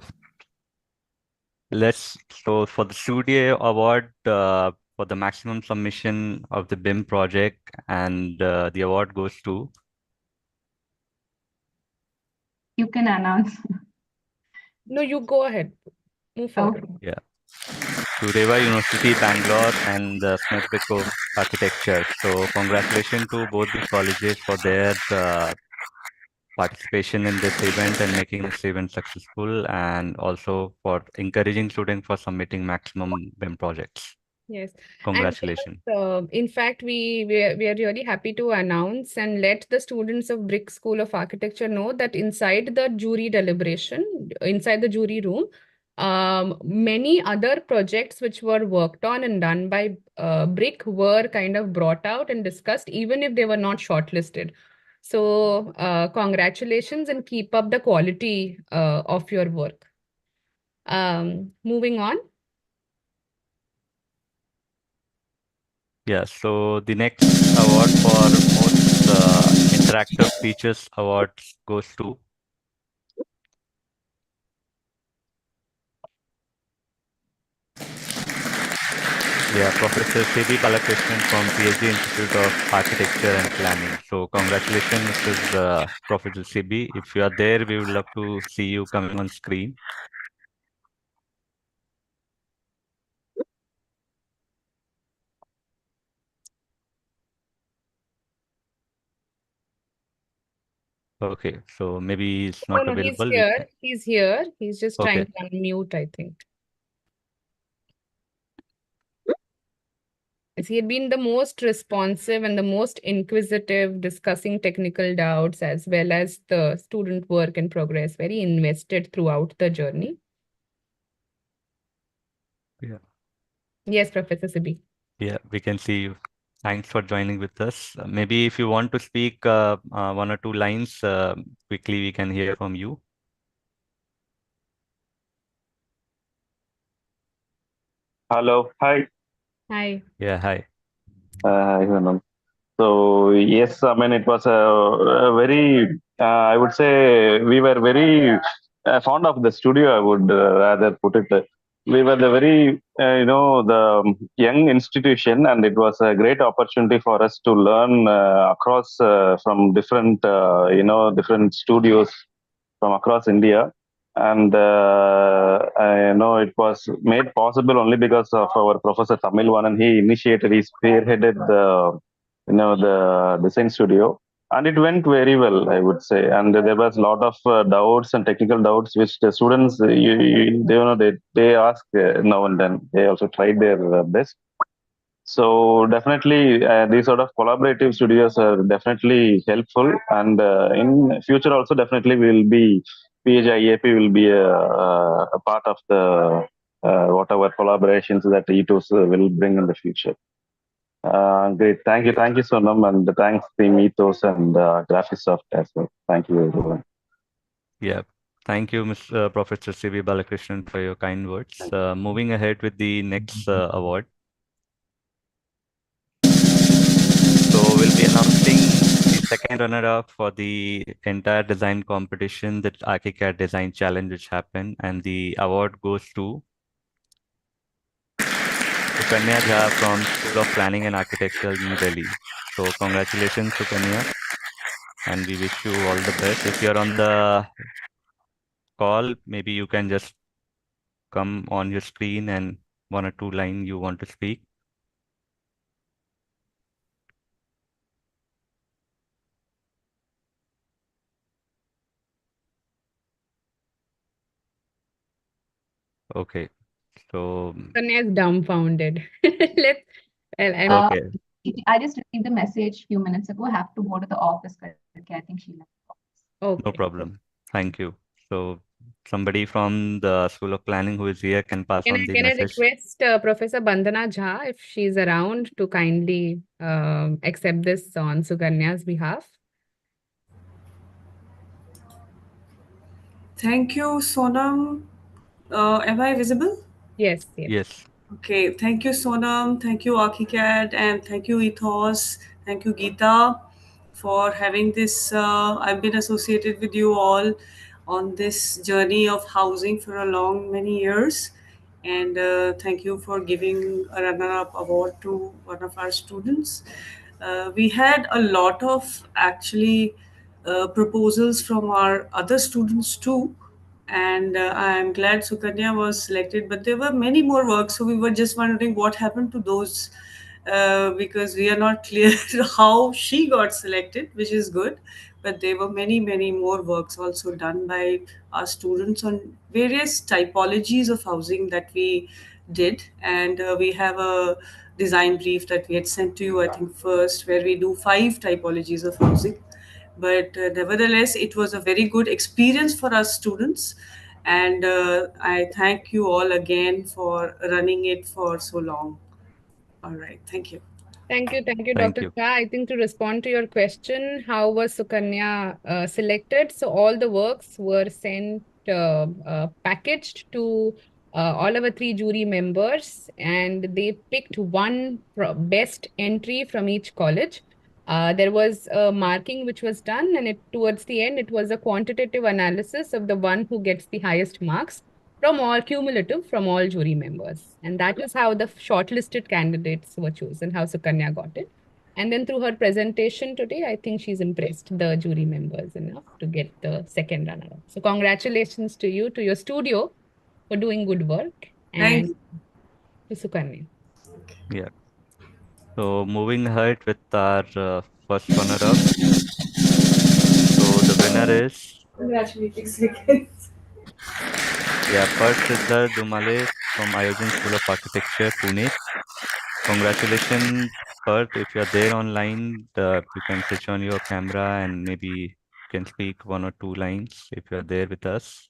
for the studio award for the maximum submission of the BIM project, and the award goes to You can announce. No, you go ahead. Move forward. Okay. yeah to Reva University, Bangalore, and Smith Brico Architecture. So congratulations to both the colleges for their participation in this event and making this event successful, and also for encouraging students for submitting maximum BIM projects. Yes, and Congratulations. in fact, we are really happy to announce and let the students of Brick School of Architecture know that inside the jury deliberation, inside the jury room, many other projects which were worked on and done by Brick were kind of brought out and discussed, even if they were not shortlisted. So, congratulations and keep up the quality of your work. Moving on. Yeah, so the next award for most interactive features awards goes to Professor C.B. Balakrishnan from PhD Institute of Architecture and Planning. So congratulations, Mrs. Professor C.B. If you are there, we would love to see you coming on screen. Okay, so maybe it's not No, he's available. here. He's here. He's just trying Okay. to unmute, I think. Yes, he had been the most responsive and the most inquisitive, discussing technical doubts as well as the student work in progress, very invested throughout the journey. Yeah. Yes, Professor Sibi. Yeah, we can see you. Thanks for joining with us. Maybe if you want to speak 1 or 2 lines quickly, we can hear from you. Hello. Hi. Hi. Yeah, hi. Hi, Anand. So yes, I mean it was a very, I would say we were very fond of the studio. I would rather put it. We were the very, the young institution, and it was a great opportunity for us to learn across from different, different studios from across India. And I know it was made possible only because of our Professor Tamilwanan. He initiated, he spearheaded the design studio, and it went very well, I would say. And there was a lot of doubts and technical doubts which the students they ask now and then. They also tried their best. So definitely these sort of collaborative studios are definitely helpful, and in future also definitely will be PHIAP will be a part of the whatever collaborations that Ethos will bring in the future. Great. Thank you, Sonam, and thanks Team Ethos and Graphisoft as well. Thank you, everyone. Yeah. Thank you, Mr. Professor C.V. Balakrishnan, for your kind words. Moving ahead with the next award. So we'll be announcing the second runner-up for the entire design competition, the Archicad Design Challenge, which happened, and the award goes to Sukanya Jha from School of Planning and Architecture, New Delhi. So congratulations, Sukanya, and we wish you all the best. If you're on the call, maybe you can just come on your screen and one or two line you want to speak. Okay, so Sukanya is dumbfounded. Let's. I'm okay. I just received a message a few minutes ago. I have to go to the office. I think she left. Okay. No problem. Thank you. So somebody from the School of Planning who is here can pass on the Can I message. request Professor Bandana Jha, if she's around, to kindly accept this on Sukanya's behalf? Thank you, Sonam. Am I visible? Yes, yes. Yes. Okay, thank you, Sonam. Thank you, Archicad, and thank you, Ethos. Thank you, Geeta, for having this. I've been associated with you all on this journey of housing for a long, many years. And thank you for giving a runner-up award to one of our students. We had a lot of actually proposals from our other students too, and I'm glad Sukanya was selected. But there were many more works, so we were just wondering what happened to those, because we are not clear how she got selected, which is good. But there were many, many more works also done by our students on various typologies of housing that we did, and we have a design brief that we had sent to you, I think, first, where we do 5 typologies of housing. But nevertheless, it was a very good experience for us students, and I thank you all again for running it for so long. All right, thank you. Thank you, Thank Dr. you. Shah. I think to respond to your question, how was Sukanya selected? So all the works were sent packaged to all our 3 jury members, and they picked one best entry from each college. There was a marking which was done, and towards the end, it was a quantitative analysis of the one who gets the highest marks from all cumulative from all jury members. And that is how the shortlisted candidates were chosen, how Sukanya got it. And then through her presentation today, I think she's impressed the jury members enough to get the second runner-up. So congratulations to you, to your studio for doing good work, and to Sukanya. Yeah. So moving ahead with our first runner-up. So the winner is Congratulations. Parth Siddhar Dumale from Ayojan School of Architecture, Pune. Congratulations, Parth. If you're there online, you can switch on your camera and maybe can speak one or two lines if you're there with us.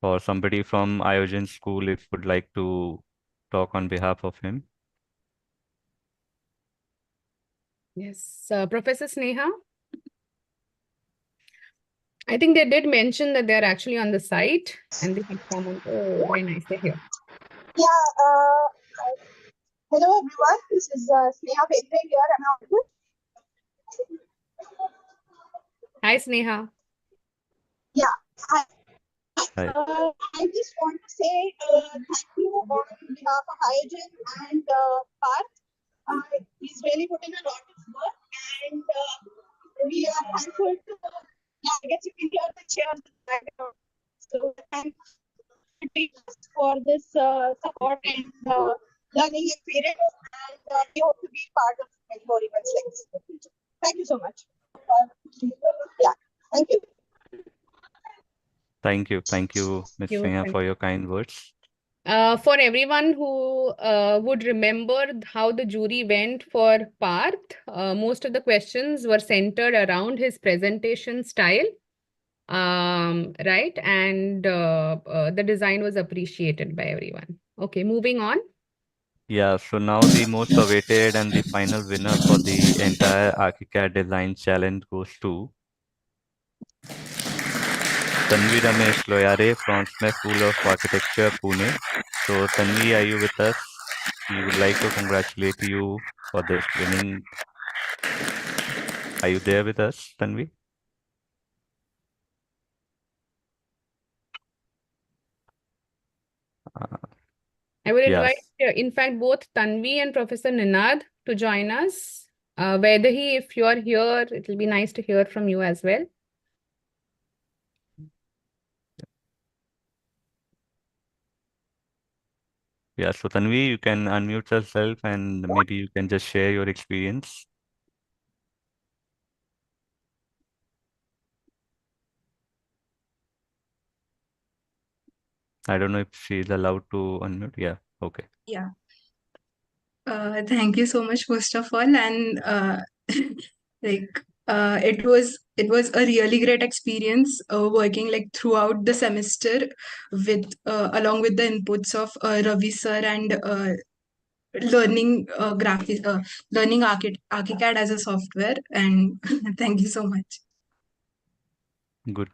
Or somebody from Ayojan School if would like to talk on behalf of him. Yes, Professor Sneha. I think they did mention that they're actually on the site and they had come. Oh, very nice. They're here. Yeah, hello everyone. This is Sneha Bendre here. Am I audible? Hi, Sneha. Yeah. Hi. Hi. I just want to say thank you on behalf of Ayojan and Parth. He's really put in a lot of work, and we are thankful to. I guess you can hear the cheers in the background. So thank you for this support and learning experience, and we hope to be part of many more events like this in the future. Thank you so much. Yeah, thank you. Thank you, Ms. Sneha, for your kind words. For everyone who would remember how the jury went for Parth, most of the questions were centered around his presentation style, right? And the design was appreciated by everyone. Okay, moving on. Yeah, so now the most awaited and the final winner for the entire Archicad design challenge goes to Tanvi Ramesh Loyare from Smith School of Architecture, Pune. So Tanvi, are you with us? We would like to congratulate you for this winning. Are you there with us, Tanvi? I would Yes. invite, in fact, both Tanvi and Professor Ninad to join us. Vaidehi, if you are here, it will be nice to hear from you as well. Yeah, so Tanvi, you can unmute yourself and maybe you can just share your experience. I don't know if she is allowed to unmute. Yeah, okay. Yeah. Thank you so much, first of all, and like it was a really great experience working like throughout the semester with along with the inputs of Ravi sir and learning learning Archicad as a software. And thank you so much. Good.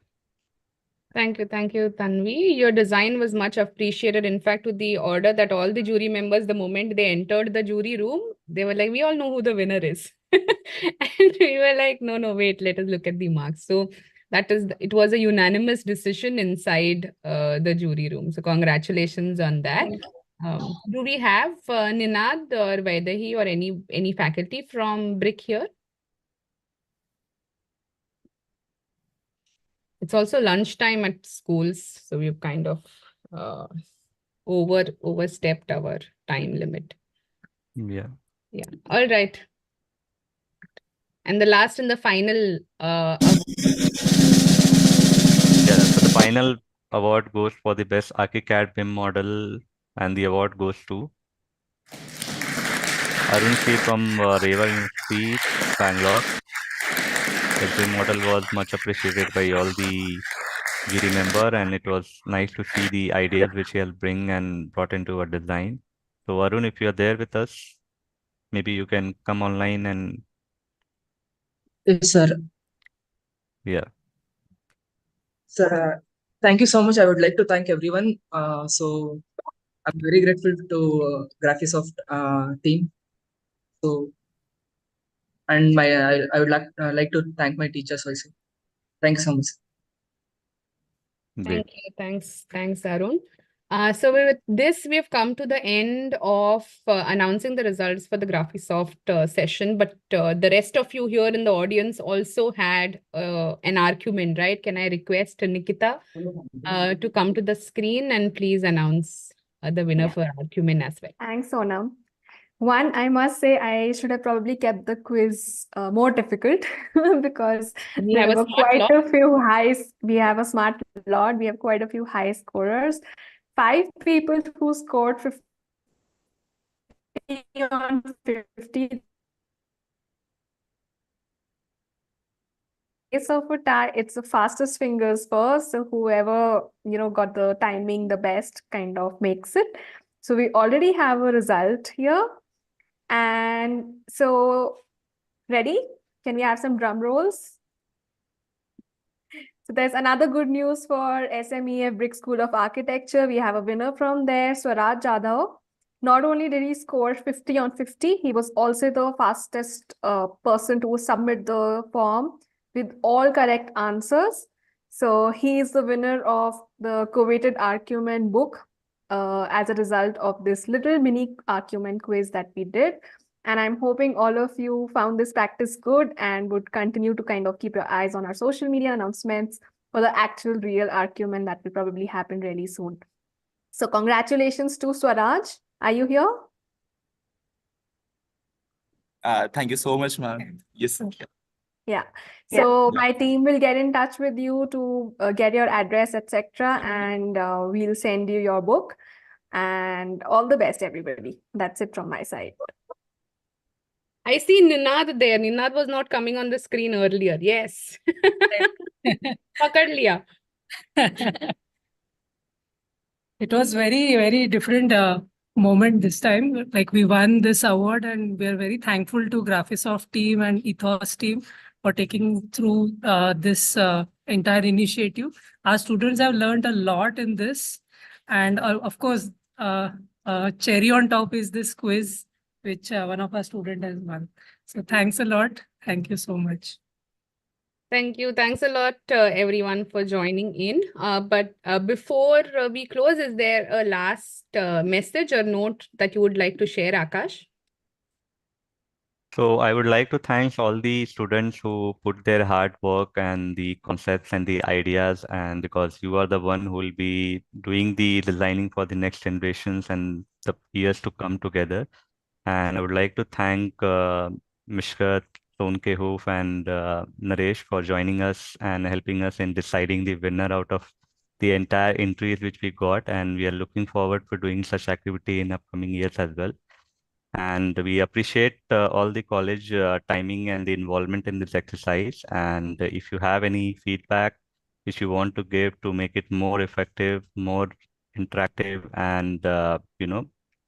Thank you, Tanvi. Your design was much appreciated. In fact, to the order that all the jury members, the moment they entered the jury room, they were like, we all know who the winner is. And we were like, no, wait, let us look at the marks. So it was a unanimous decision inside the jury room. So congratulations on that. Do we have Ninad or Vaidehi or any faculty from BRIC here? It's also lunchtime at schools, so we've kind of overstepped our time limit. Yeah. Yeah. All right. And the last and the final Yeah, so the final award goes for the best Archicad BIM model, and the award goes to Arun C from Reva University, Bangalore. His BIM model was much appreciated by all the jury member, and it was nice to see the ideas which he has bring and brought into a design. So Arun, if you are there with us, maybe you can come online and Yes, sir. yeah. Sir, thank you so much. I would like to thank everyone. So I'm very grateful to Graphisoft team. So and I would like to thank my teachers also. Thanks so much. Thank you. Thanks, Arun. So with this, we've come to the end of announcing the results for the Graphisoft session, but the rest of you here in the audience also had an argument, right? Can I request Nikita to come to the screen and please announce the winner for argument as well? Thanks, Sonam. One, I must say I should have probably kept the quiz more difficult because We there have a were smart quite lot. a few highs. We have a smart lot. We have quite a few high scorers. 5 people who scored 50 on 50. Case of a tie, it's the fastest fingers first. So whoever, got the timing the best kind of makes it. So we already have a result here. And so, ready? Can we have some drum rolls? So there's another good news for SMEF BRIC School of Architecture. We have a winner from there, Swaraj Jadhav. Not only did he score 50 on 50, he was also the fastest person to submit the form with all correct answers. So he is the winner of the coveted argument book as a result of this little mini argument quiz that we did. And I'm hoping all of you found this practice good and would continue to kind of keep your eyes on our social media announcements for the actual real argument that will probably happen really soon. So congratulations to Swaraj. Are you here? Thank you so much, ma'am. Yes. Yeah. So my team will get in touch with you to get your address, etc., and we'll send you your book. And all the best, everybody. That's it from my side. I see Ninad there. Ninad was not coming on the screen earlier. Yes. Pakad liya. It was very, very different moment this time. Like we won this award, and we are very thankful to Graphisoft team and Ethos team for taking through this entire initiative. Our students have learned a lot in this, and of course, cherry on top is this quiz, which one of our students has won. So thanks a lot. Thank you so much. Thank you. Thanks a lot, everyone, for joining in. But before we close, is there a last message or note that you would like to share, Akash? So I would like to thank all the students who put their hard work and the concepts and the ideas, and because you are the one who will be doing the designing for the next generations and the years to come together. And I would like to thank Mishkat, Sonke Hoof, and Naresh for joining us and helping us in deciding the winner out of the entire entries which we got. And we are looking forward for doing such activity in upcoming years as well. And we appreciate all the college timing and the involvement in this exercise. And if you have any feedback which you want to give to make it more effective, more interactive, and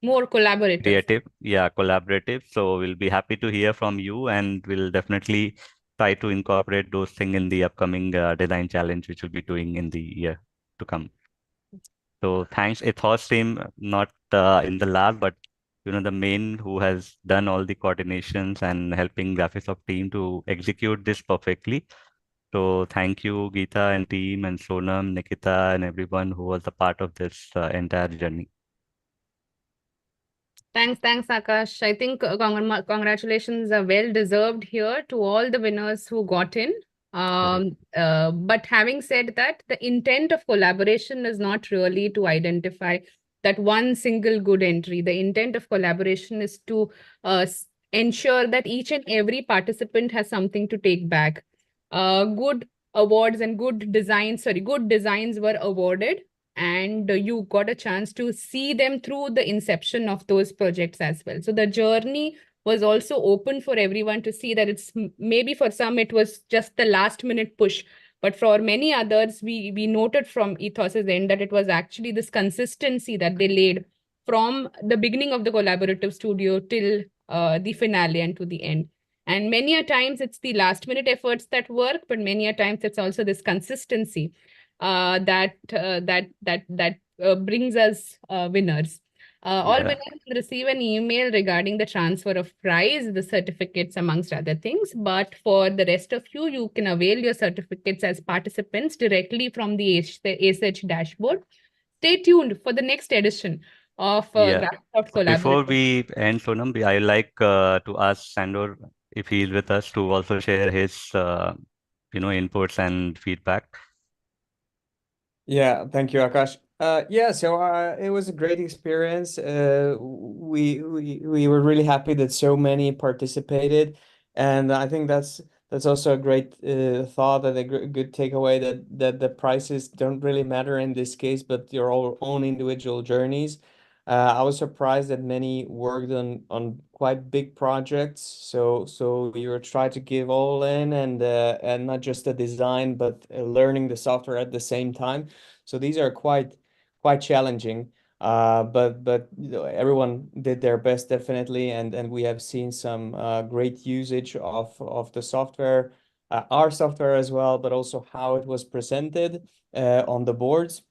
More collaborative. creative, yeah, collaborative. So we'll be happy to hear from you, and we'll definitely try to incorporate those things in the upcoming design challenge, which we'll be doing in the year to come. So thanks, Ethos team, not in the lab, but the main who has done all the coordinations and helping Graphisoft team to execute this perfectly. So thank you, Geeta and team, and Sonam, Nikita, and everyone who was a part of this entire journey. Thanks, Akash. I think congratulations are well deserved here to all the winners who got in. But having said that, the intent of collaboration is not really to identify that one single good entry. The intent of collaboration is to ensure that each and every participant has something to take back. Good awards and good designs were awarded, and you got a chance to see them through the inception of those projects as well. So the journey was also open for everyone to see that it's maybe for some it was just the last minute push, but for many others we noted from Ethos's end that it was actually this consistency that they laid from the beginning of the collaborative studio till the finale and to the end. And many a times it's the last minute efforts that work, but many a times it's also this consistency that brings us winners. All winners will receive an email regarding the transfer of prize, the certificates, amongst other things. But for the rest of you, you can avail your certificates as participants directly from the ASH dashboard. Stay tuned for the next edition of Graphisoft So before Collaborative. we end, Sonam, I like to ask Sandor if he's with us to also share his inputs and feedback. Yeah, thank you, Akash. Yeah, so it was a great experience. We were really happy that so many participated, and I think that's also a great thought and a good takeaway that the prices don't really matter in this case, but your own individual journeys. I was surprised that many worked on quite big projects, so you were trying to give all in and not just the design, but learning the software at the same time. So these are quite challenging, but everyone did their best definitely, and we have seen some great usage of the software, our software as well, but also how it was presented on the boards.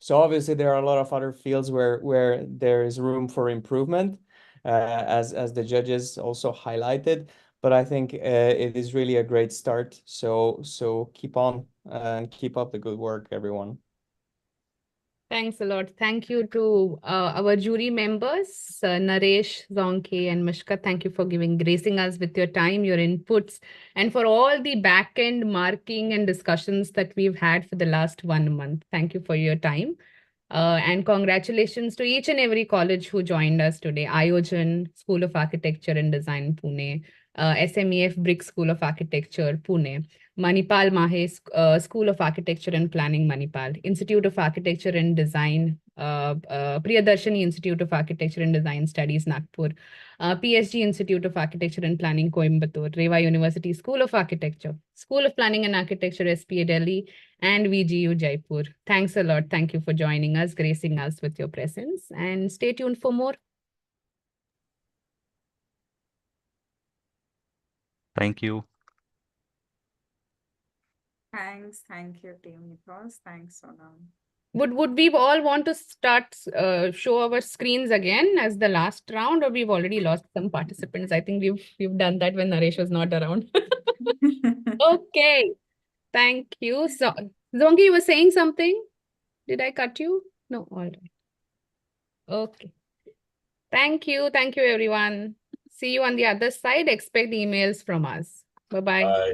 So obviously there are a lot of other fields where there is room for improvement, as the judges also highlighted. But I think it is really a great start. So keep on and keep up the good work, everyone. Thanks a lot. Thank you to our jury members, Naresh, Zonke, and Mishka. Thank you for gracing us with your time, your inputs, and for all the back-end marking and discussions that we've had for the last 1 month. Thank you for your time. And congratulations to each and every college who joined us today. Iojan School of Architecture and Design, Pune. SMEF Brick School of Architecture, Pune. Manipal Mahe School of Architecture and Planning, Manipal. Institute of Architecture and Design, Priyadarshini Institute of Architecture and Design Studies, Nagpur. PSG Institute of Architecture and Planning, Coimbatore. Reva University School of Architecture. School of Planning and Architecture, SPA Delhi. And VGU Jaipur. Thanks a lot. Thank you for joining us, gracing us with your presence. And stay tuned for more. Thank you. Thanks. Thank you, Team Ethos. Thanks, Sonam. Would we all want to start show our screens again as the last round, or we've already lost some participants? I think we've done that when Naresh was not around. Okay. Thank you. So Zongi, you were saying something? Did I cut you? No, all right. Okay. Thank you. Thank you, everyone. See you on the other side. Expect emails from us. Bye-bye. Bye.